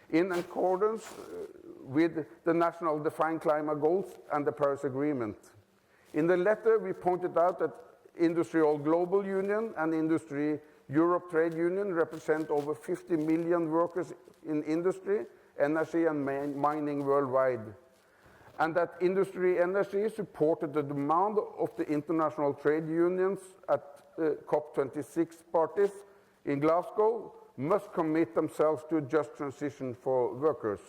in accordance with the national defined climate goals and the Paris Agreement. In the letter, we pointed out that Industry All Global Union and Industry Europe Trade Union represents over 50 million workers in industry, energy and mining worldwide. And that industry energy supported the demand of the international trade unions at COP26 parties in Glasgow must commit themselves to a just transition for workers.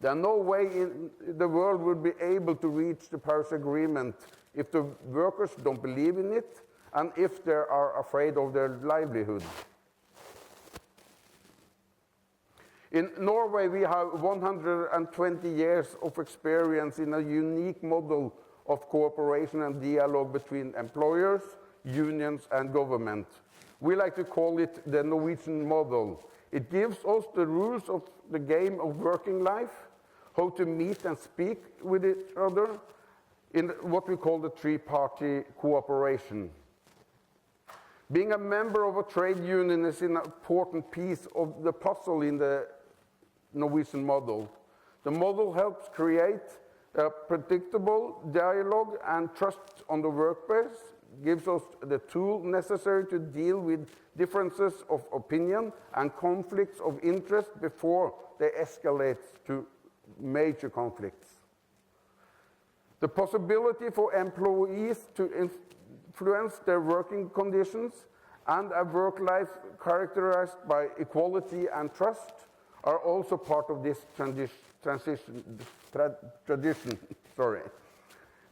There are no way in the world will be able to reach the Paris Agreement if the workers don't believe in it and if they are afraid of their livelihood. In Norway, we have 120 years of experience in a unique model of cooperation and dialogue between employers, unions, and government. We like to call it the Norwegian model. It gives us the rules of the game of working life, how to meet and speak with each other in what we call the three-party cooperation. Being a member of a trade union is an important piece of the puzzle in the Norwegian model. The model helps create a predictable dialogue and trust on the workplace, gives us the tool necessary to deal with differences of opinion and conflicts of interest before they escalate to major conflicts. The possibility for employees to influence their working conditions and a work life characterized by equality and trust are also part of this tradition.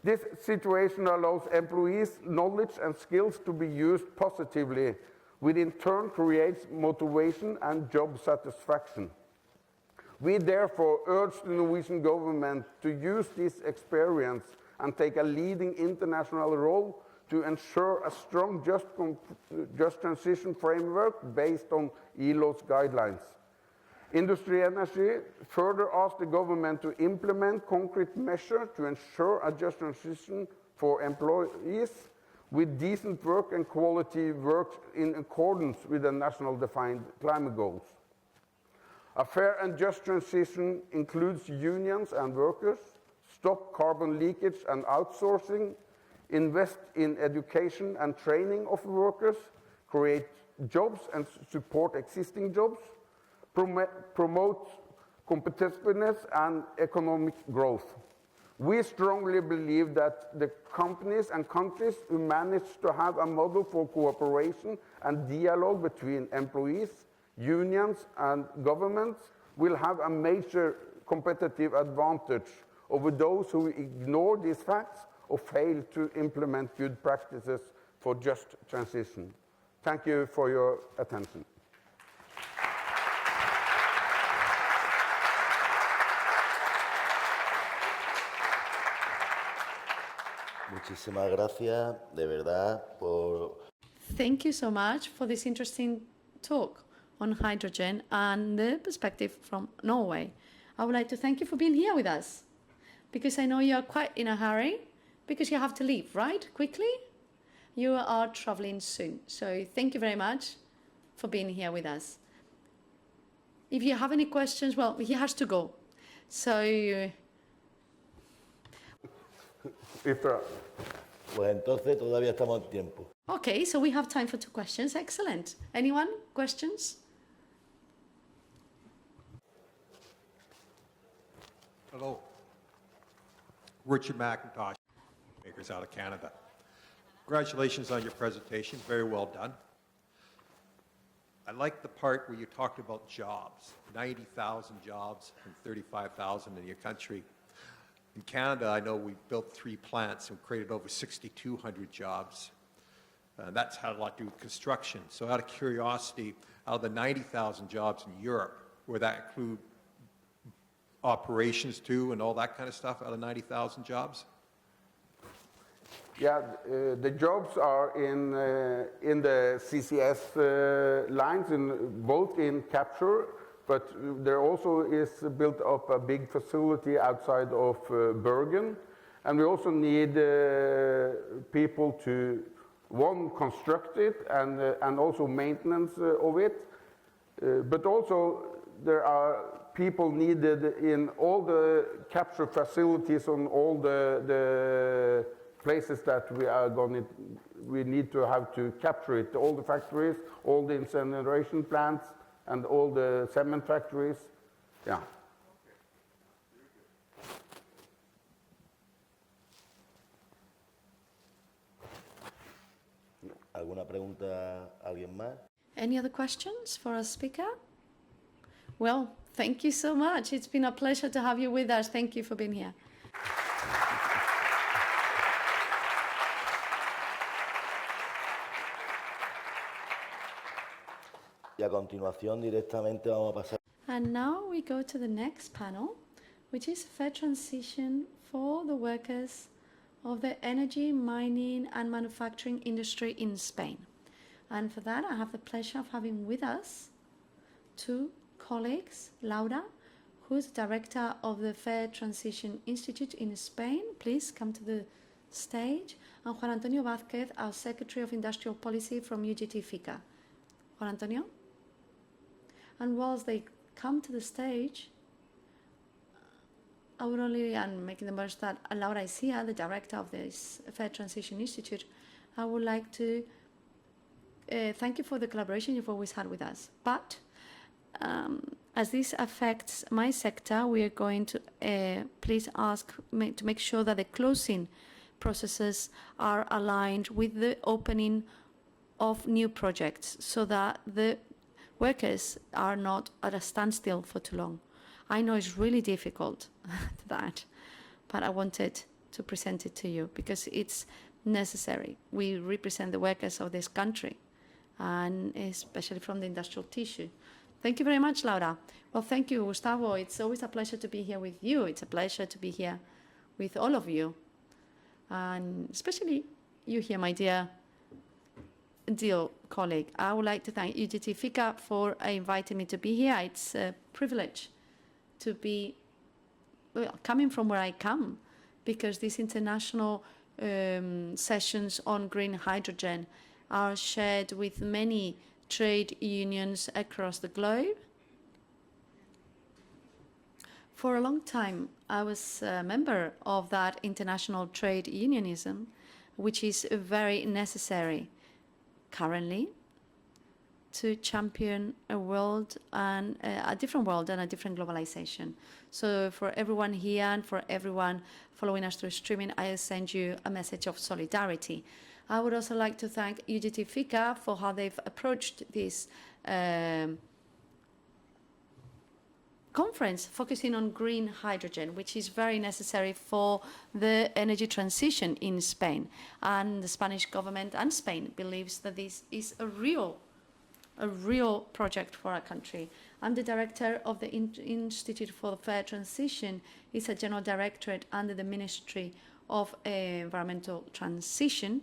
This situation allows employees' knowledge and skills to be used positively, which in turn creates motivation and job satisfaction. We therefore urge the Norwegian government to use this experience and take a leading international role to ensure a strong just transition framework based on ILO's guidelines. Industry Energy further asked the government to implement concrete measures to ensure a just transition for employees with decent work and quality work in accordance with the national defined climate goals. A fair and just transition includes unions and workers, stop carbon leakage and outsourcing, invest in education and training of workers, create jobs and support existing jobs, promote competitiveness and economic growth. We strongly believe that the companies and countries who manage to have a model for cooperation and dialogue between employees, unions and governments will have a major competitive advantage over those who ignore these facts or fail to implement good practices for just transition. Thank you for your attention. Muchísimas gracias, de verdad, por... Thank you so much for this interesting talk on hydrogen and the perspective from Norway. I would like to thank you for being here with us, because I know you are quite in a hurry, because you have to leave, right? Quickly? You are traveling soon. So thank you very much for being here with us. If you have any questions, well, he has to go. So... Pues entonces todavía estamos en tiempo. Okay, so we have time for 2 questions. Excellent. Anyone? Questions? Hello. Richard McIntosh, makers out of Canada. Congratulations on your presentation. Very well done. I like the part where you talked about jobs, 90,000 jobs and 35,000 in your country. In Canada, I know we built 3 plants and created over 6,200 jobs. That's had a lot to do with construction. So out of curiosity, out of the 90,000 jobs in Europe, would that include operations too and all that kind of stuff out of 90,000 jobs? Yeah, the jobs are in the CCS lines, both in capture, but there also is built up a big facility outside of Bergen. And we also need people to, one, construct it and also maintenance of it. But also there are people needed in all the capture facilities on all the places that we need to have to capture it. All the factories, all the incineration plants, and all the cement factories. Yeah. ¿Alguna pregunta a alguien más? Any other questions for our speaker? Well, thank you so much. It's been a pleasure to have you with us. Thank you for being here. Y a continuación directamente vamos a pasar. And now we go to the next panel, which is fair transition for the workers of the energy, mining and manufacturing industry in Spain. And for that, I have the pleasure of having with us two colleagues, Laura, who's director of the Fair Transition Institute in Spain. Please come to the stage. And Juan Antonio Vázquez, our Secretary of Industrial Policy from UGT FICA. Juan Antonio? And whilst they come to the stage, I would only, and making the most that Laura is here, the director of this Fair Transition Institute, I would like to thank you for the collaboration you've always had with us. But as this affects my sector, we are going to please ask to make sure that the closing processes are aligned with the opening of new projects so that the workers are not at a standstill for too long. I know it's really difficult, that, but I wanted to present it to you because it's necessary. We represent the workers of this country, and especially from the industrial tissue. Thank you very much, Laura. Well, thank you, Gustavo. It's always a pleasure to be here with you. It's a pleasure to be here with all of you, and especially you here, my dear colleague. I would like to thank UGT FICA for inviting me to be here. It's a privilege to be coming from where I come, because these international sessions on green hydrogen are shared with many trade unions across the globe. For a long time, I was a member of that international trade unionism, which is very necessary currently to champion a world and a different world and a different globalization. So for everyone here and for everyone following us through streaming, I send you a message of solidarity. I would also like to thank UGT FICA for how they've approached this conference focusing on green hydrogen, which is very necessary for the energy transition in Spain. And the Spanish government and Spain believes that this is a real project for our country. I'm the director of the Institute for the Fair Transition. It's a general directorate under the Ministry of Environmental Transition.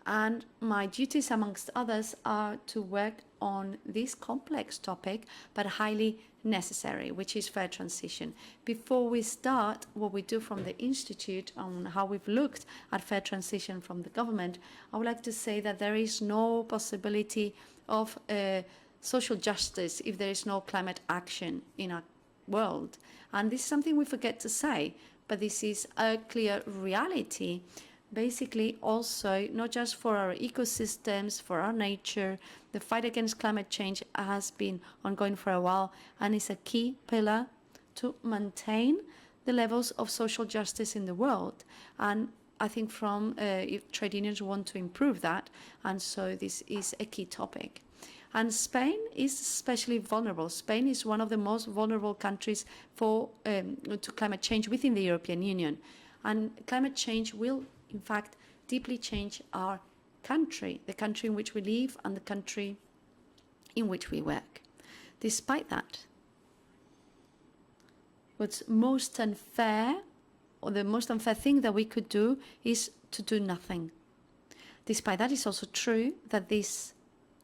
And my duties, amongst others, are to work on this complex topic, but highly necessary, which is fair transition. Before we start what we do from the Institute on how we've looked at fair transition from the government, I would like to say that there is no possibility of social justice if there is no climate action in our world. And this is something we forget to say, but this is a clear reality. Basically, also, not just for our ecosystems, for our nature, the fight against climate change has been ongoing for a while and is a key pillar to maintain the levels of social justice in the world. And I think from trade unions want to improve that, and so this is a key topic. And Spain is especially vulnerable. Spain is one of the most vulnerable countries to climate change within the European Union. And climate change will in fact, deeply change our country, the country in which we live and the country in which we work. Despite that, what's most unfair, or the most unfair thing that we could do, is to do nothing. Despite that, it's also true that this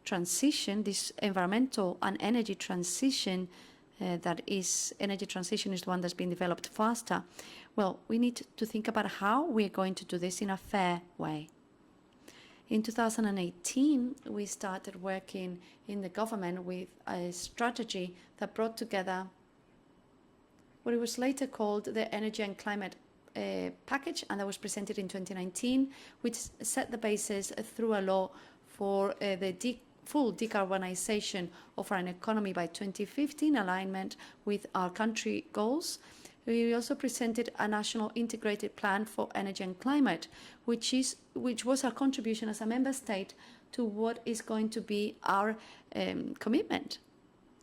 transition, this environmental and energy transition, energy transition is the one that's been developed faster. Well, we need to think about how we're going to do this in a fair way. In 2018, we started working in the government with a strategy that brought together what it was later called the Energy and Climate package, and that was presented in 2019, which set the basis through a law for the full decarbonization of our economy by 2050 in alignment with our country goals. We also presented a national integrated plan for energy and climate, which was our contribution as a member state to what is going to be our commitment,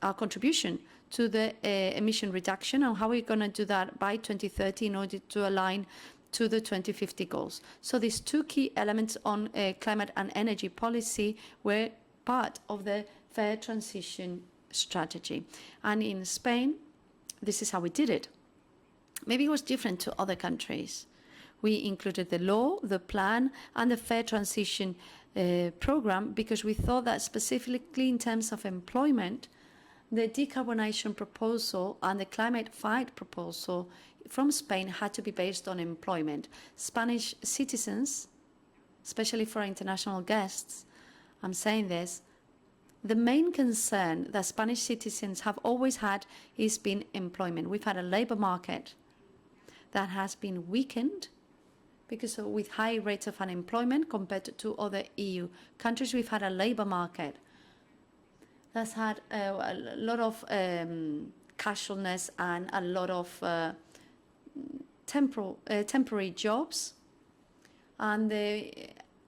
our contribution to the emission reduction, and how we're going to do that by 2030 in order to align to the 2050 goals. So these two key elements on climate and energy policy were part of the fair transition strategy. And in Spain, this is how we did it. Maybe it was different to other countries. We included the law, the plan, and the fair transition program because we thought that specifically in terms of employment, the decarbonization proposal and the climate fight proposal from Spain had to be based on employment. Spanish citizens, especially for international guests, I'm saying this, the main concern that Spanish citizens have always had is been employment. We've had a labor market that has been weakened because with high rates of unemployment compared to other EU countries. We've had a labor market that's had a lot of casualness and a lot of temporary jobs. And the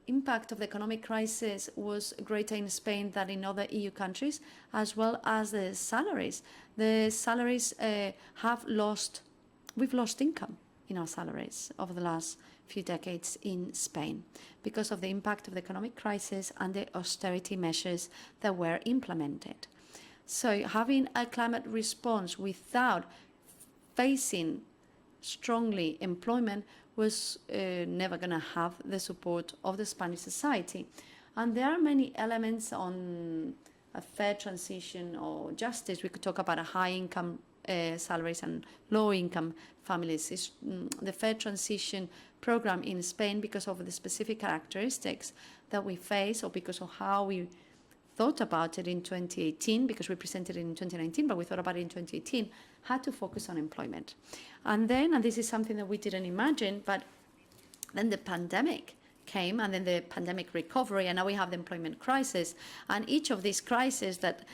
impact of the economic crisis was greater in Spain than in other EU countries, as well as the salaries. The salaries we've lost income in our salaries over the last few decades in Spain because of the impact of the economic crisis and the austerity measures that were implemented. So having a climate response without facing strongly employment was never going to have the support of the Spanish society. And there are many elements on a fair transition or justice. We could talk about a high income salaries and low income families. The fair transition program in Spain, because of the specific characteristics that we face or because of how we thought about it in 2018, because we presented it in 2019, but we thought about it in 2018, had to focus on employment. And this is something that we didn't imagine, but then the pandemic came, and then the pandemic recovery, and now we have the employment crisis. And each of these crises that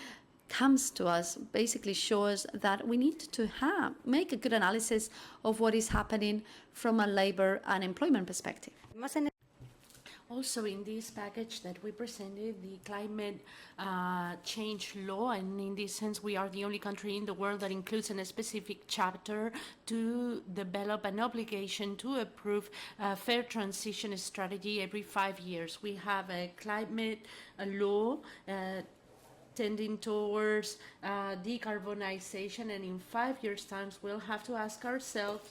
comes to us basically shows that we need to make a good analysis of what is happening from a labor and employment perspective. Also, in this package that we presented, the climate change law, and in this sense, we are the only country in the world that includes a specific chapter to develop an obligation to approve a fair transition strategy every 5 years. We have a climate law tending towards decarbonization, and in 5 years' time, we'll have to ask ourselves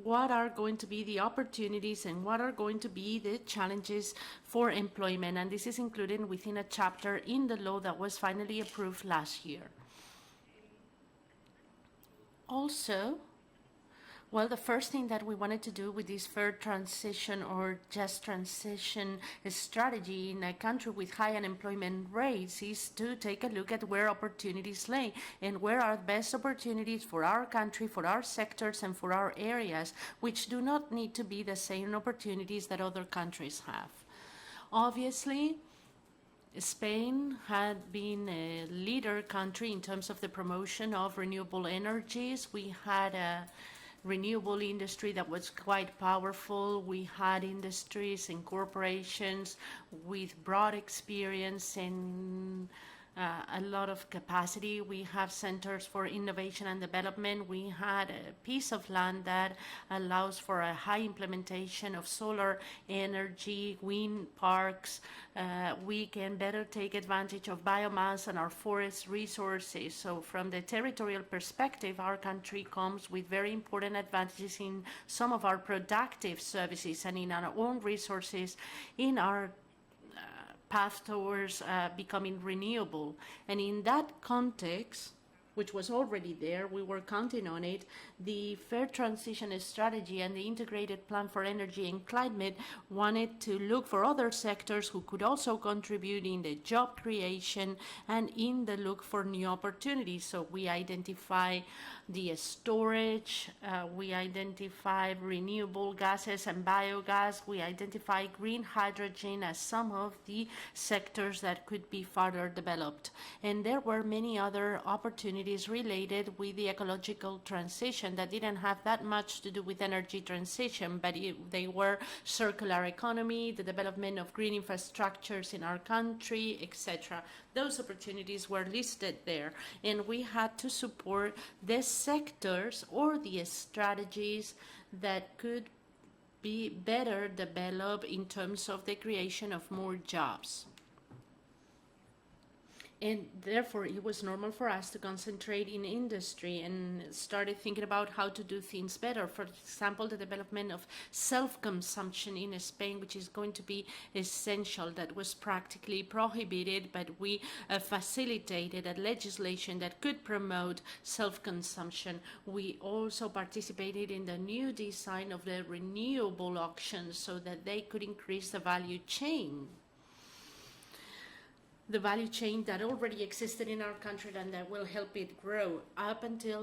what are going to be the opportunities and what are going to be the challenges for employment. And this is included within a chapter in the law that was finally approved last year. Also, well, the first thing that we wanted to do with this fair transition or just transition strategy in a country with high unemployment rates is to take a look at where opportunities lay and where are the best opportunities for our country, for our sectors, and for our areas, which do not need to be the same opportunities that other countries have. Obviously, Spain had been a leader country in terms of the promotion of renewable energies. We had a renewable industry that was quite powerful. We had industries and corporations with broad experience and a lot of capacity. We have centers for innovation and development. We had a piece of land that allows for a high implementation of solar energy, wind parks. We can better take advantage of biomass and our forest resources. So from the territorial perspective, our country comes with very important advantages in some of our productive services and in our own resources, in our path towards becoming renewable. And in that context, which was already there, we were counting on it, the Fair Transition Strategy and the Integrated Plan for Energy and Climate wanted to look for other sectors who could also contribute in the job creation and in the look for new opportunities. So we identify the storage, we identify renewable gases and biogas, we identify green hydrogen as some of the sectors that could be further developed. And there were many other opportunities related with the ecological transition that didn't have that much to do with energy transition, but they were circular economy, the development of green infrastructures in our country, etc. Those opportunities were listed there, and we had to support the sectors or the strategies that could be better developed in terms of the creation of more jobs. And therefore, it was normal for us to concentrate in industry and started thinking about how to do things better. For example, the development of self-consumption in Spain, which is going to be essential. That was practically prohibited, but we facilitated a legislation that could promote self-consumption. We also participated in the new design of the renewable auctions so that they could increase the value chain. The value chain that already existed in our country and that will help it grow. Up until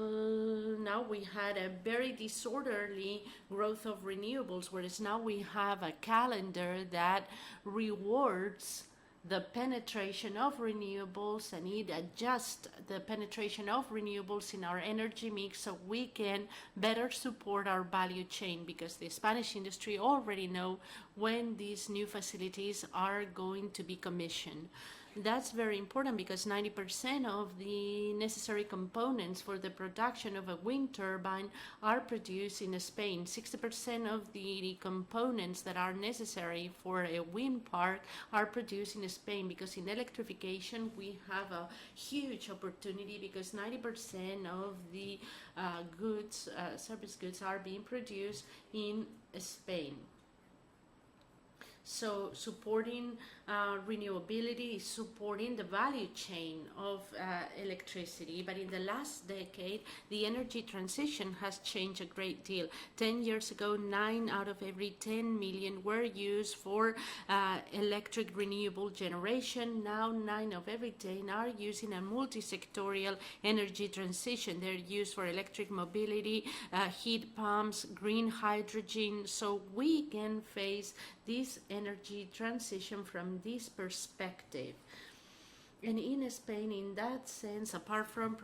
now, we had a very disorderly growth of renewables, whereas now we have a calendar that rewards the penetration of renewables, and it adjusts the penetration of renewables in our energy mix so we can better support our value chain, because the Spanish industry already know when these new facilities are going to be commissioned. That's very important because 90% of the necessary components for the production of a wind turbine are produced in Spain. 60% of the components that are necessary for a wind park are produced in Spain, because in electrification we have a huge opportunity because 90% of the goods, service goods are being produced in Spain. So supporting renewability is supporting the value chain of electricity. But in the last decade, the energy transition has changed a great deal. 10 years ago, 9 out of every 10 million were used for electric renewable generation. Now 9 of every 10 are using a multi-sectorial energy transition. They're used for electric mobility, heat pumps, green hydrogen. So we can face this energy transition from this perspective. And in Spain, in that sense, apart from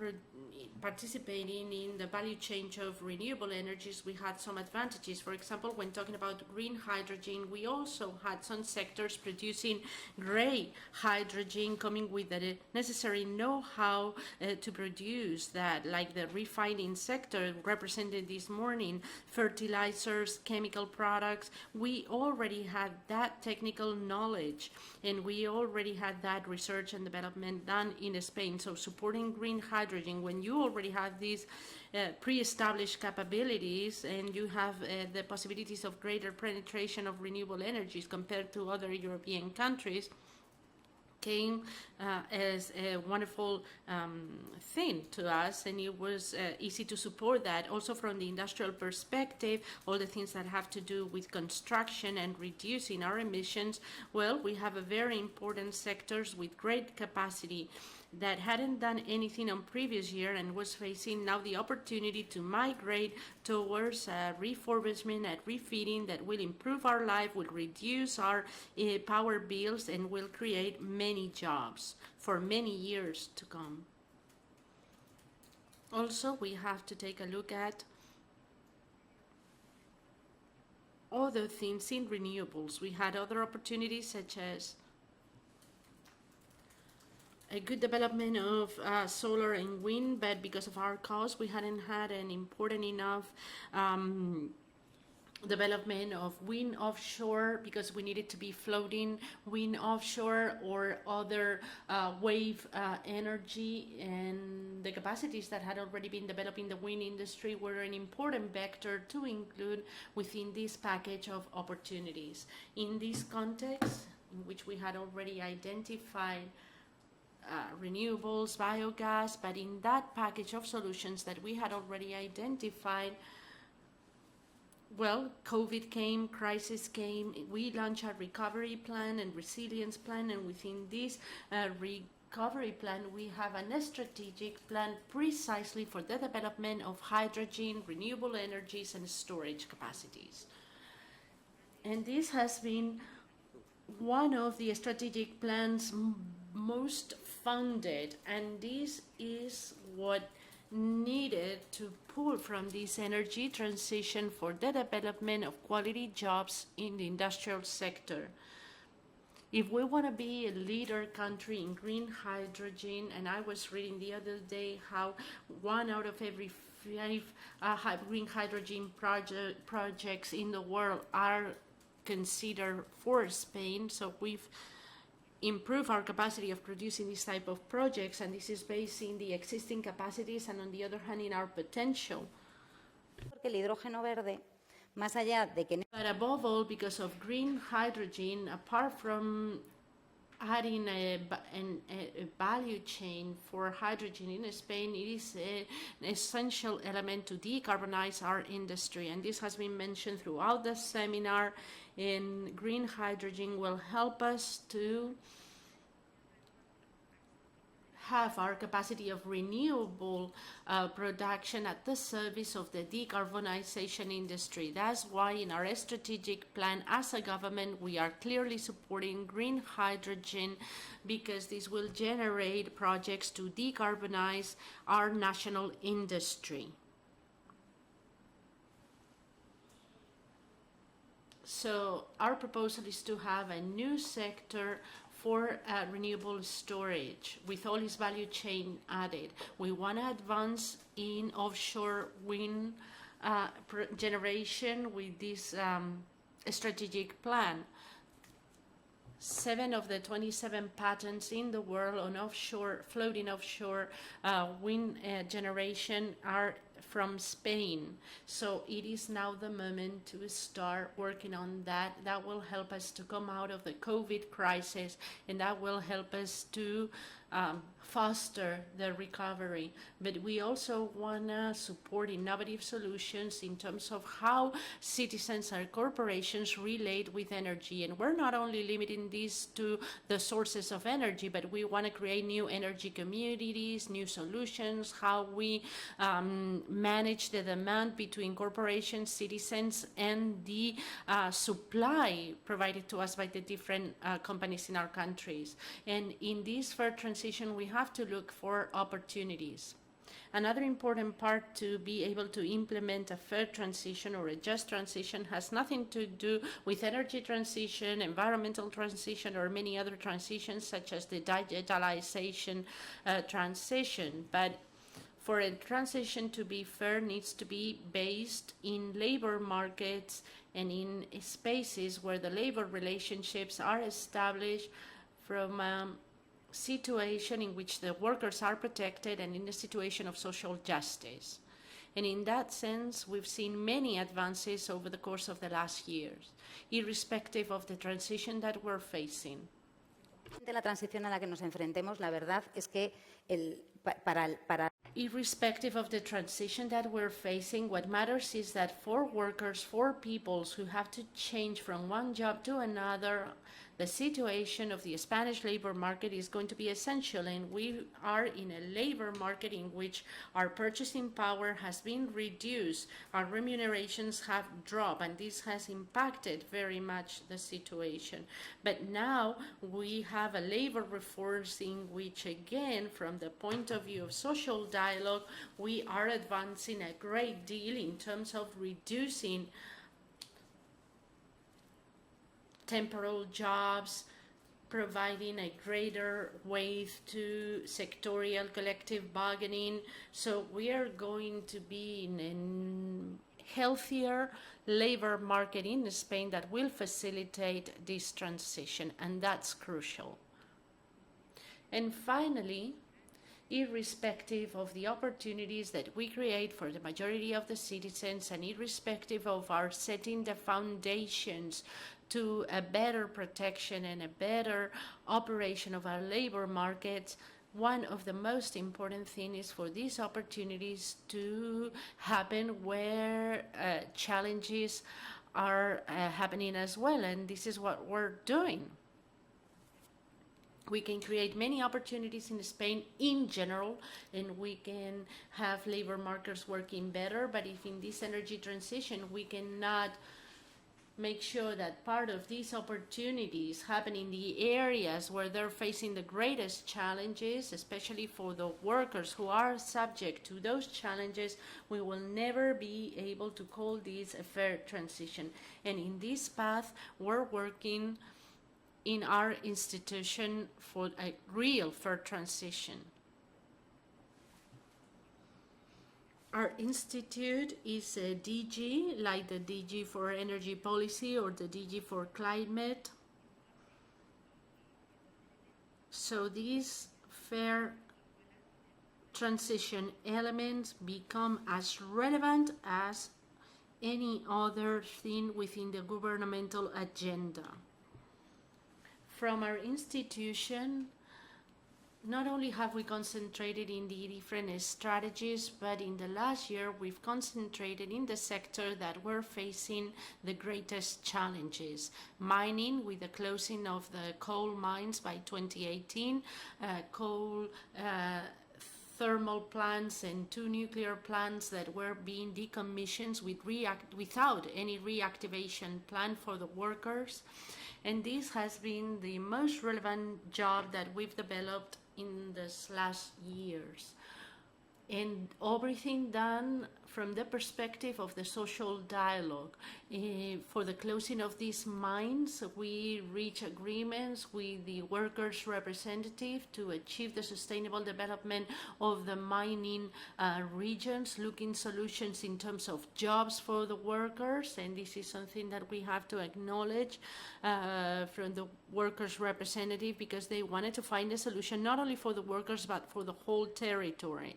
participating in the value chain of renewable energies, we had some advantages. For example, when talking about green hydrogen, we also had some sectors producing gray hydrogen, coming with the necessary know-how to produce that, like the refining sector represented this morning, fertilizers, chemical products. We already had that technical knowledge, and we already had that research and development done in Spain. So supporting green hydrogen, when you already have these pre-established capabilities and you have the possibilities of greater penetration of renewable energies compared to other European countries, came as a wonderful thing to us, and it was easy to support that. Also from the industrial perspective, all the things that have to do with construction and reducing our emissions, well, we have a very important sectors with great capacity that hadn't done anything on previous year and was facing now the opportunity to migrate towards refurbishment and refitting that will improve our life, will reduce our power bills, and will create many jobs for many years to come. Also, we have to take a look at other things in renewables. We had other opportunities such as a good development of solar and wind, but because of our cost, we hadn't had an important enough development of wind offshore, because we needed to be floating wind offshore or other wave energy, and the capacities that had already been developed in the wind industry were an important vector to include within this package of opportunities. In this context, in which we had already identified renewables, biogas, but in that package of solutions that we had already identified, well, COVID came, crisis came, we launched a recovery plan and resilience plan, and within this recovery plan, we have a strategic plan precisely for the development of hydrogen, renewable energies, and storage capacities. And this has been one of the strategic plans most funded, and this is what needed to pull from this energy transition for the development of quality jobs in the industrial sector. If we want to be a leader country in green hydrogen, and I was reading the other day how 1 out of every 5 green hydrogen projects in the world are considered for Spain, so we've improve our capacity of producing this type of projects, and this is based in the existing capacities and on the other hand in our potential. Porque el hidrógeno verde, más allá de que... But above all, because of green hydrogen, apart from adding a value chain for hydrogen in Spain, it is an essential element to decarbonize our industry, and this has been mentioned throughout the seminar. And green hydrogen will help us to have our capacity of renewable production at the service of the decarbonization industry. That's why in our strategic plan as a government, we are clearly supporting green hydrogen, because this will generate projects to decarbonize our national industry. So our proposal is to have a new sector for renewable storage with all its value chain added. We want to advance in offshore wind generation with this strategic plan. 7 of the 27 patents in the world on offshore, floating offshore wind generation are from Spain. So it is now the moment to start working on that. That will help us to come out of the COVID crisis, and that will help us to foster the recovery. But we also want to support innovative solutions in terms of how citizens and corporations relate with energy. And we're not only limiting this to the sources of energy, but we want to create new energy communities, new solutions, how we manage the demand between corporations, citizens, and the supply provided to us by the different companies in our countries. And in this fair transition, we have to look for opportunities. Another important part to be able to implement a fair transition or a just transition has nothing to do with energy transition, environmental transition, or many other transitions such as the digitalization transition. But for a transition to be fair, needs to be based in labor markets and in spaces where the labor relationships are established from situation in which the workers are protected and in a situation of social justice. And in that sense, we've seen many advances over the course of the last years, irrespective of the transition that we're facing. De la transición a la que nos enfrentemos, la verdad es que irrespective of the transition that we're facing, what matters is that for workers, for peoples who have to change from one job to another, the situation of the Spanish labor market is going to be essential, and we are in a labor market in which our purchasing power has been reduced, our remunerations have dropped, and this has impacted very much the situation. But now we have a labor reforms in which, again, from the point of view of social dialogue, we are advancing a great deal in terms of reducing temporal jobs, providing a greater weight to sectorial collective bargaining. So we are going to be in a healthier labor market in Spain that will facilitate this transition, and that's crucial. And finally, irrespective of the opportunities that we create for the majority of the citizens, and irrespective of our setting the foundations to a better protection and a better operation of our labor markets, one of the most important things is for these opportunities to happen where challenges are happening as well, and this is what we're doing. We can create many opportunities in Spain in general, and we can have labor markets working better, but if in this energy transition we cannot make sure that part of these opportunities happen in the areas where they're facing the greatest challenges, especially for the workers who are subject to those challenges, we will never be able to call this a fair transition. And in this path, we're working in our institution for a real fair transition. Our institute is a DG, like the DG for Energy Policy or the DG for Climate. So these fair transition elements become as relevant as any other thing within the governmental agenda. From our institution, not only have we concentrated in the different strategies, but in the last year we've concentrated in the sector that we're facing the greatest challenges. Mining, with the closing of the coal mines by 2018, thermal plants and 2 nuclear plants that were being decommissioned without any reactivation plan for the workers. And this has been the most relevant job that we've developed in these last years. And everything done from the perspective of the social dialogue. For the closing of these mines, we reach agreements with the workers' representative to achieve the sustainable development of the mining regions, looking solutions in terms of jobs for the workers, and this is something that we have to acknowledge from the workers' representative, because they wanted to find a solution not only for the workers but for the whole territory.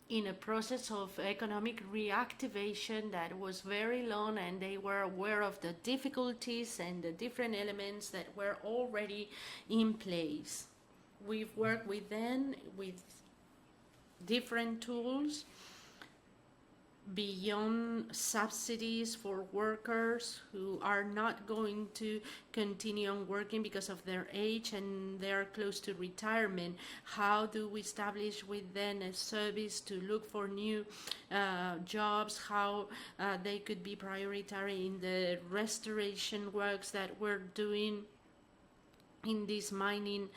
In a process of economic reactivation that was very long, and they were aware of the difficulties and the different elements that were already in place. We've worked with them with different tools beyond subsidies for workers who are not going to continue on working because of their age and they're close to retirement. How do we establish with them a service to look for new jobs, how they could be prioritary in the restoration works that we're doing in these mining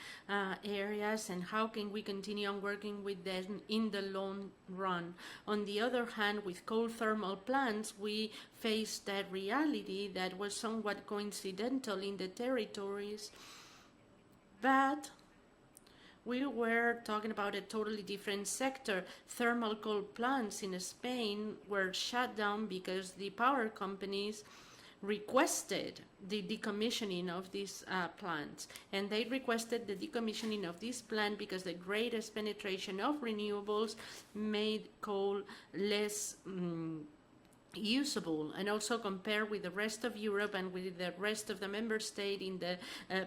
areas, and how can we continue on working with them in the long run. On the other hand, with coal thermal plants, we faced that reality that was somewhat coincidental in the territories, but we were talking about a totally different sector. Thermal coal plants in Spain were shut down because the power companies requested the decommissioning of these plants, and they requested the decommissioning of this plant because the greatest penetration of renewables made coal less usable, and also compared with the rest of Europe and with the rest of the member state in the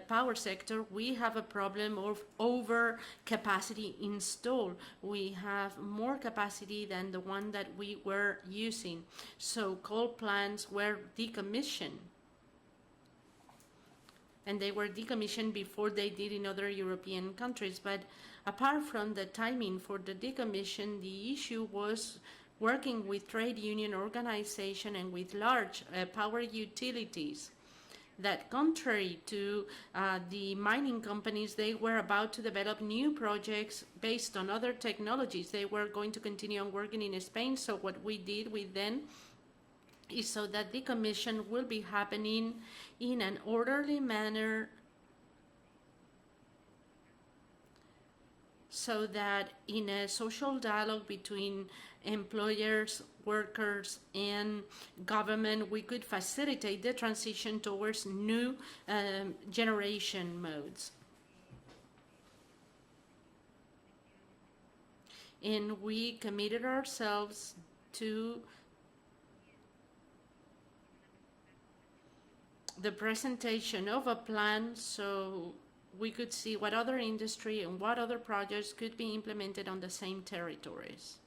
power sector, we have a problem of over capacity installed. We have more capacity than the one that we were using. So coal plants were decommissioned, and they were decommissioned before they did in other European countries. But apart from the timing for the decommission, the issue was working with trade union organization and with large power utilities that, contrary to the mining companies, they were about to develop new projects based on other technologies. They were going to continue on working in Spain. So what we did with them is so that decommission will be happening in an orderly manner, so that in a social dialogue between employers, workers, and government, we could facilitate the transition towards new generation modes. and we committed ourselves to the presentation of a plan so we could see what other industry and what other projects could be implemented on the same territories.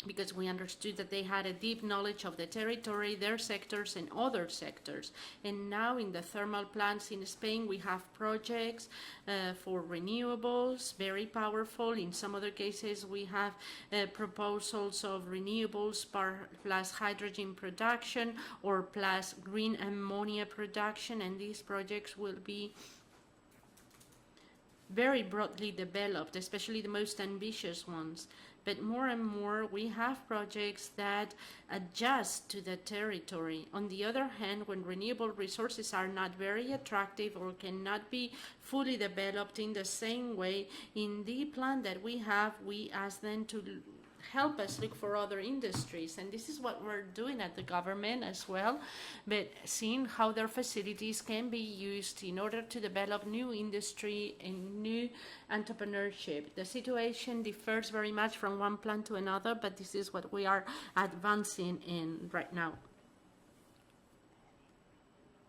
Because we understood that they had a deep knowledge of the territory, their sectors, and other sectors. And now in the thermal plants in Spain, we have projects for renewables, very powerful. In some other cases, we have proposals of renewables plus hydrogen production or plus green ammonia production, and these projects will be very broadly developed, especially the most ambitious ones. But more and more we have projects that adjust to the territory. On the other hand, when renewable resources are not very attractive or cannot be fully developed in the same way, in the plan that we have, we ask them to help us look for other industries, and this is what we're doing at the government as well, but seeing how their facilities can be used in order to develop new industry and new entrepreneurship. The situation differs very much from one plan to another, but this is what we are advancing in right now.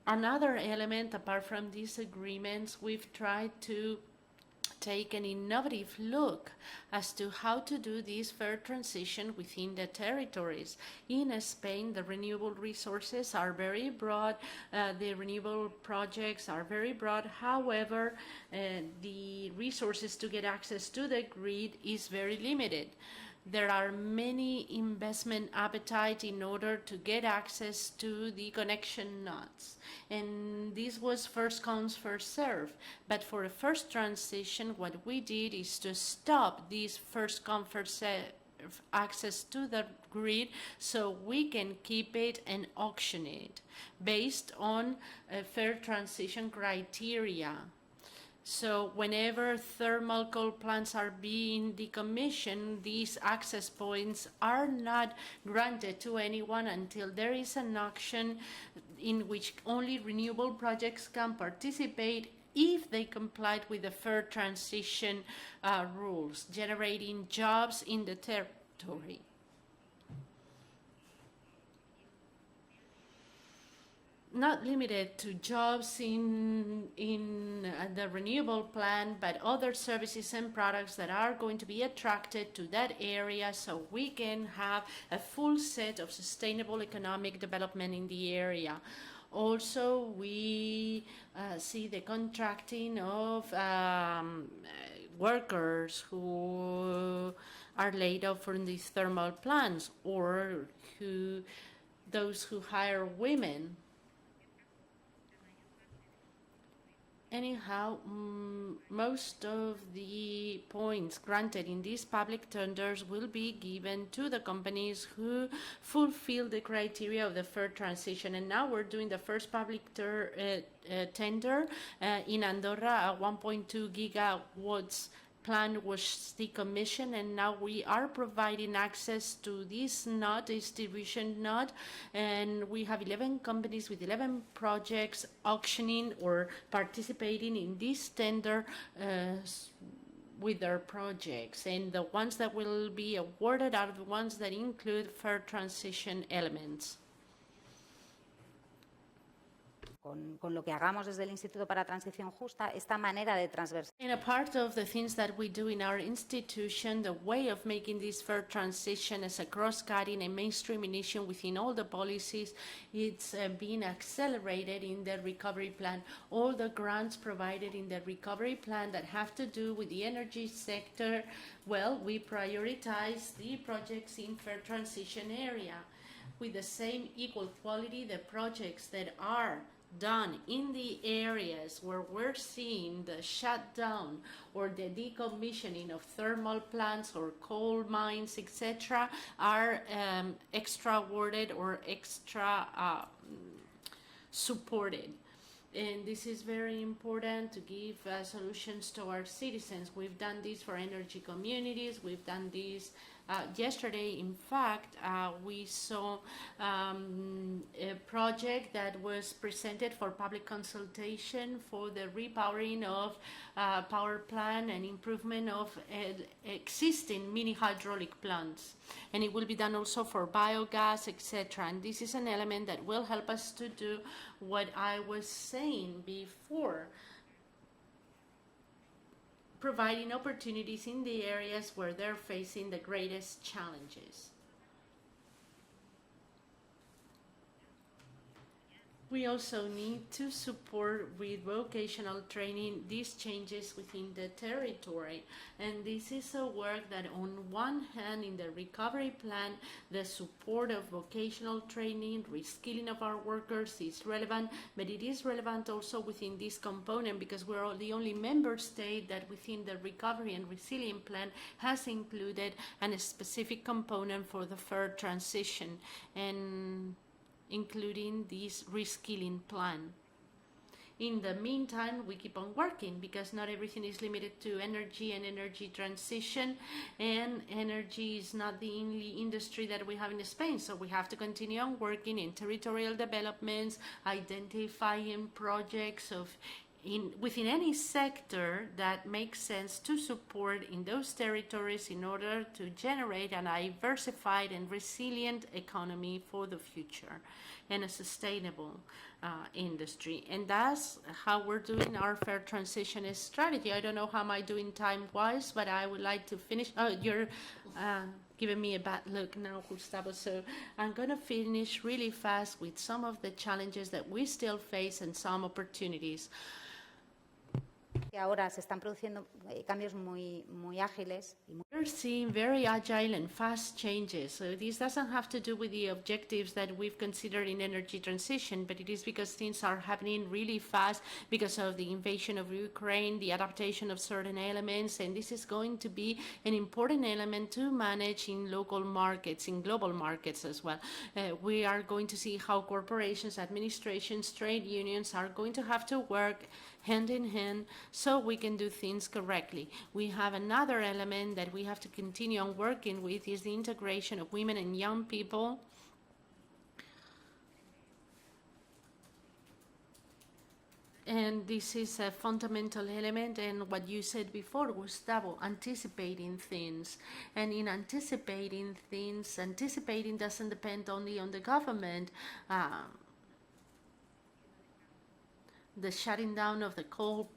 Another element, apart from these agreements, we've tried to take an innovative look as to how to do this fair transition within the territories. In Spain, the renewable resources are very broad, the renewable projects are very broad. However, the resources to get access to the grid is very limited. There are many investment appetite in order to get access to the connection nodes. And this was first comes, first serve. But for a first transition, what we did is to stop this first come, first serve access to the grid so we can keep it and auction it based on fair transition criteria. So whenever thermal coal plants are being decommissioned, these access points are not granted to anyone until there is an auction in which only renewable projects can participate if they complied with the fair transition rules, generating jobs in the territory. Not limited to jobs in the renewable plant, but other services and products that are going to be attracted to that area so we can have a full set of sustainable economic development in the area. Also, we see the contracting of workers who are laid off from these thermal plants, or those who hire women. Anyhow, most of the points granted in these public tenders will be given to the companies who fulfill the criteria of the fair transition. And now we're doing the first public tender in Andorra, a 1.2 gigawatts plant was decommissioned, and now we are providing access to this node, distribution node, and we have 11 companies with 11 projects auctioning or participating in this tender with their projects, and the ones that will be awarded are the ones that include fair transition elements. Con lo que hagamos desde el Instituto para Transición Justa, esta manera de transversal. And a part of the things that we do in our institution, the way of making this fair transition as a cross-cutting and mainstream initiative within all the policies, it's being accelerated in the recovery plan. All the grants provided in the recovery plan that have to do with the energy sector, well, we prioritize the projects in fair transition area. With the same equal quality, the projects that are done in the areas where we're seeing the shutdown or the decommissioning of thermal plants or coal mines, etc., are extra awarded or extra supported. And this is very important to give solutions to our citizens. We've done this for energy communities, we've done this Yesterday, in fact, we saw a project that was presented for public consultation for the repowering of power plant and improvement of existing mini hydraulic plants. And it will be done also for biogas, etc. And this is an element that will help us to do what I was saying before, providing opportunities in the areas where they're facing the greatest challenges. We also need to support with vocational training these changes within the territory. And this is a work that on one hand in the recovery plan, the support of vocational training, reskilling of our workers is relevant, but it is relevant also within this component because we're the only member state that within the recovery and resilient plan has included a specific component for the fair transition, and including this reskilling plan. In the meantime, we keep on working because not everything is limited to energy and energy transition, and energy is not the only industry that we have in Spain, so we have to continue on working in territorial developments, identifying projects within any sector that makes sense to support in those territories in order to generate a diversified and resilient economy for the future and a sustainable industry. And that's how we're doing our fair transition strategy. I don't know how am I doing time-wise, but I would like to finish. Oh, you're giving me a bad look now, Gustavo. So I'm going to finish really fast with some of the challenges that we still face and some opportunities. Ahora se están produciendo cambios muy ágiles. We're seeing very agile and fast changes. So this doesn't have to do with the objectives that we've considered in energy transition, but it is because things are happening really fast because of the invasion of Ukraine, the adaptation of certain elements, and this is going to be an important element to manage in local markets, in global markets as well. We are going to see how corporations, administrations, trade unions are going to have to work hand in hand so we can do things correctly. We have another element that we have to continue on working with is the integration of women and young people. And this is a fundamental element, and what you said before, Gustavo, anticipating things. And in anticipating things, anticipating doesn't depend only on the government. The shutting down of the coal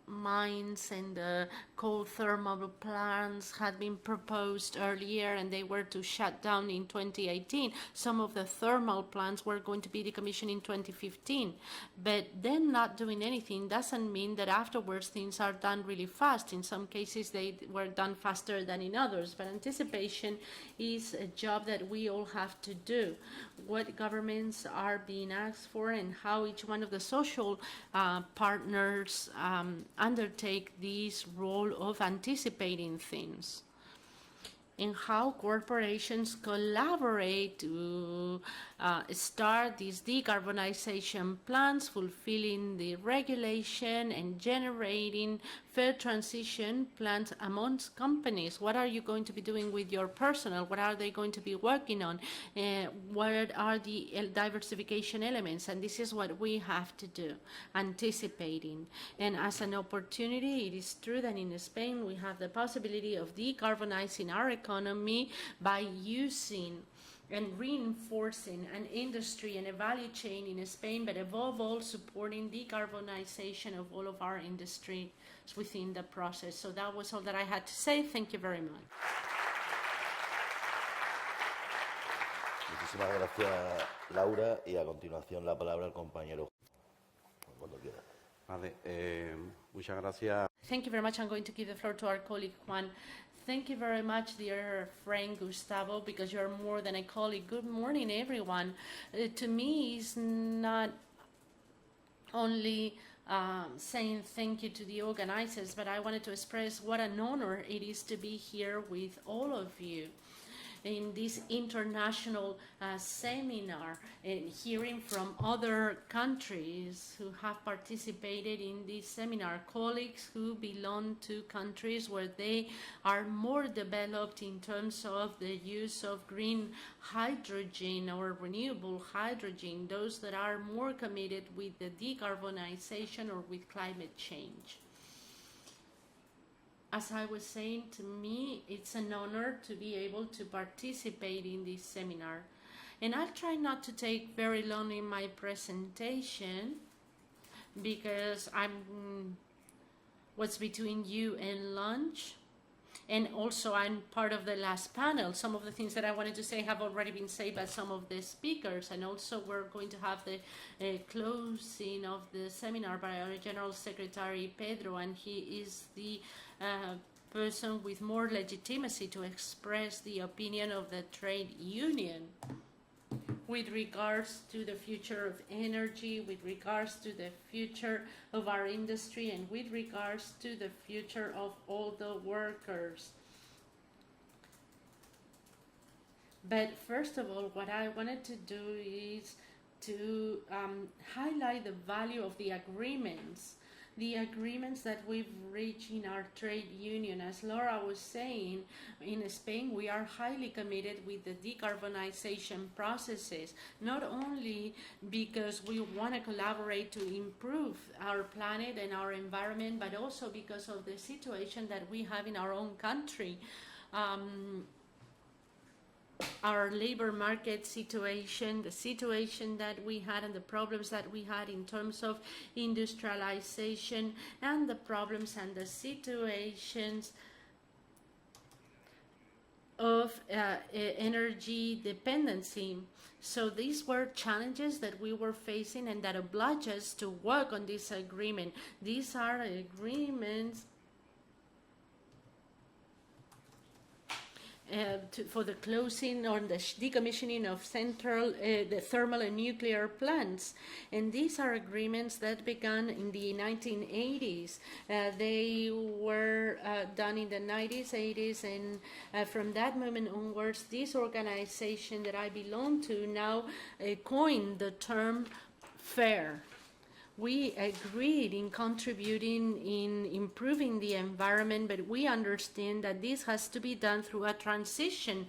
mines and the coal thermal plants had been proposed earlier, and they were to shut down in 2018. Some of the thermal plants were going to be decommissioned in 2015. But then not doing anything doesn't mean that afterwards things are done really fast. In some cases they were done faster than in others, but anticipation is a job that we all have to do. What governments are being asked for and how each one of the social partners undertake this role of anticipating things, and how corporations collaborate to start these decarbonization plans, fulfilling the regulation and generating fair transition plans amongst companies. What are you going to be doing with your personnel? What are they going to be working on? What are the diversification elements? And this is what we have to do, anticipating. And as an opportunity, it is true that in Spain we have the possibility of decarbonizing our economy by using and reinforcing an industry and a value chain in Spain, but above all supporting decarbonization of all of our industries within the process. So that was all that I had to say. Thank you very much. Muchísimas gracias, Laura, y a continuación la palabra al compañero cuando quiera. Vale, muchas gracias. Thank you very much. I'm going to give the floor to our colleague Juan. Thank you very much, dear friend Gustavo, because you're more than a colleague. Good morning, everyone. To me, it's not only saying thank you to the organizers, but I wanted to express what an honor it is to be here with all of you. in this international seminar and hearing from other countries who have participated in this seminar, colleagues who belong to countries where they are more developed in terms of the use of green hydrogen or renewable hydrogen, those that are more committed with the decarbonization or with climate change. As I was saying, to me, it's an honor to be able to participate in this seminar. And I'll try not to take very long in my presentation because I'm what's between you and lunch. And also I'm part of the last panel. Some of the things that I wanted to say have already been said by some of the speakers. And also we're going to have the closing of the seminar by our General Secretary, Pedro, and he is the person with more legitimacy to express the opinion of the trade union with regards to the future of energy, with regards to the future of our industry, and with regards to the future of all the workers. But first of all, what I wanted to do is to highlight the value of the agreements that we've reached in our trade union. As Laura was saying, in Spain we are highly committed with the decarbonization processes, not only because we want to collaborate to improve our planet and our environment, but also because of the situation that we have in our own country. Our labor market situation, the situation that we had and the problems that we had in terms of industrialization, and the problems and the situations of energy dependency. So these were challenges that we were facing and that oblige us to work on this agreement. These are agreements for the closing or the decommissioning of the thermal and nuclear plants. And these are agreements that began in the 1980s. They were done in the 90s, 80s, and from that moment onwards, this organization that I belong to now coined the term FAIR. We agreed in contributing in improving the environment, but we understand that this has to be done through a transition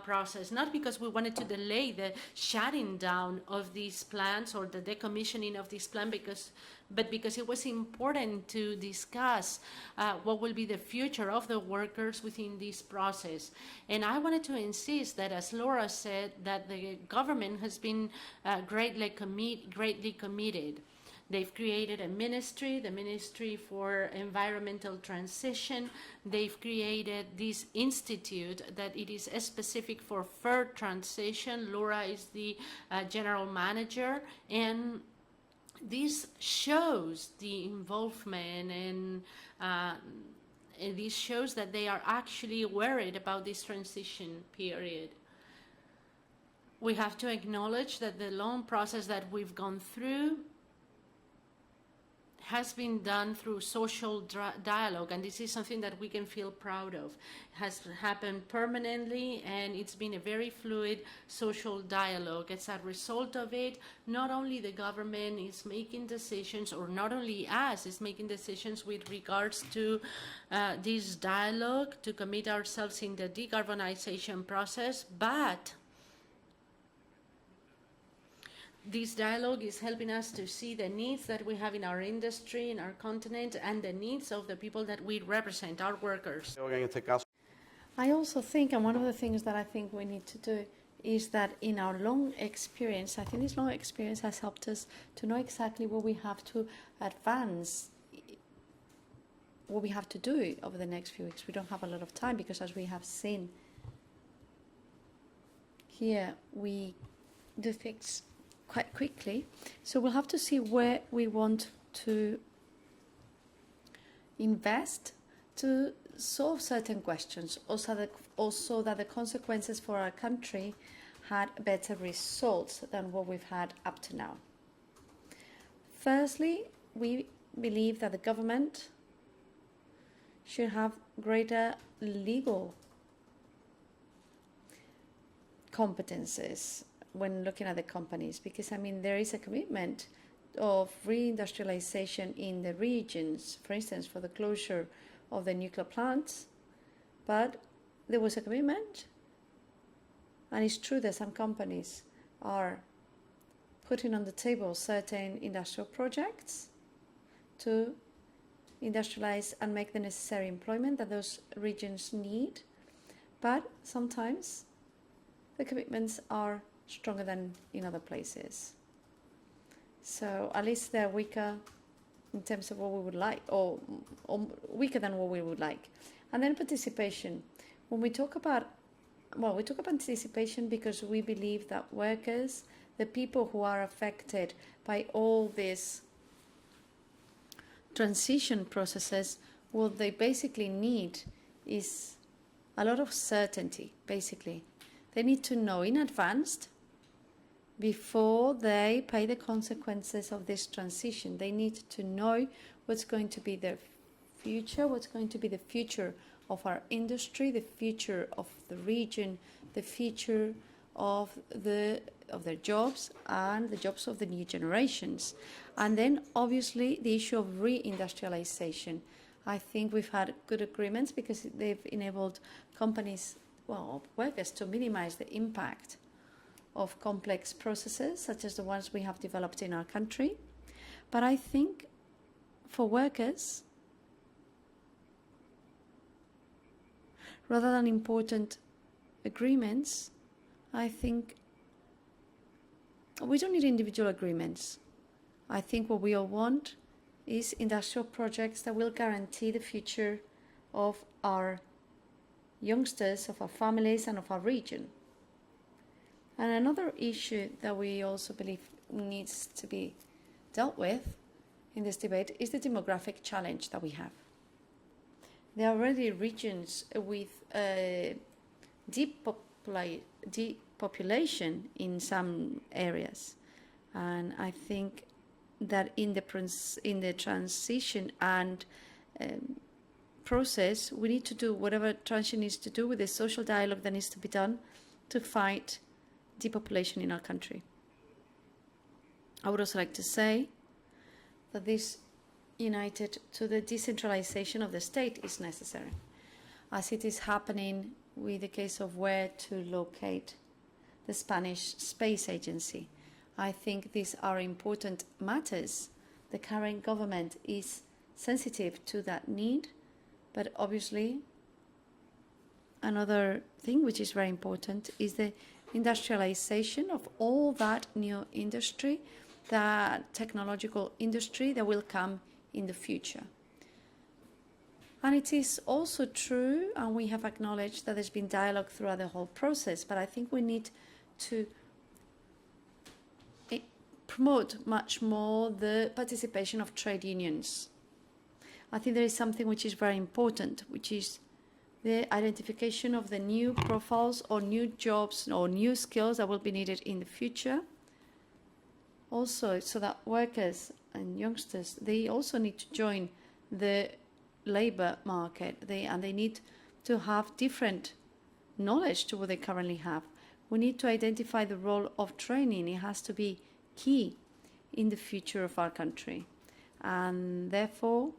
process, not because we wanted to delay the shutting down of these plants or the decommissioning of this plant, but because it was important to discuss what will be the future of the workers within this process. And I wanted to insist that, as Laura said, that the government has been greatly committed. They've created a ministry, the Ministry for Environmental Transition. They've created this institute that it is specific for fair transition. Laura is the general manager, and this shows the involvement and this shows that they are actually worried about this transition period. We have to acknowledge that the long process that we've gone through has been done through social dialogue, and this is something that we can feel proud of. It has happened permanently, and it's been a very fluid social dialogue. As a result of it, not only the government is making decisions, or not only us is making decisions with regards to this dialogue to commit ourselves in the decarbonization process, but this dialogue is helping us to see the needs that we have in our industry, in our continent, and the needs of the people that we represent, our workers. I also think, and one of the things that I think we need to do is that in our long experience, I think this long experience has helped us to know exactly what we have to advance, what we have to do over the next few weeks. We don't have a lot of time because, as we have seen here, we do things quite quickly. So we'll have to see where we want to invest to solve certain questions, also that the consequences for our country had better results than what we've had up to now. Firstly, we believe that the government should have greater legal competences when looking at the companies, because I mean there is a commitment of reindustrialization in the regions, for instance, for the closure of the nuclear plants, but there was a commitment, and it's true that some companies are putting on the table certain industrial projects to industrialize and make the necessary employment that those regions need, but sometimes the commitments are stronger than in other places. So at least they're weaker in terms of what we would like, or weaker than what we would like. And then participation. When we talk about, well, we talk about participation because we believe that workers, the people who are affected by all these transition processes, what they basically need is a lot of certainty, basically. They need to know in advance before they pay the consequences of this transition. They need to know what's going to be their future, what's going to be the future of our industry, the future of the region, the future of their jobs and the jobs of the new generations. And then obviously the issue of reindustrialization. I think we've had good agreements because they've enabled companies, well, workers to minimize the impact of complex processes such as the ones we have developed in our country. But I think for workers, rather than important agreements, I think we don't need individual agreements. I think what we all want is industrial projects that will guarantee the future of our youngsters, of our families, and of our region. And another issue that we also believe needs to be dealt with in this debate is the demographic challenge that we have. There are already regions with deep population in some areas, and I think that in the transition and process, we need to do whatever transition needs to do with the social dialogue that needs to be done to fight depopulation in our country. I would also like to say that this united to the decentralization of the state is necessary, as it is happening with the case of where to locate the Spanish Space Agency. I think these are important matters. The current government is sensitive to that need, but obviously another thing which is very important is the industrialization of all that new industry, that technological industry that will come in the future. And it is also true, and we have acknowledged that there's been dialogue throughout the whole process, but I think we need to promote much more the participation of trade unions. I think there is something which is very important, which is the identification of the new profiles or new jobs or new skills that will be needed in the future. Also, so that workers and youngsters, they also need to join the labor market, and they need to have different knowledge to what they currently have. We need to identify the role of training. It has to be key in the future of our country, and therefore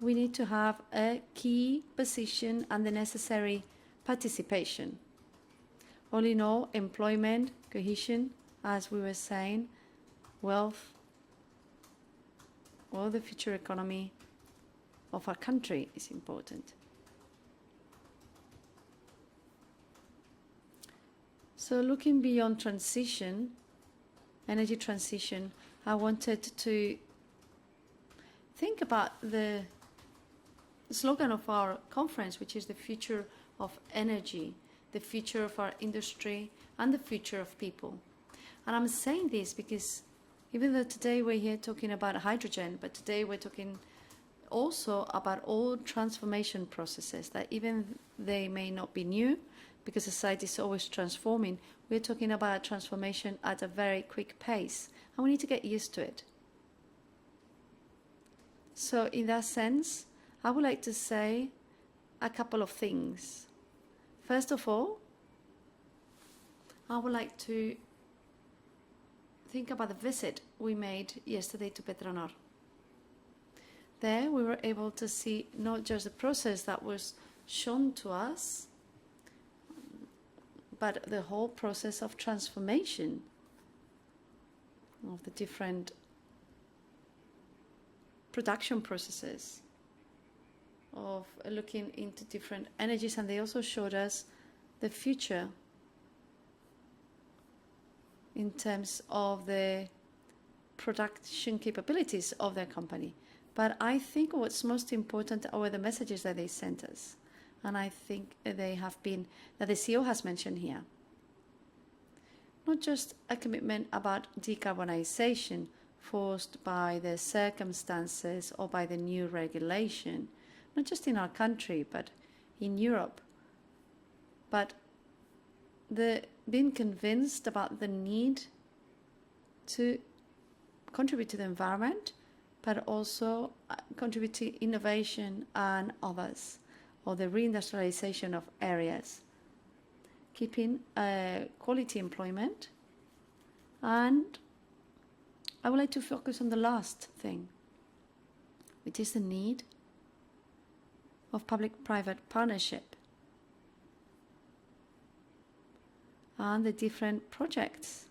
we need to have a key position and the necessary participation. All in all, employment, cohesion, as we were saying, wealth, or the future economy of our country is important. So looking beyond transition, energy transition, I wanted to think about the slogan of our conference, which is the future of energy, the future of our industry, and the future of people. And I'm saying this because even though today we're here talking about hydrogen, but today we're talking also about all transformation processes that even they may not be new, because society is always transforming, we're talking about a transformation at a very quick pace, and we need to get used to it. So in that sense, I would like to say a couple of things. First of all, I would like to think about the visit we made yesterday to Petronor. There we were able to see not just the process that was shown to us, but the whole process of transformation of the different production processes, of looking into different energies, and they also showed us the future in terms of the production capabilities of their company. But I think what's most important are the messages that they sent us. And I think they have been, that the CEO has mentioned here. Not just a commitment about decarbonization forced by the circumstances or by the new regulation, not just in our country, but in Europe. But being convinced about the need to contribute to the environment, but also contribute to innovation and others, or the reindustrialization of areas, keeping quality employment. And I would like to focus on the last thing, which is the need of public-private partnership and the different projects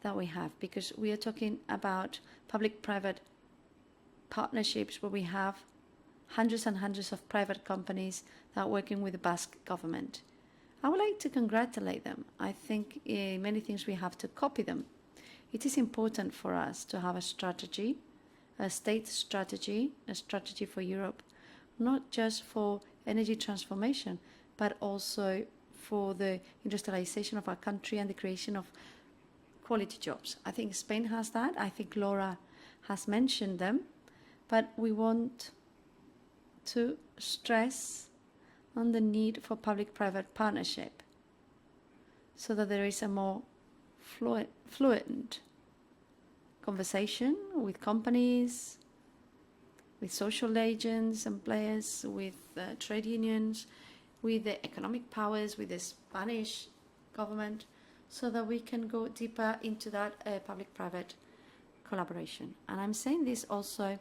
that we have, because we are talking about public-private partnerships where we have hundreds and hundreds of private companies that are working with the Basque government. I would like to congratulate them. I think in many things we have to copy them. It is important for us to have a strategy, a state strategy, a strategy for Europe, not just for energy transformation, but also for the industrialization of our country and the creation of quality jobs. I think Spain has that. I think Laura has mentioned them. But we want to stress on the need for public-private partnership so that there is a more fluent conversation with companies, with social agents and players, with trade unions, with the economic powers, with the Spanish government, so that we can go deeper into that public-private collaboration. And I'm saying this also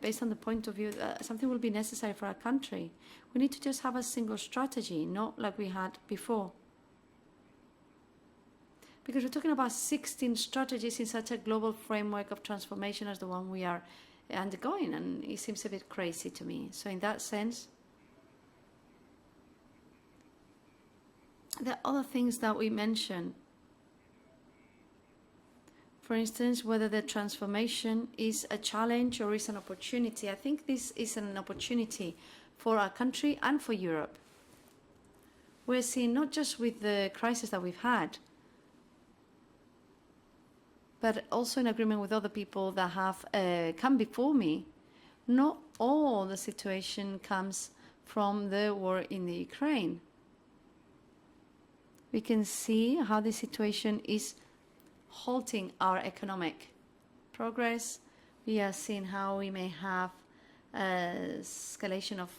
based on the point of view that something will be necessary for our country. We need to just have a single strategy, not like we had before. Because we're talking about 16 strategies in such a global framework of transformation as the one we are undergoing, and it seems a bit crazy to me. So in that sense, there are other things that we mention. For instance, whether the transformation is a challenge or is an opportunity. I think this is an opportunity for our country and for Europe. We're seeing, not just with the crisis that we've had, but also in agreement with other people that have come before me, not all the situation comes from the war in the Ukraine. We can see how the situation is halting our economic progress. We are seeing how we may have escalation of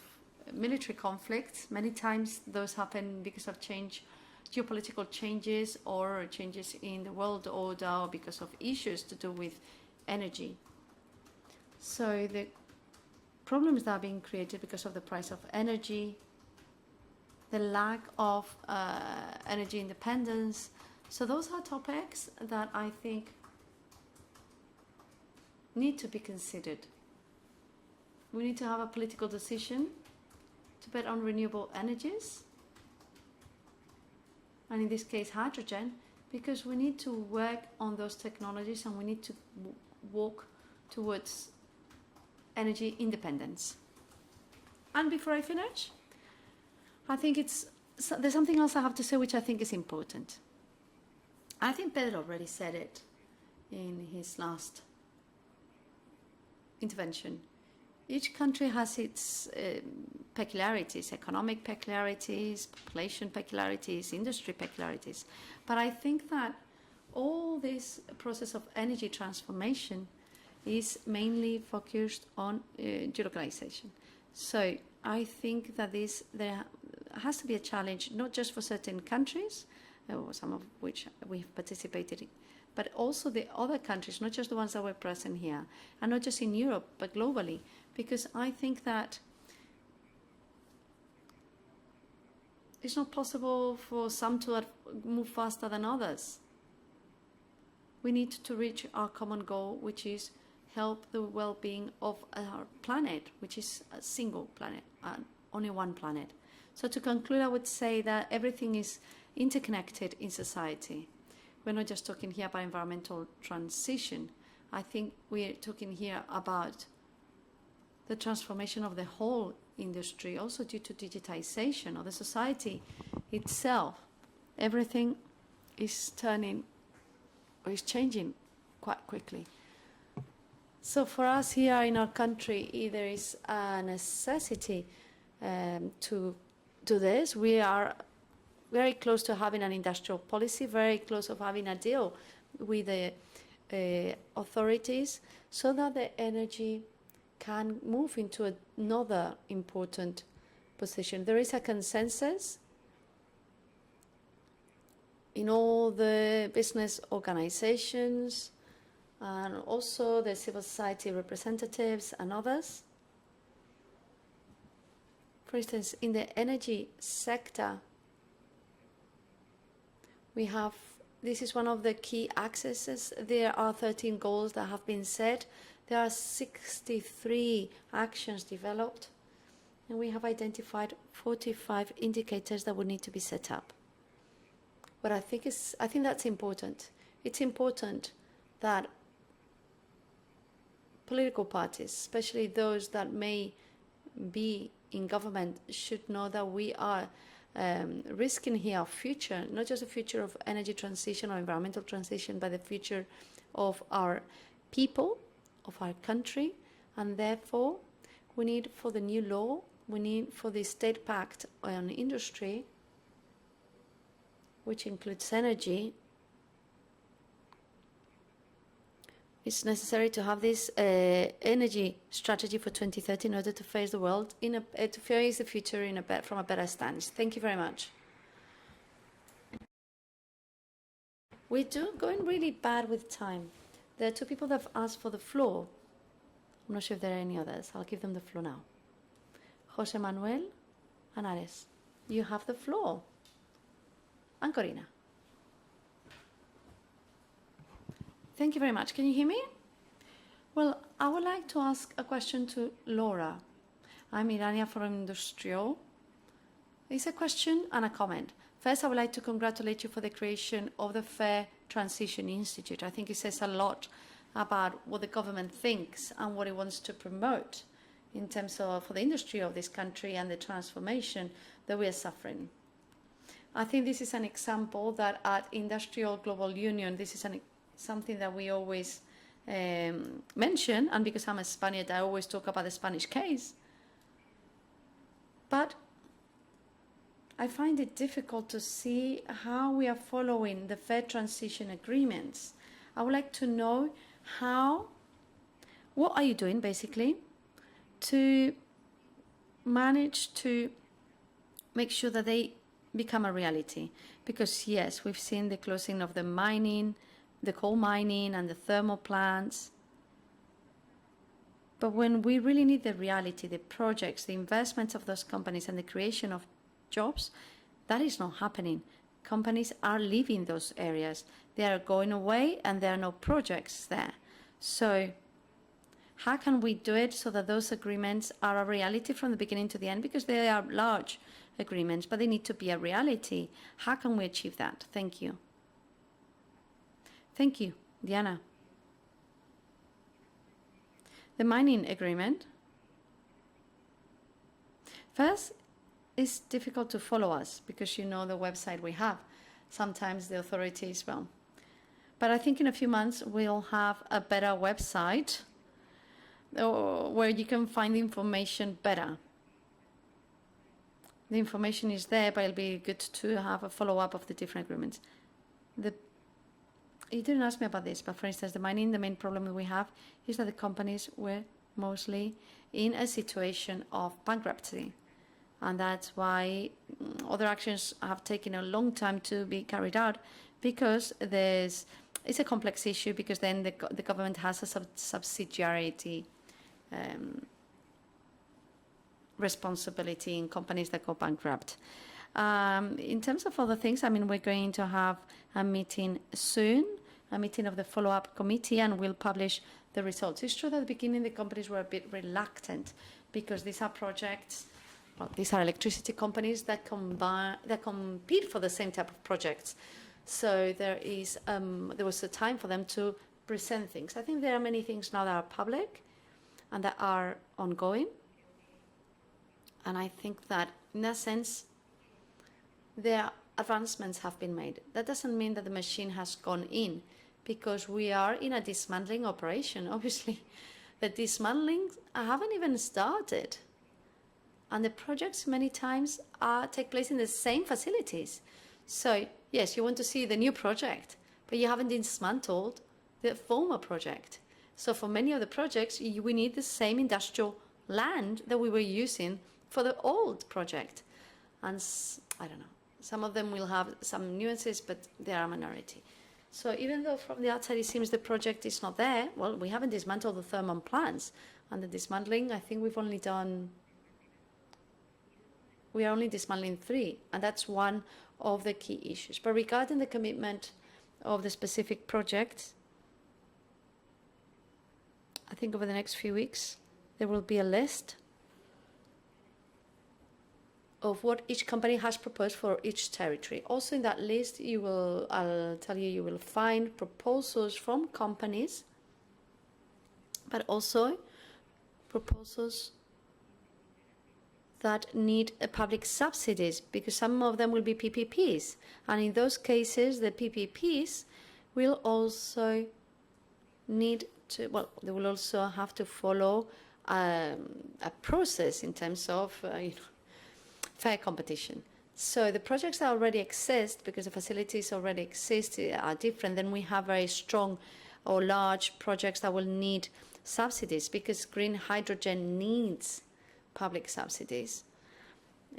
military conflicts. Many times those happen because of geopolitical changes or changes in the world order, or because of issues to do with energy. So the problems that are being created because of the price of energy, the lack of energy independence. So those are topics that I think need to be considered. We need to have a political decision to bet on renewable energies, and in this case hydrogen, because we need to work on those technologies and we need to walk towards energy independence. And before I finish, I think there's something else I have to say which I think is important. I think Pedro already said it in his last intervention. Each country has its peculiarities, economic peculiarities, population peculiarities, industry peculiarities. But I think that all this process of energy transformation is mainly focused on delocalization. So I think that there has to be a challenge, not just for certain countries, some of which we've participated in, but also the other countries, not just the ones that were present here, and not just in Europe, but globally, because I think that it's not possible for some to move faster than others. We need to reach our common goal, which is help the well-being of our planet, which is a single planet, only one planet. So to conclude, I would say that everything is interconnected in society. We're not just talking here about environmental transition. I think we're talking here about the transformation of the whole industry, also due to digitization of the society itself. Everything is turning or is changing quite quickly. So for us here in our country, there is a necessity to do this. We are very close to having an industrial policy, very close to having a deal with the authorities so that the energy can move into another important position. There is a consensus in all the business organizations and also the civil society representatives and others. For instance, in the energy sector, we have, this is one of the key accesses. There are 13 goals that have been set. There are 63 actions developed, and we have identified 45 indicators that would need to be set up. But I think that's important. It's important that political parties, especially those that may be in government, should know that we are risking here our future, not just the future of energy transition or environmental transition, but the future of our people, of our country, and therefore we need for the new law, we need for the State Pact on Industry, which includes energy. It's necessary to have this energy strategy for 2030 in order to face the world, to face the future from a better stance. Thank you very much. We're going really bad with time. There are two people that have asked for the floor. I'm not sure if there are any others. I'll give them the floor now. Jose Manuel Anares, you have the floor. And Corina. Thank you very much. Can you hear me? Well, I would like to ask a question to Laura. I'm Irania from Industrial. It's a question and a comment. First, I would like to congratulate you for the creation of the Fair Transition Institute. I think it says a lot about what the government thinks and what it wants to promote in terms of for the industry of this country and the transformation that we are suffering. I think this is an example that at Industrial Global Union, this is something that we always mention, and because I'm a Spaniard, I always talk about the Spanish case. But I find it difficult to see how we are following the fair transition agreements. I would like to know what are you doing basically to manage to make sure that they become a reality? Because yes, we've seen the closing of the mining, the coal mining and the thermal plants. But when we really need the reality, the projects, the investments of those companies and the creation of jobs, that is not happening. Companies are leaving those areas. They are going away and there are no projects there. So how can we do it so that those agreements are a reality from the beginning to the end? Because they are large agreements, but they need to be a reality. How can we achieve that? Thank you. Thank you, Diana. The mining agreement. First, it's difficult to follow us because you know the website we have. Sometimes the authorities, well. But I think in a few months we'll have a better website where you can find the information better. The information is there, but it'll be good to have a follow-up of the different agreements. You didn't ask me about this, but for instance, the mining, the main problem that we have is that the companies were mostly in a situation of bankruptcy. And that's why other actions have taken a long time to be carried out, because it's a complex issue, because then the government has a subsidiarity responsibility in companies that go bankrupt. In terms of other things, I mean, we're going to have a meeting soon, a meeting of the follow-up committee, and we'll publish the results. It's true that at the beginning the companies were a bit reluctant, because these are projects, well, these are electricity companies that compete for the same type of projects. So there was a time for them to present things. I think there are many things now that are public and that are ongoing. And I think that, in that sense, their advancements have been made. That doesn't mean that the machine has gone in, because we are in a dismantling operation. Obviously, the dismantling haven't even started. And the projects many times take place in the same facilities. So, yes, you want to see the new project, but you haven't dismantled the former project. So for many of the projects, we need the same industrial land that we were using for the old project. And I don't know, some of them will have some nuances, but they are a minority. So even though from the outside it seems the project is not there, well, we haven't dismantled the thermal plants. And the dismantling, I think we are only dismantling 3, and that's one of the key issues. But regarding the commitment of the specific project, I think over the next few weeks there will be a list of what each company has proposed for each territory. Also in that list, I'll tell you, you will find proposals from companies, but also proposals that need public subsidies, because some of them will be PPPs. And in those cases, the PPPs will also need to, well, they will also have to follow a process in terms of fair competition. So the projects that already exist, because the facilities already exist, are different. Then we have very strong or large projects that will need subsidies, because green hydrogen needs public subsidies.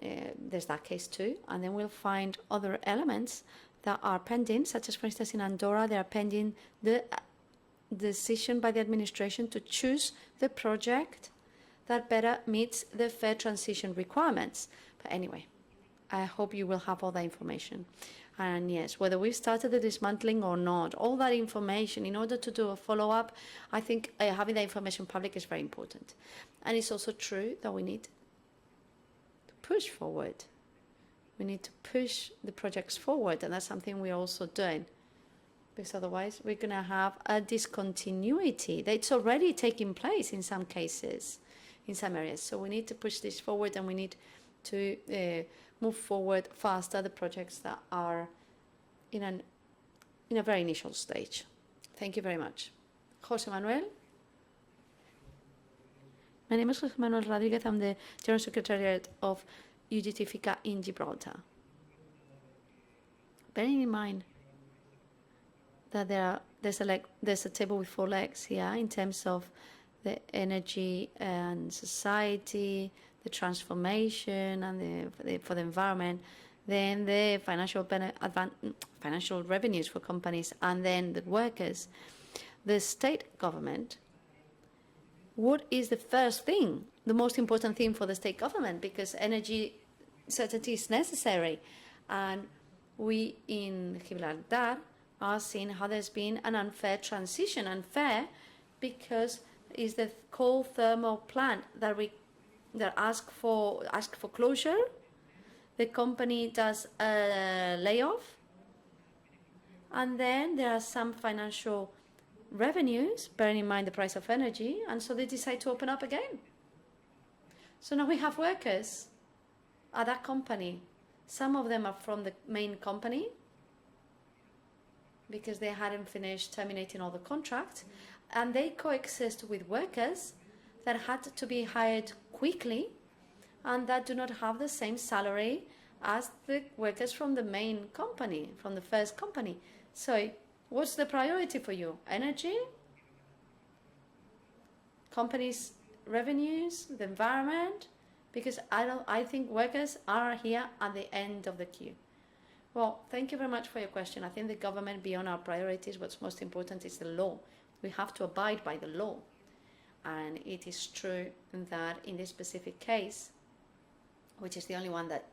There's that case too. And then we'll find other elements that are pending, such as, for instance, in Andorra, they are pending the decision by the administration to choose the project that better meets the fair transition requirements. But anyway, I hope you will have all that information. And yes, whether we've started the dismantling or not, all that information, in order to do a follow-up, I think having that information public is very important. And it's also true that we need to push forward. We need to push the projects forward, and that's something we're also doing. Because otherwise we're going to have a discontinuity that's already taking place in some cases, in some areas. So we need to push this forward, and we need to move forward faster the projects that are in a very initial stage. Thank you very much. José Manuel? My name is José Manuel Rodriguez. I'm the General Secretariat of UGT FICA in Gibraltar. Bearing in mind that there's a table with 4 legs here in terms of the energy and society, the transformation, and for the environment, then the financial revenues for companies, and then the workers. The state government, what is the first thing, the most important thing for the state government? Because energy certainty is necessary. And we in Gibraltar are seeing how there's been an unfair transition. Unfair because it's the coal thermal plant that ask for closure. The company does a layoff, and then there are some financial revenues, bearing in mind the price of energy, and so they decide to open up again. So now we have workers at that company. Some of them are from the main company because they hadn't finished terminating all the contracts, and they coexist with workers that had to be hired quickly and that do not have the same salary as the workers from the main company, from the first company. So what's the priority for you? Energy? Companies' revenues? The environment? because I think workers are here at the end of the queue. Well, thank you very much for your question. I think the government, beyond our priorities, what's most important is the law. We have to abide by the law. And it is true that in this specific case, which is the only one that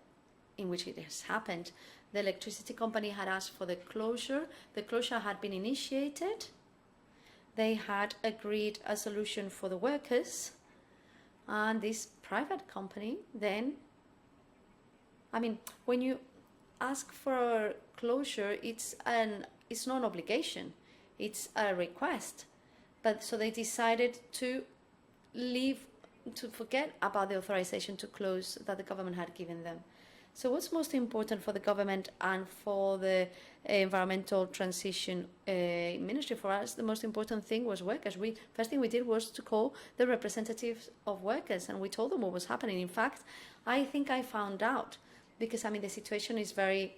in which it has happened, the electricity company had asked for the closure. The closure had been initiated. They had agreed a solution for the workers. And this private company then, I mean, when you ask for closure, it's not an obligation, it's a request. But so they decided to forget about the authorization to close that the government had given them. So what's most important for the government and for the environmental transition ministry? For us, the most important thing was workers. First thing we did was to call the representatives of workers, and we told them what was happening. In fact, I think I found out, because I mean the situation is very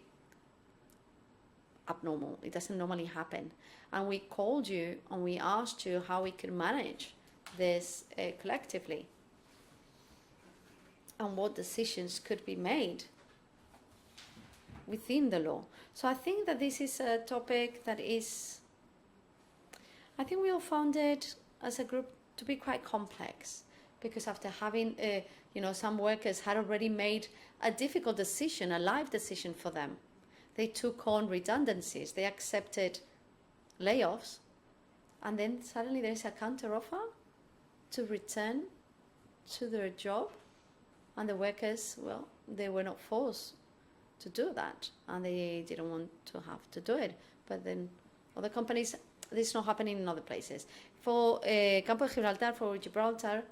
abnormal. It doesn't normally happen. And we called you and we asked you how we could manage this collectively and what decisions could be made within the law. So I think that this is a topic that is, I think we all found it as a group to be quite complex, because after having, some workers had already made a difficult decision, a life decision for them. They took on redundancies, they accepted layoffs, and then suddenly there is a counteroffer to return to their job, and the workers, well, they were not forced to do that, and they didn't want to have to do it. But then other companies, this is not happening in other places. For Campo de Gibraltar, for Gibraltar,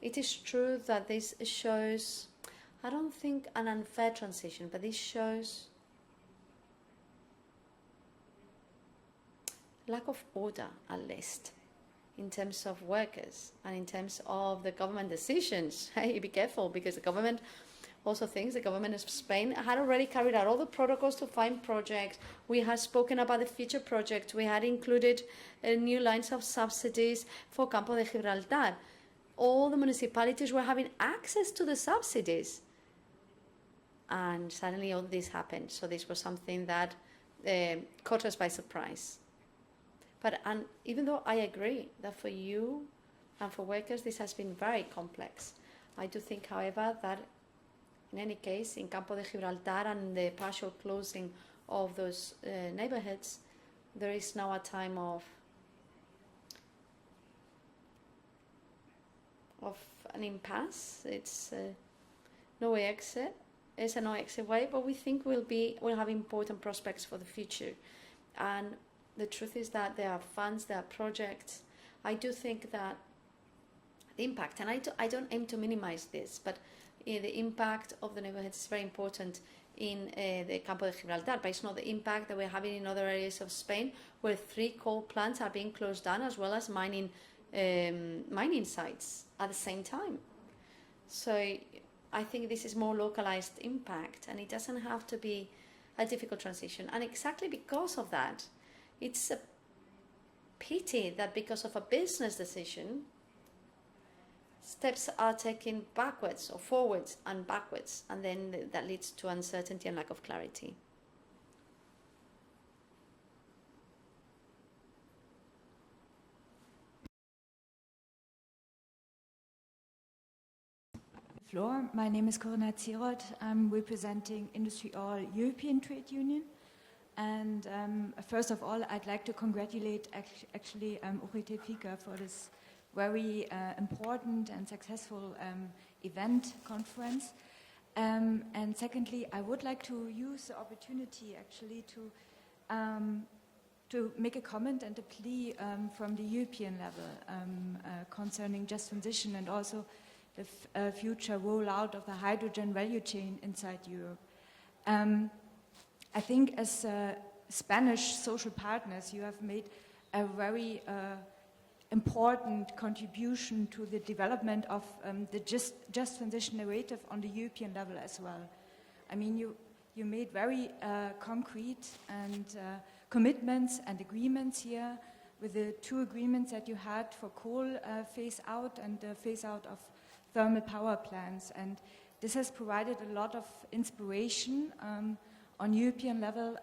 it is true that this shows, I don't think an unfair transition, but this shows lack of order, at least, in terms of workers and in terms of the government decisions. Hey, be careful, because the government also thinks, the government of Spain had already carried out all the protocols to find projects. We had spoken about the future projects. We had included new lines of subsidies for Campo de Gibraltar. All the municipalities were having access to the subsidies. And suddenly all this happened. So this was something that caught us by surprise. But even though I agree that for you and for workers this has been very complex, I do think, however, that in any case, in Campo de Gibraltar and the partial closing of those neighborhoods, there is now a time of an impasse. It's no way exit. It's a no exit way, but we think we'll have important prospects for the future. And the truth is that there are funds, there are projects. I do think that the impact, and I don't aim to minimize this, but the impact of the neighborhoods is very important in the Campo de Gibraltar, but it's not the impact that we're having in other areas of Spain, where 3 coal plants are being closed down, as well as mining sites at the same time. So I think this is more localized impact, and it doesn't have to be a difficult transition. And exactly because of that, it's a pity that because of a business decision, steps are taken backwards or forwards and backwards, and then that leads to uncertainty and lack of clarity. Floor. My name is Corinna Zieroth. I'm representing Industry All European Trade Union. And first of all, I'd like to congratulate actually UGT FICA for this very important and successful event conference. And secondly, I would like to use the opportunity actually to make a comment and a plea from the European level concerning just transition and also the future rollout of the hydrogen value chain inside Europe. I think as Spanish social partners, you have made a very important contribution to the development of the just transition narrative on the European level as well. I mean, you made very concrete and commitments and agreements here with the 2 agreements that you had for coal phase out and the phase out of thermal power plants. And this has provided a lot of inspiration on European level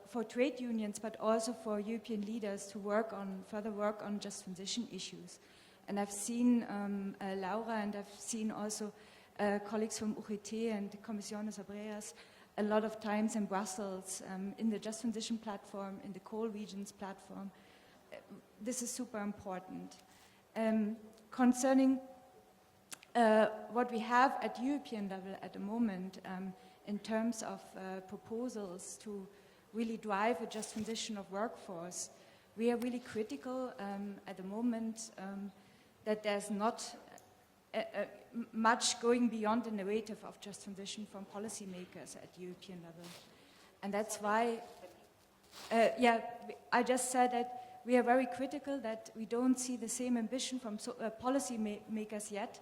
for trade unions, but also for European leaders to further work on just transition issues. And I've seen Laura, and I've seen also colleagues from UGT and Comisiones Obreras a lot of times in Brussels, in the Just Transition platform, in the coal regions platform. This is super important. Concerning what we have at European level at the moment in terms of proposals to really drive a just transition of workforce, we are really critical at the moment that there's not much going beyond the narrative of just transition from policymakers at European level. And that's why, I just said that we are very critical that we don't see the same ambition from policymakers yet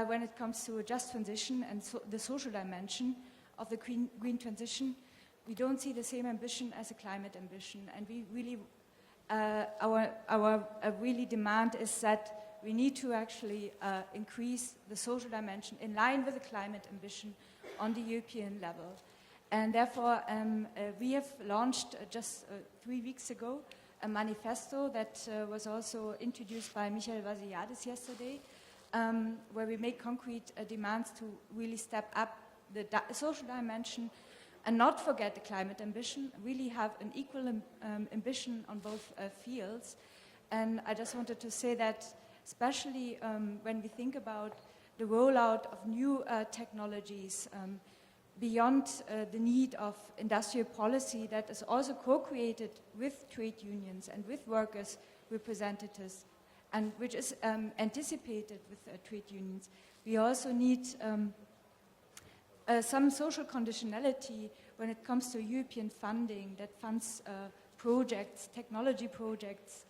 when it comes to a just transition and the social dimension of the green transition. We don't see the same ambition as a climate ambition, and we really, our really demand is that we need to actually increase the social dimension in line with the climate ambition on the European level. And therefore, we have launched just 3 weeks ago a manifesto that was also introduced by Michael Vassiliadis yesterday, where we make concrete demands to really step up the social dimension and not forget the climate ambition, really have an equal ambition on both fields. And I just wanted to say that especially when we think about the rollout of new technologies beyond the need of industrial policy that is also co-created with trade unions and with workers' representatives, and which is anticipated with trade unions. We also need some social conditionality when it comes to European funding that funds projects, technology projects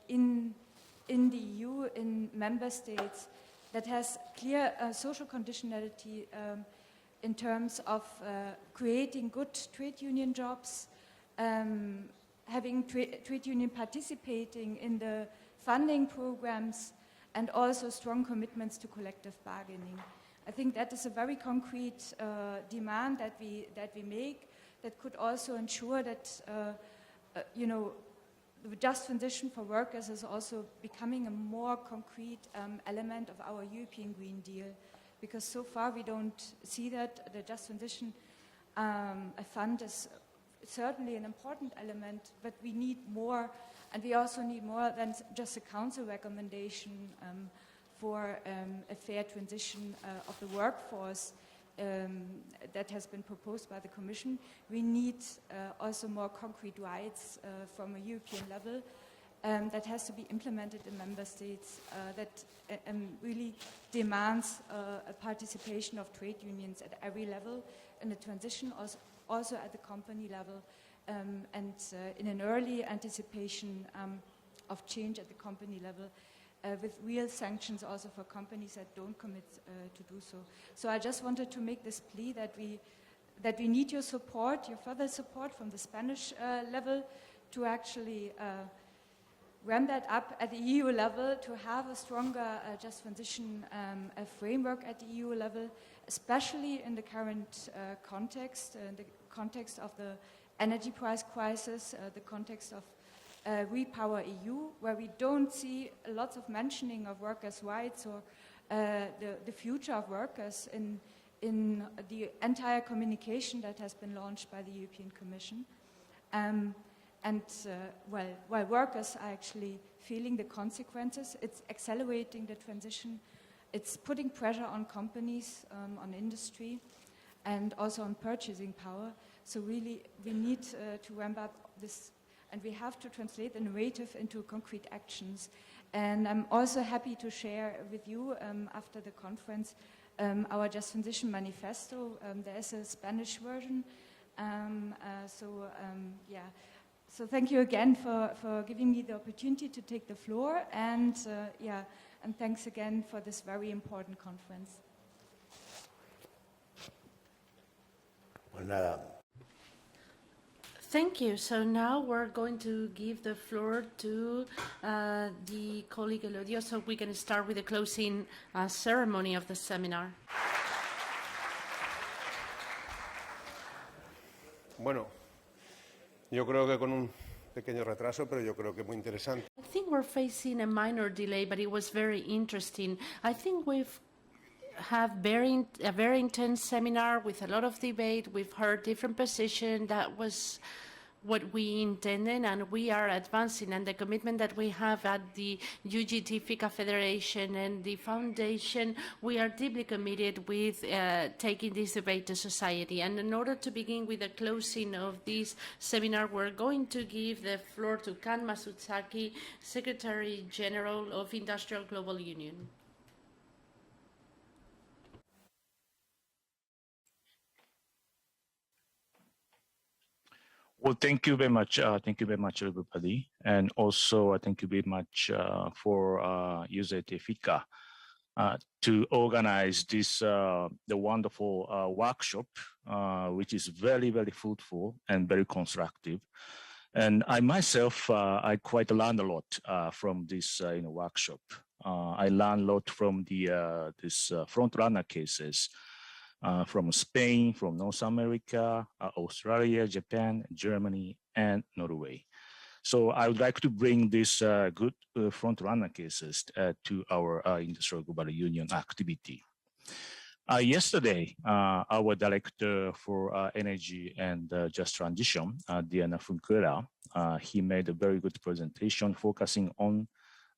in the EU, in member states, that has clear social conditionality in terms of creating good trade union jobs, having trade union participating in the funding programs, and also strong commitments to collective bargaining. I think that is a very concrete demand that we make that could also ensure that the just transition for workers is also becoming a more concrete element of our European Green Deal, because so far we don't see that. The just transition fund is certainly an important element, but we need more, and we also need more than just a council recommendation for a fair transition of the workforce that has been proposed by the Commission. We need also more concrete rights from a European level that has to be implemented in member states that really demands a participation of trade unions at every level in the transition, also at the company level, and in an early anticipation of change at the company level, with real sanctions also for companies that don't commit to do so. So I just wanted to make this plea that we need your support, your further support from the Spanish level to actually ramp that up at the EU level, to have a stronger just transition framework at the EU level, especially in the current context, the context of the energy price crisis, the context of Repower EU, where we don't see lots of mentioning of workers' rights or the future of workers in the entire communication that has been launched by the European Commission. While workers are actually feeling the consequences, it's accelerating the transition, it's putting pressure on companies, on industry, and also on purchasing power. So really, we need to ramp up this, and we have to translate the narrative into concrete actions. And I'm also happy to share with you, after the conference, our Just Transition Manifesto. There is a Spanish version. So thank you again for giving me the opportunity to take the floor, and thanks again for this very important conference. Pues nada. Thank you. So now we're going to give the floor to the colleague Elodio, so we can start with the closing ceremony of the seminar. Bueno, yo creo que con un pequeño retraso, pero yo creo que muy interesante. I think we're facing a minor delay, but it was very interesting. I think we've have a very intense seminar with a lot of debate. We've heard different positions. That was what we intended, and we are advancing. And the commitment that we have at the UGT FICA Federation and the Foundation, we are deeply committed with taking this debate to society. And in order to begin with the closing of this seminar, we're going to give the floor to Kan Masutsaki, Secretary General of Industrial Global Union. Well, thank you very much. Thank you very much, everybody. And also, thank you very much for UGT FICA to organize this the wonderful workshop, which is very, very fruitful and very constructive. And I myself, I quite learned a lot from this workshop. I learned a lot from the this front runner cases. From Spain, from North America, Australia, Japan, Germany, and Norway. So I would like to bring these good front-runner cases to our Industrial Global Union activity. Yesterday, our Director for Energy and Just Transition, Diana Funquera, he made a very good presentation focusing on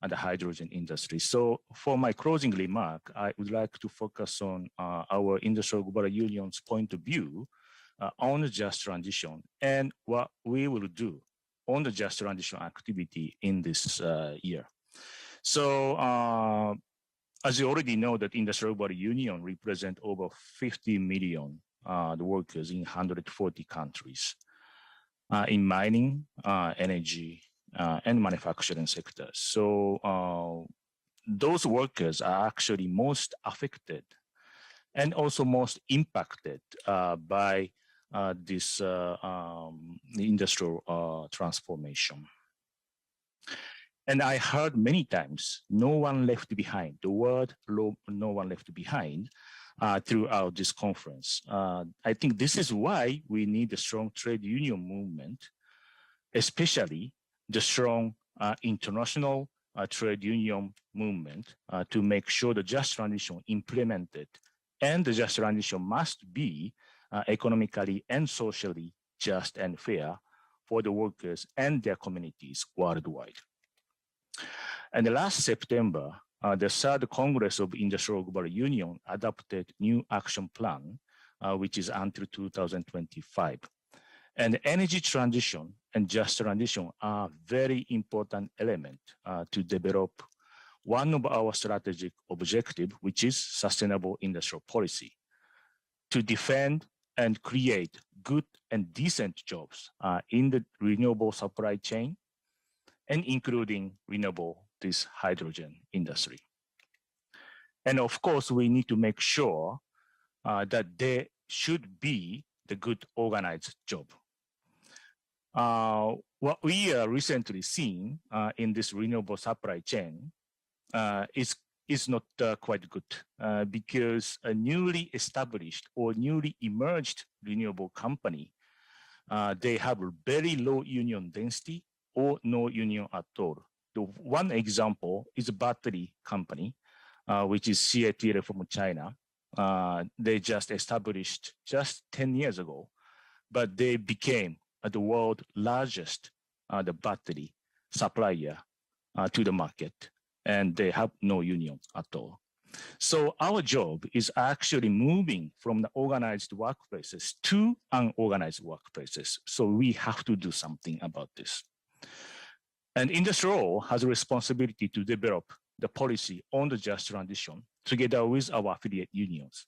the hydrogen industry. So for my closing remark, I would like to focus on our Industrial Global Union's point of view on the just transition and what we will do on the just transition activity in this year. So as you already know, that Industrial Global Union represent over 50 million workers in 140 countries in mining, energy, and manufacturing sectors. So those workers are actually most affected and also most impacted by this industrial transformation. And I heard many times, no one left behind, the word no one left behind throughout this conference. I think this is why we need a strong trade union movement, especially the strong international trade union movement to make sure the just transition implemented, and the just transition must be economically and socially just and fair for the workers and their communities worldwide. And last September, the third Congress of Industrial Global Union adopted new action plan, which is until 2025. And energy transition and just transition are very important elements to develop one of our strategic objectives, which is sustainable industrial policy, to defend and create good and decent jobs in the renewable supply chain, and including renewable, this hydrogen industry. And of course, we need to make sure that there should be the good organized job. What we recently seen in this renewable supply chain is not quite good because a newly established or newly emerged renewable company, they have a very low union density or no union at all. The one example is a battery company, which is CATL from China. They just established just 10 years ago, but they became the world's largest the battery supplier to the market, and they have no union at all. So our job is actually moving from the organized workplaces to unorganized workplaces. So we have to do something about this. And IndustriAll has a responsibility to develop the policy on the just transition together with our affiliate unions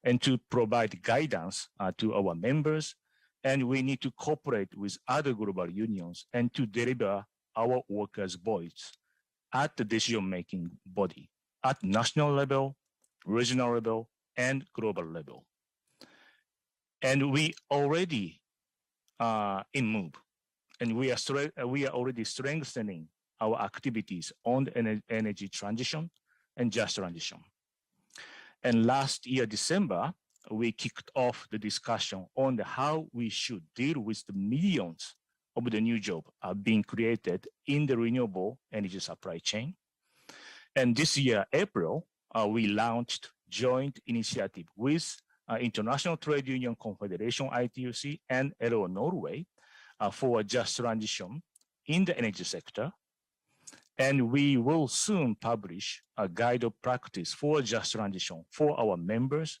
and to provide guidance to our members. And we need to cooperate with other global unions and to deliver our workers' voice at the decision-making body at national level, regional level, and global level. And we already in move, and we are already strengthening our activities on energy transition and just transition. And last year, December, we kicked off the discussion on how we should deal with the millions of the new jobs being created in the renewable energy supply chain. And this year, April, we launched joint initiative with International Trade Union Confederation, ITUC, and LO Norway for a just transition in the energy sector. And we will soon publish a guide of practice for just transition for our members.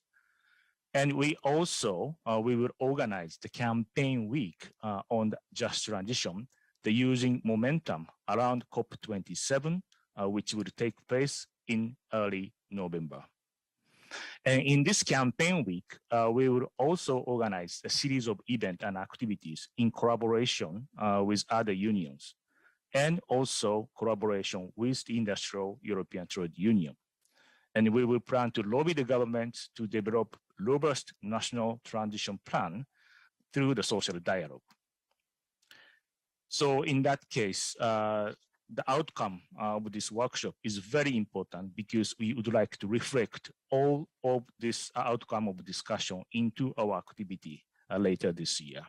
And we also we will organize the campaign week on the just transition, the using momentum around COP27, which will take place in early November. And in this campaign week, we will also organize a series of events and activities in collaboration with other unions, and also collaboration with the Industrial European Trade Union. And we will plan to lobby the government to develop robust national transition plan through the social dialogue. So in that case, the outcome of this workshop is very important because we would like to reflect all of this outcome of discussion into our activity later this year.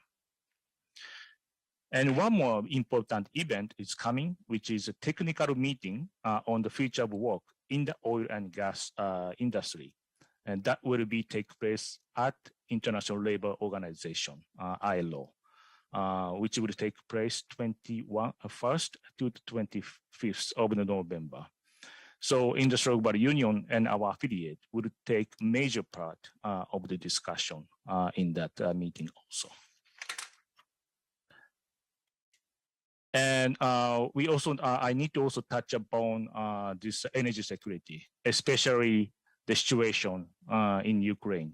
And one more important event is coming, which is a technical meeting on the future of work in the oil and gas industry. And that will take place at International Labour Organization, ILO, which will take place 21st to the 25th of November. So Industrial Labour Union and our affiliate will take major part of the discussion in that meeting also. And we also, I need to also touch upon this energy security, especially the situation in Ukraine,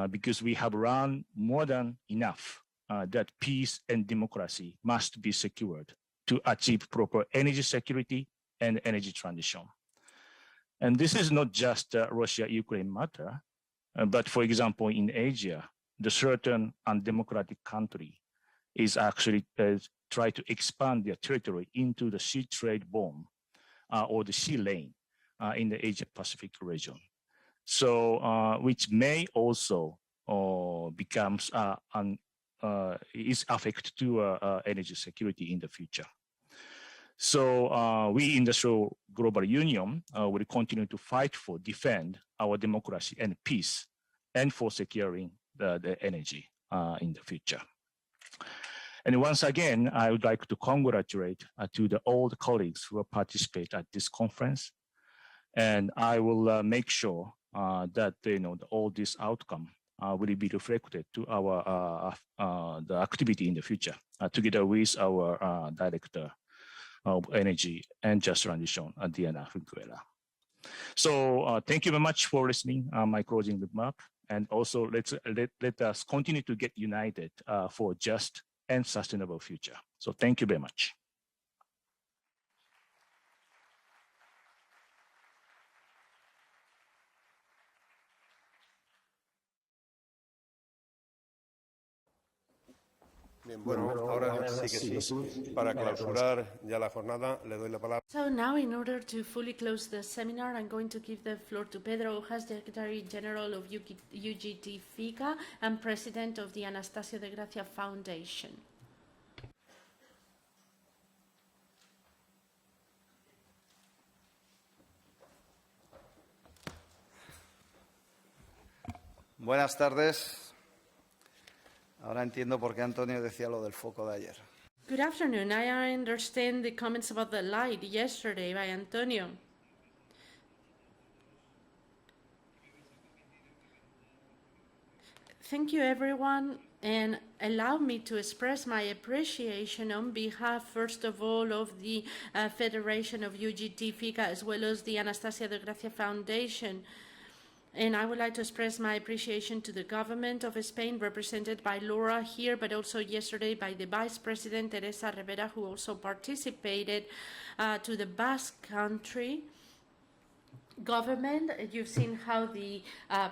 because we have run more than enough that peace and democracy must be secured to achieve proper energy security and energy transition. And this is not just a Russia-Ukraine matter, but for example, in Asia, the certain undemocratic country is actually try to expand their territory into the sea trade zone or the sea lane in the Asia-Pacific region. So, which may also becomes is affect to energy security in the future. So we Industrial Global Union will continue to fight for, defend our democracy and peace, and for securing the energy in the future. And once again, I would like to congratulate to all the colleagues who will participate at this conference. And I will make sure that all this outcome will be reflected to our the activity in the future, together with our Director of Energy and Just Transition, Diana Figuera. So thank you very much for listening. My closing remark, and also let us continue to get united for just and sustainable future. So thank you very much. Bien, bueno, ahora sí que sí. Para clausurar ya la jornada, le doy la palabra. So now, in order to fully close the seminar, I'm going to give the floor to Pedro Hojas, Secretary General of UGT FICA and President of the Anastasio de Gracia Foundation. Buenas tardes. Ahora entiendo por qué Antonio decía lo del foco de ayer. Good afternoon. I understand the comments about the light yesterday by Antonio. Thank you, everyone, and allow me to express my appreciation on behalf, first of all, of the Federation of UGT FICA, as well as the Anastasia de Gracia Foundation. And I would like to express my appreciation to the government of Spain, represented by Laura here, but also yesterday by the Vice President, Teresa Rivera, who also participated, to the Basque Country, government. You've seen how the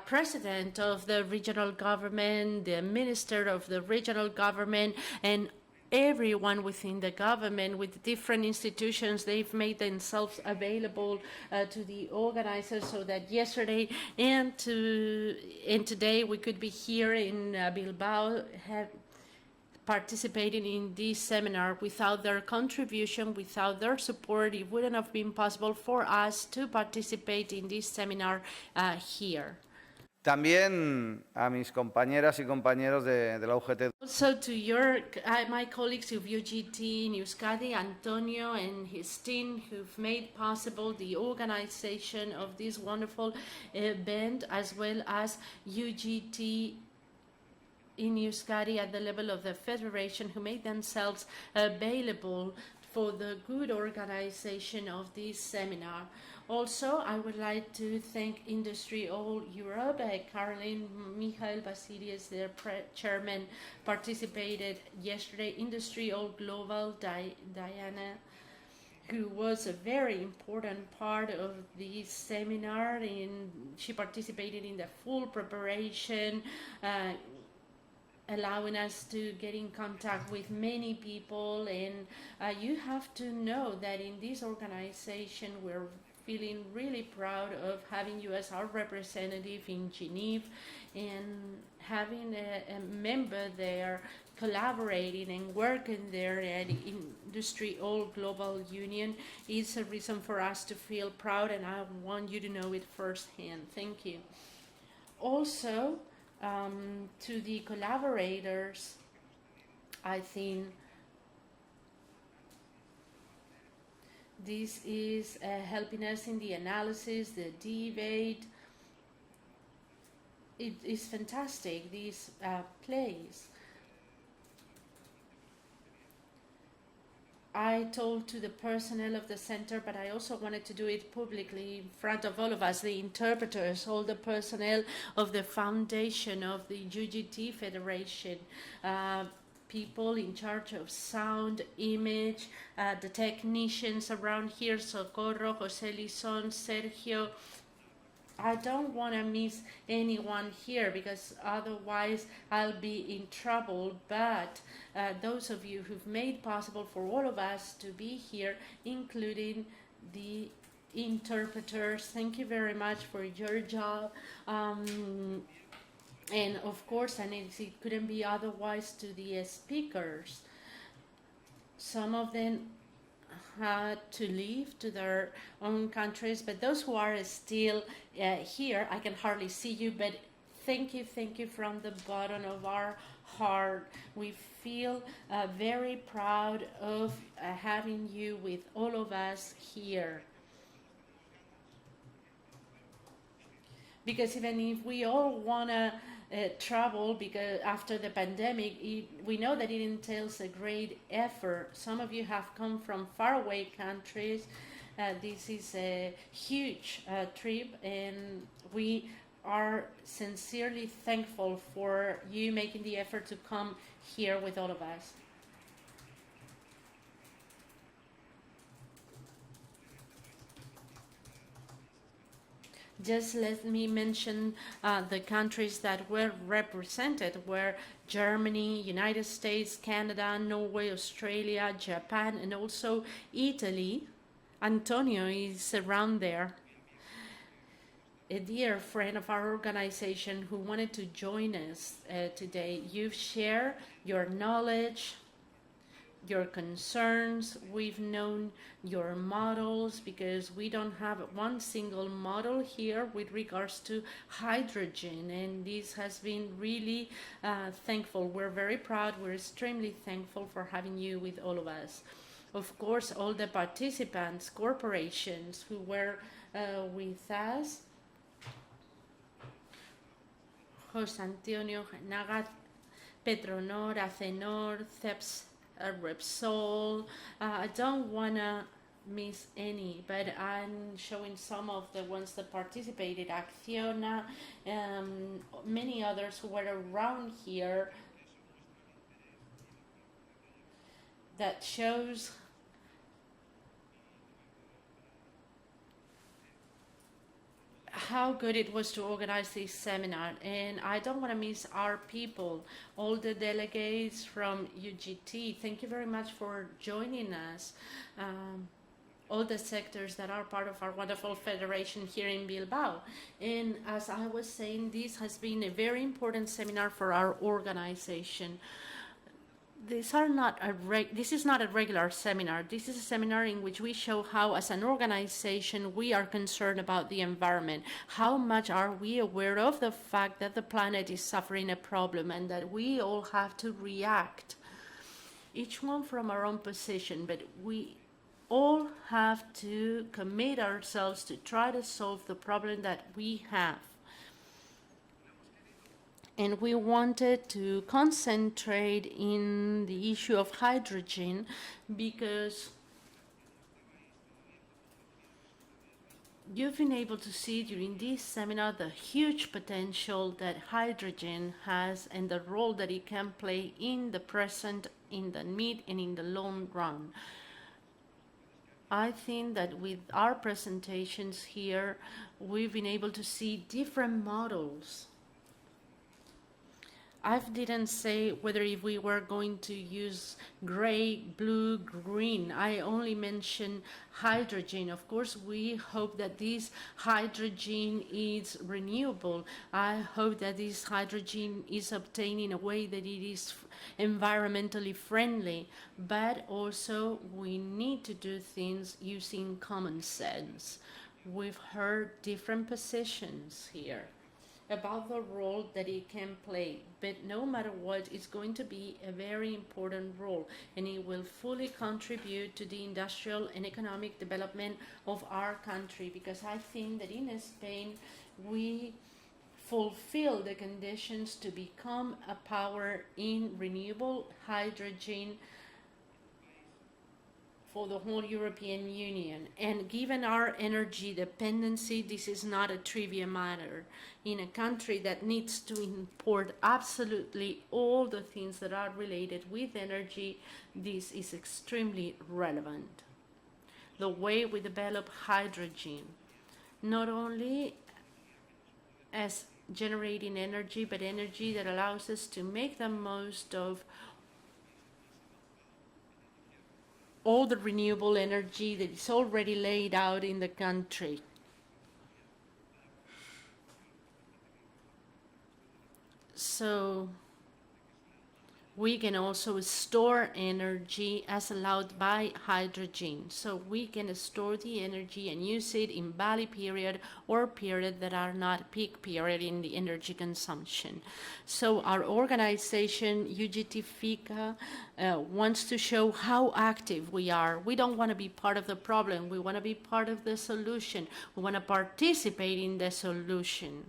president of the regional government, the minister of the regional government, and everyone within the government with different institutions, they've made themselves available to the organizers, so that yesterday and today we could be here in Bilbao participating in this seminar. Without their contribution, without their support, it wouldn't have been possible for us to participate in this seminar here. También a mis compañeras y compañeros de la UGT. Also to my colleagues of UGT in Euskadi, Antonio and his team, who've made possible the organization of this wonderful event, as well as UGT in Euskadi at the level of the Federation, who made themselves available for the good organization of this seminar. Also, I would like to thank Industry All Europe. Caroline Michael Basilius, their chairman, participated yesterday. Industry All Global, Diana, who was a very important part of this seminar, and she participated in the full preparation, allowing us to get in contact with many people. And you have to know that in this organization we're feeling really proud of having you as our representative in Geneva, and having a member there collaborating and working there at Industry All Global Union is a reason for us to feel proud, and I want you to know it firsthand. Thank you. Also, to the collaborators, I think this is helping us in the analysis, the debate. It is fantastic, this place. I told to the personnel of the center, but I also wanted to do it publicly in front of all of us, the interpreters, all the personnel of the foundation of the UGT Federation, people in charge of sound, image, the technicians around here, Socorro, José Lison, Sergio. I don't want to miss anyone here because otherwise I'll be in trouble, but those of you who've made possible for all of us to be here, including the interpreters, thank you very much for your job. And of course, and it couldn't be otherwise, to the speakers. Some of them had to leave to their own countries, but those who are still here, I can hardly see you, but thank you from the bottom of our heart. We feel very proud of having you with all of us here. Because even if we all want to travel, because after the pandemic, we know that it entails a great effort. Some of you have come from faraway countries. This is a huge trip, and we are sincerely thankful for you making the effort to come here with all of us. Just let me mention the countries that were represented were Germany, United States, Canada, Norway, Australia, Japan, and also Italy. Antonio is around there, a dear friend of our organization who wanted to join us today. You've shared your knowledge, your concerns. We've known your models, because we don't have one single model here with regards to hydrogen, and this has been really thankful. We're very proud. We're extremely thankful for having you with all of us. Of course, all the participants, corporations who were with us, José Antonio Nagat, Petronor, Acenor, CEPS, Repsol. I don't want to miss any, but I'm showing some of the ones that participated. Acciona, many others who were around here. That shows how good it was to organize this seminar. And I don't want to miss our people, all the delegates from UGT. Thank you very much for joining us. All the sectors that are part of our wonderful federation here in Bilbao. And as I was saying, this has been a very important seminar for our organization. This is not a regular seminar. This is a seminar in which we show how, as an organization, we are concerned about the environment. How much are we aware of the fact that the planet is suffering a problem and that we all have to react, each one from our own position, but we all have to commit ourselves to try to solve the problem that we have. And we wanted to concentrate in the issue of hydrogen because you've been able to see during this seminar the huge potential that hydrogen has and the role that it can play in the present, in the mid, and in the long run. I think that with our presentations here, we've been able to see different models. I didn't say whether if we were going to use gray, blue, green. I only mentioned hydrogen. Of course, we hope that this hydrogen is renewable. I hope that this hydrogen is obtained in a way that it is environmentally friendly, but also we need to do things using common sense. We've heard different positions here about the role that it can play, but no matter what, it's going to be a very important role, and it will fully contribute to the industrial and economic development of our country, because I think that in Spain we fulfill the conditions to become a power in renewable hydrogen for the whole European Union. And given our energy dependency, this is not a trivial matter. In a country that needs to import absolutely all the things that are related with energy, this is extremely relevant. The way we develop hydrogen, not only as generating energy, but energy that allows us to make the most of all the renewable energy that is already laid out in the country. So we can also store energy as allowed by hydrogen. So we can store the energy and use it in valley period or period that are not peak period in the energy consumption. So our organization, UGT FICA, wants to show how active we are. We don't want to be part of the problem. We want to be part of the solution. We want to participate in the solution.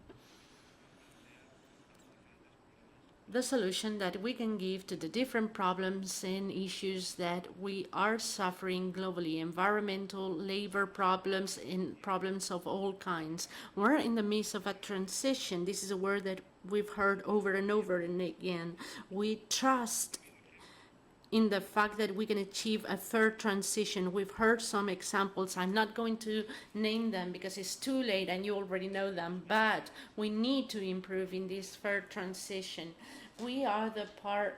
The solution that we can give to the different problems and issues that we are suffering globally, environmental, labor problems, and problems of all kinds. We're in the midst of a transition. This is a word that we've heard over and over and again. We trust in the fact that we can achieve a fair transition. We've heard some examples. I'm not going to name them because it's too late and you already know them, but we need to improve in this fair transition. We are the part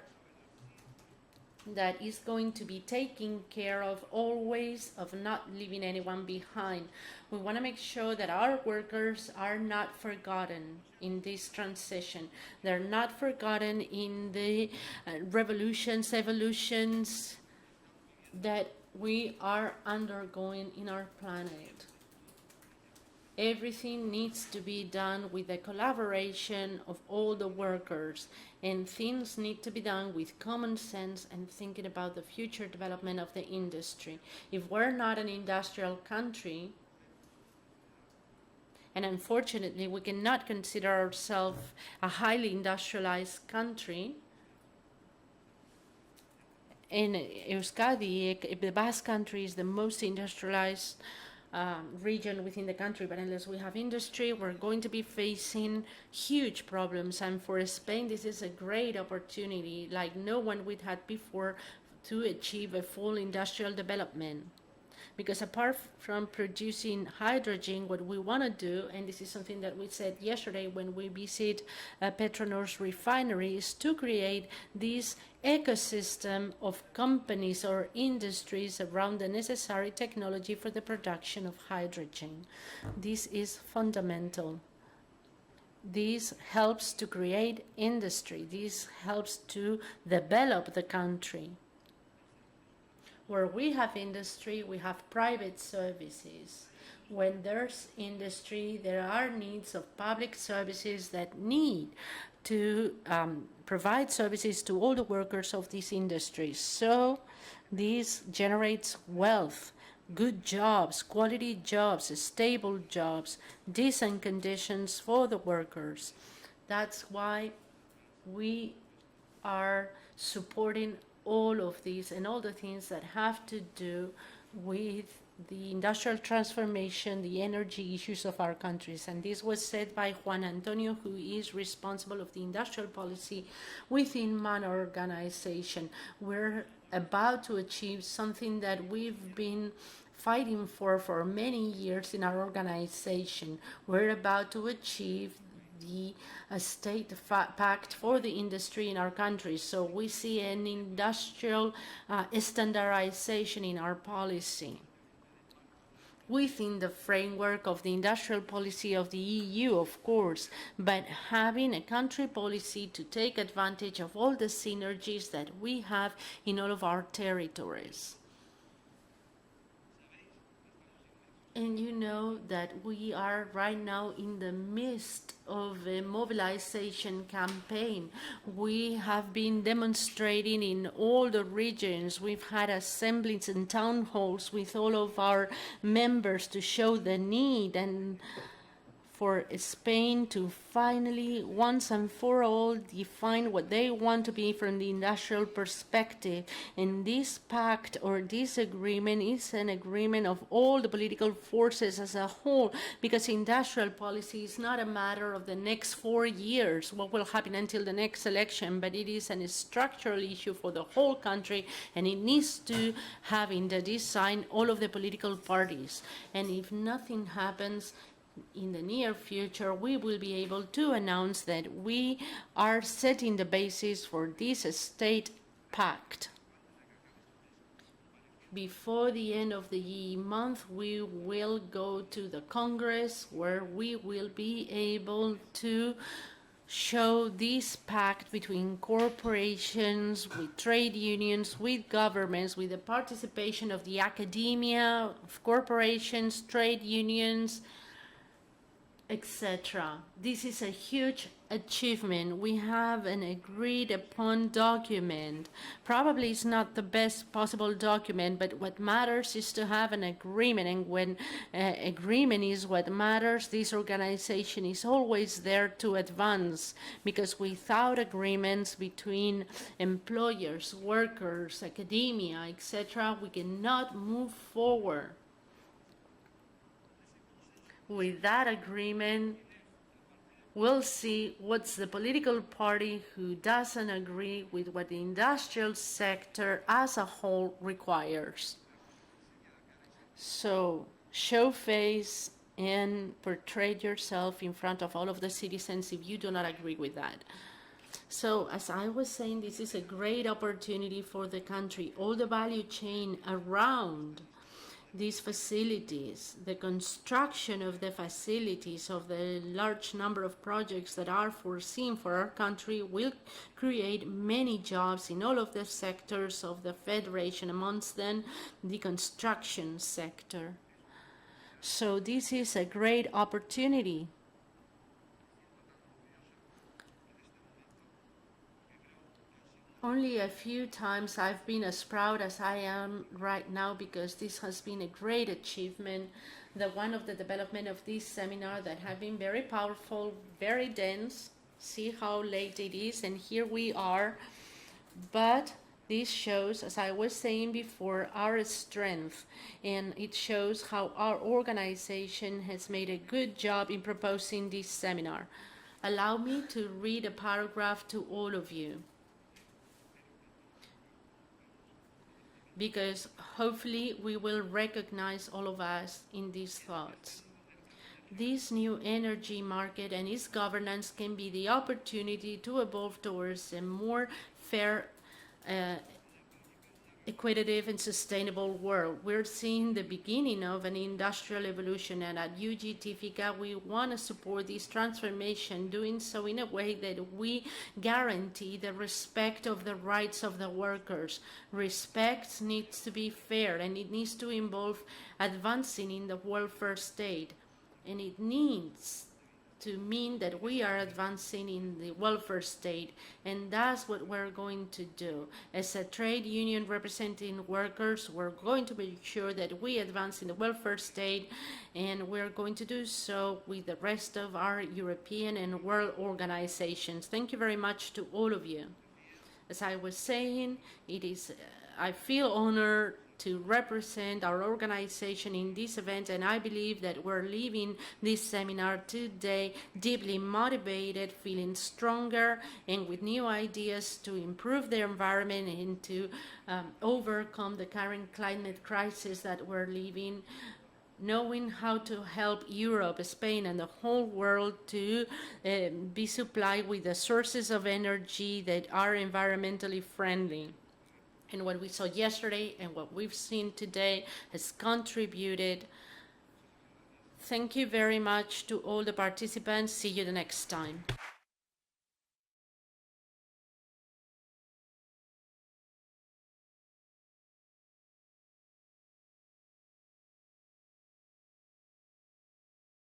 that is going to be taking care of always of not leaving anyone behind. We want to make sure that our workers are not forgotten in this transition. They're not forgotten in the revolutions, evolutions that we are undergoing in our planet. Everything needs to be done with the collaboration of all the workers, and things need to be done with common sense and thinking about the future development of the industry. If we're not an industrial country, and unfortunately we cannot consider ourselves a highly industrialized country, in Euskadi, the Basque Country is the most industrialized region within the country, but unless we have industry, we're going to be facing huge problems. And for Spain, this is a great opportunity, like no one we'd had before, to achieve a full industrial development. Because apart from producing hydrogen, what we want to do, and this is something that we said yesterday when we visit Petronor's refinery, is to create this ecosystem of companies or industries around the necessary technology for the production of hydrogen. This is fundamental. This helps to create industry. This helps to develop the country. Where we have industry, we have private services. When there's industry, there are needs of public services that need to provide services to all the workers of these industries. So this generates wealth, good jobs, quality jobs, stable jobs, decent conditions for the workers. That's why we are supporting all of these and all the things that have to do with the industrial transformation, the energy issues of our countries. And this was said by Juan Antonio, who is responsible of the industrial policy within MAN organization. We're about to achieve something that we've been fighting for many years in our organization. We're about to achieve the state pact for the industry in our country. So we see an industrial standardization in our policy within the framework of the industrial policy of the EU, of course, but having a country policy to take advantage of all the synergies that we have in all of our territories. And you know that we are right now in the midst of a mobilization campaign. We have been demonstrating in all the regions. We've had assemblies and town halls with all of our members to show the need and for Spain to finally, once and for all, define what they want to be from the industrial perspective. And this pact or this agreement is an agreement of all the political forces as a whole, because industrial policy is not a matter of the next 4 years, what will happen until the next election, but it is a structural issue for the whole country, and it needs to have in the design all of the political parties. And if nothing happens, in the near future, we will be able to announce that we are setting the basis for this state pact. Before the end of the month, we will go to the Congress, where we will be able to show this pact between corporations, with trade unions, with governments, with the participation of the academia, of corporations, trade unions, etc. This is a huge achievement. We have an agreed upon document. Probably it's not the best possible document, but what matters is to have an agreement. And when agreement is what matters, this organization is always there to advance, because without agreements between employers, workers, academia, etc., we cannot move forward. With that agreement, we'll see what's the political party who doesn't agree with what the industrial sector as a whole requires. So show face and portray yourself in front of all of the citizens if you do not agree with that. So as I was saying, this is a great opportunity for the country. All the value chain around these facilities, the construction of the facilities, of the large number of projects that are foreseen for our country, will create many jobs in all of the sectors of the Federation, amongst them the construction sector. So this is a great opportunity. Only a few times I've been as proud as I am right now, because this has been a great achievement. The one of the development of this seminar that have been very powerful, very dense. See how late it is, and here we are. But this shows, as I was saying before, our strength, and it shows how our organization has made a good job in proposing this seminar. Allow me to read a paragraph to all of you. because hopefully we will recognize all of us in these thoughts. This new energy market and its governance can be the opportunity to evolve towards a more fair, equitative and sustainable world. We're seeing the beginning of an industrial evolution, and at UGT FICA we want to support this transformation, doing so in a way that we guarantee the respect of the rights of the workers. Respect needs to be fair, and it needs to involve advancing in the welfare state, and it needs to mean that we are advancing in the welfare state, and that's what we're going to do. As a trade union representing workers, we're going to make sure that we advance in the welfare state, and we're going to do so with the rest of our European and world organizations. Thank you very much to all of you. As I was saying, I feel honored to represent our organization in this event, and I believe that we're leaving this seminar today deeply motivated, feeling stronger, and with new ideas to improve the environment and to overcome the current climate crisis that we're living, knowing how to help Europe, Spain, and the whole world to be supplied with the sources of energy that are environmentally friendly. And what we saw yesterday and what we've seen today has contributed. Thank you very much to all the participants. See you the next time.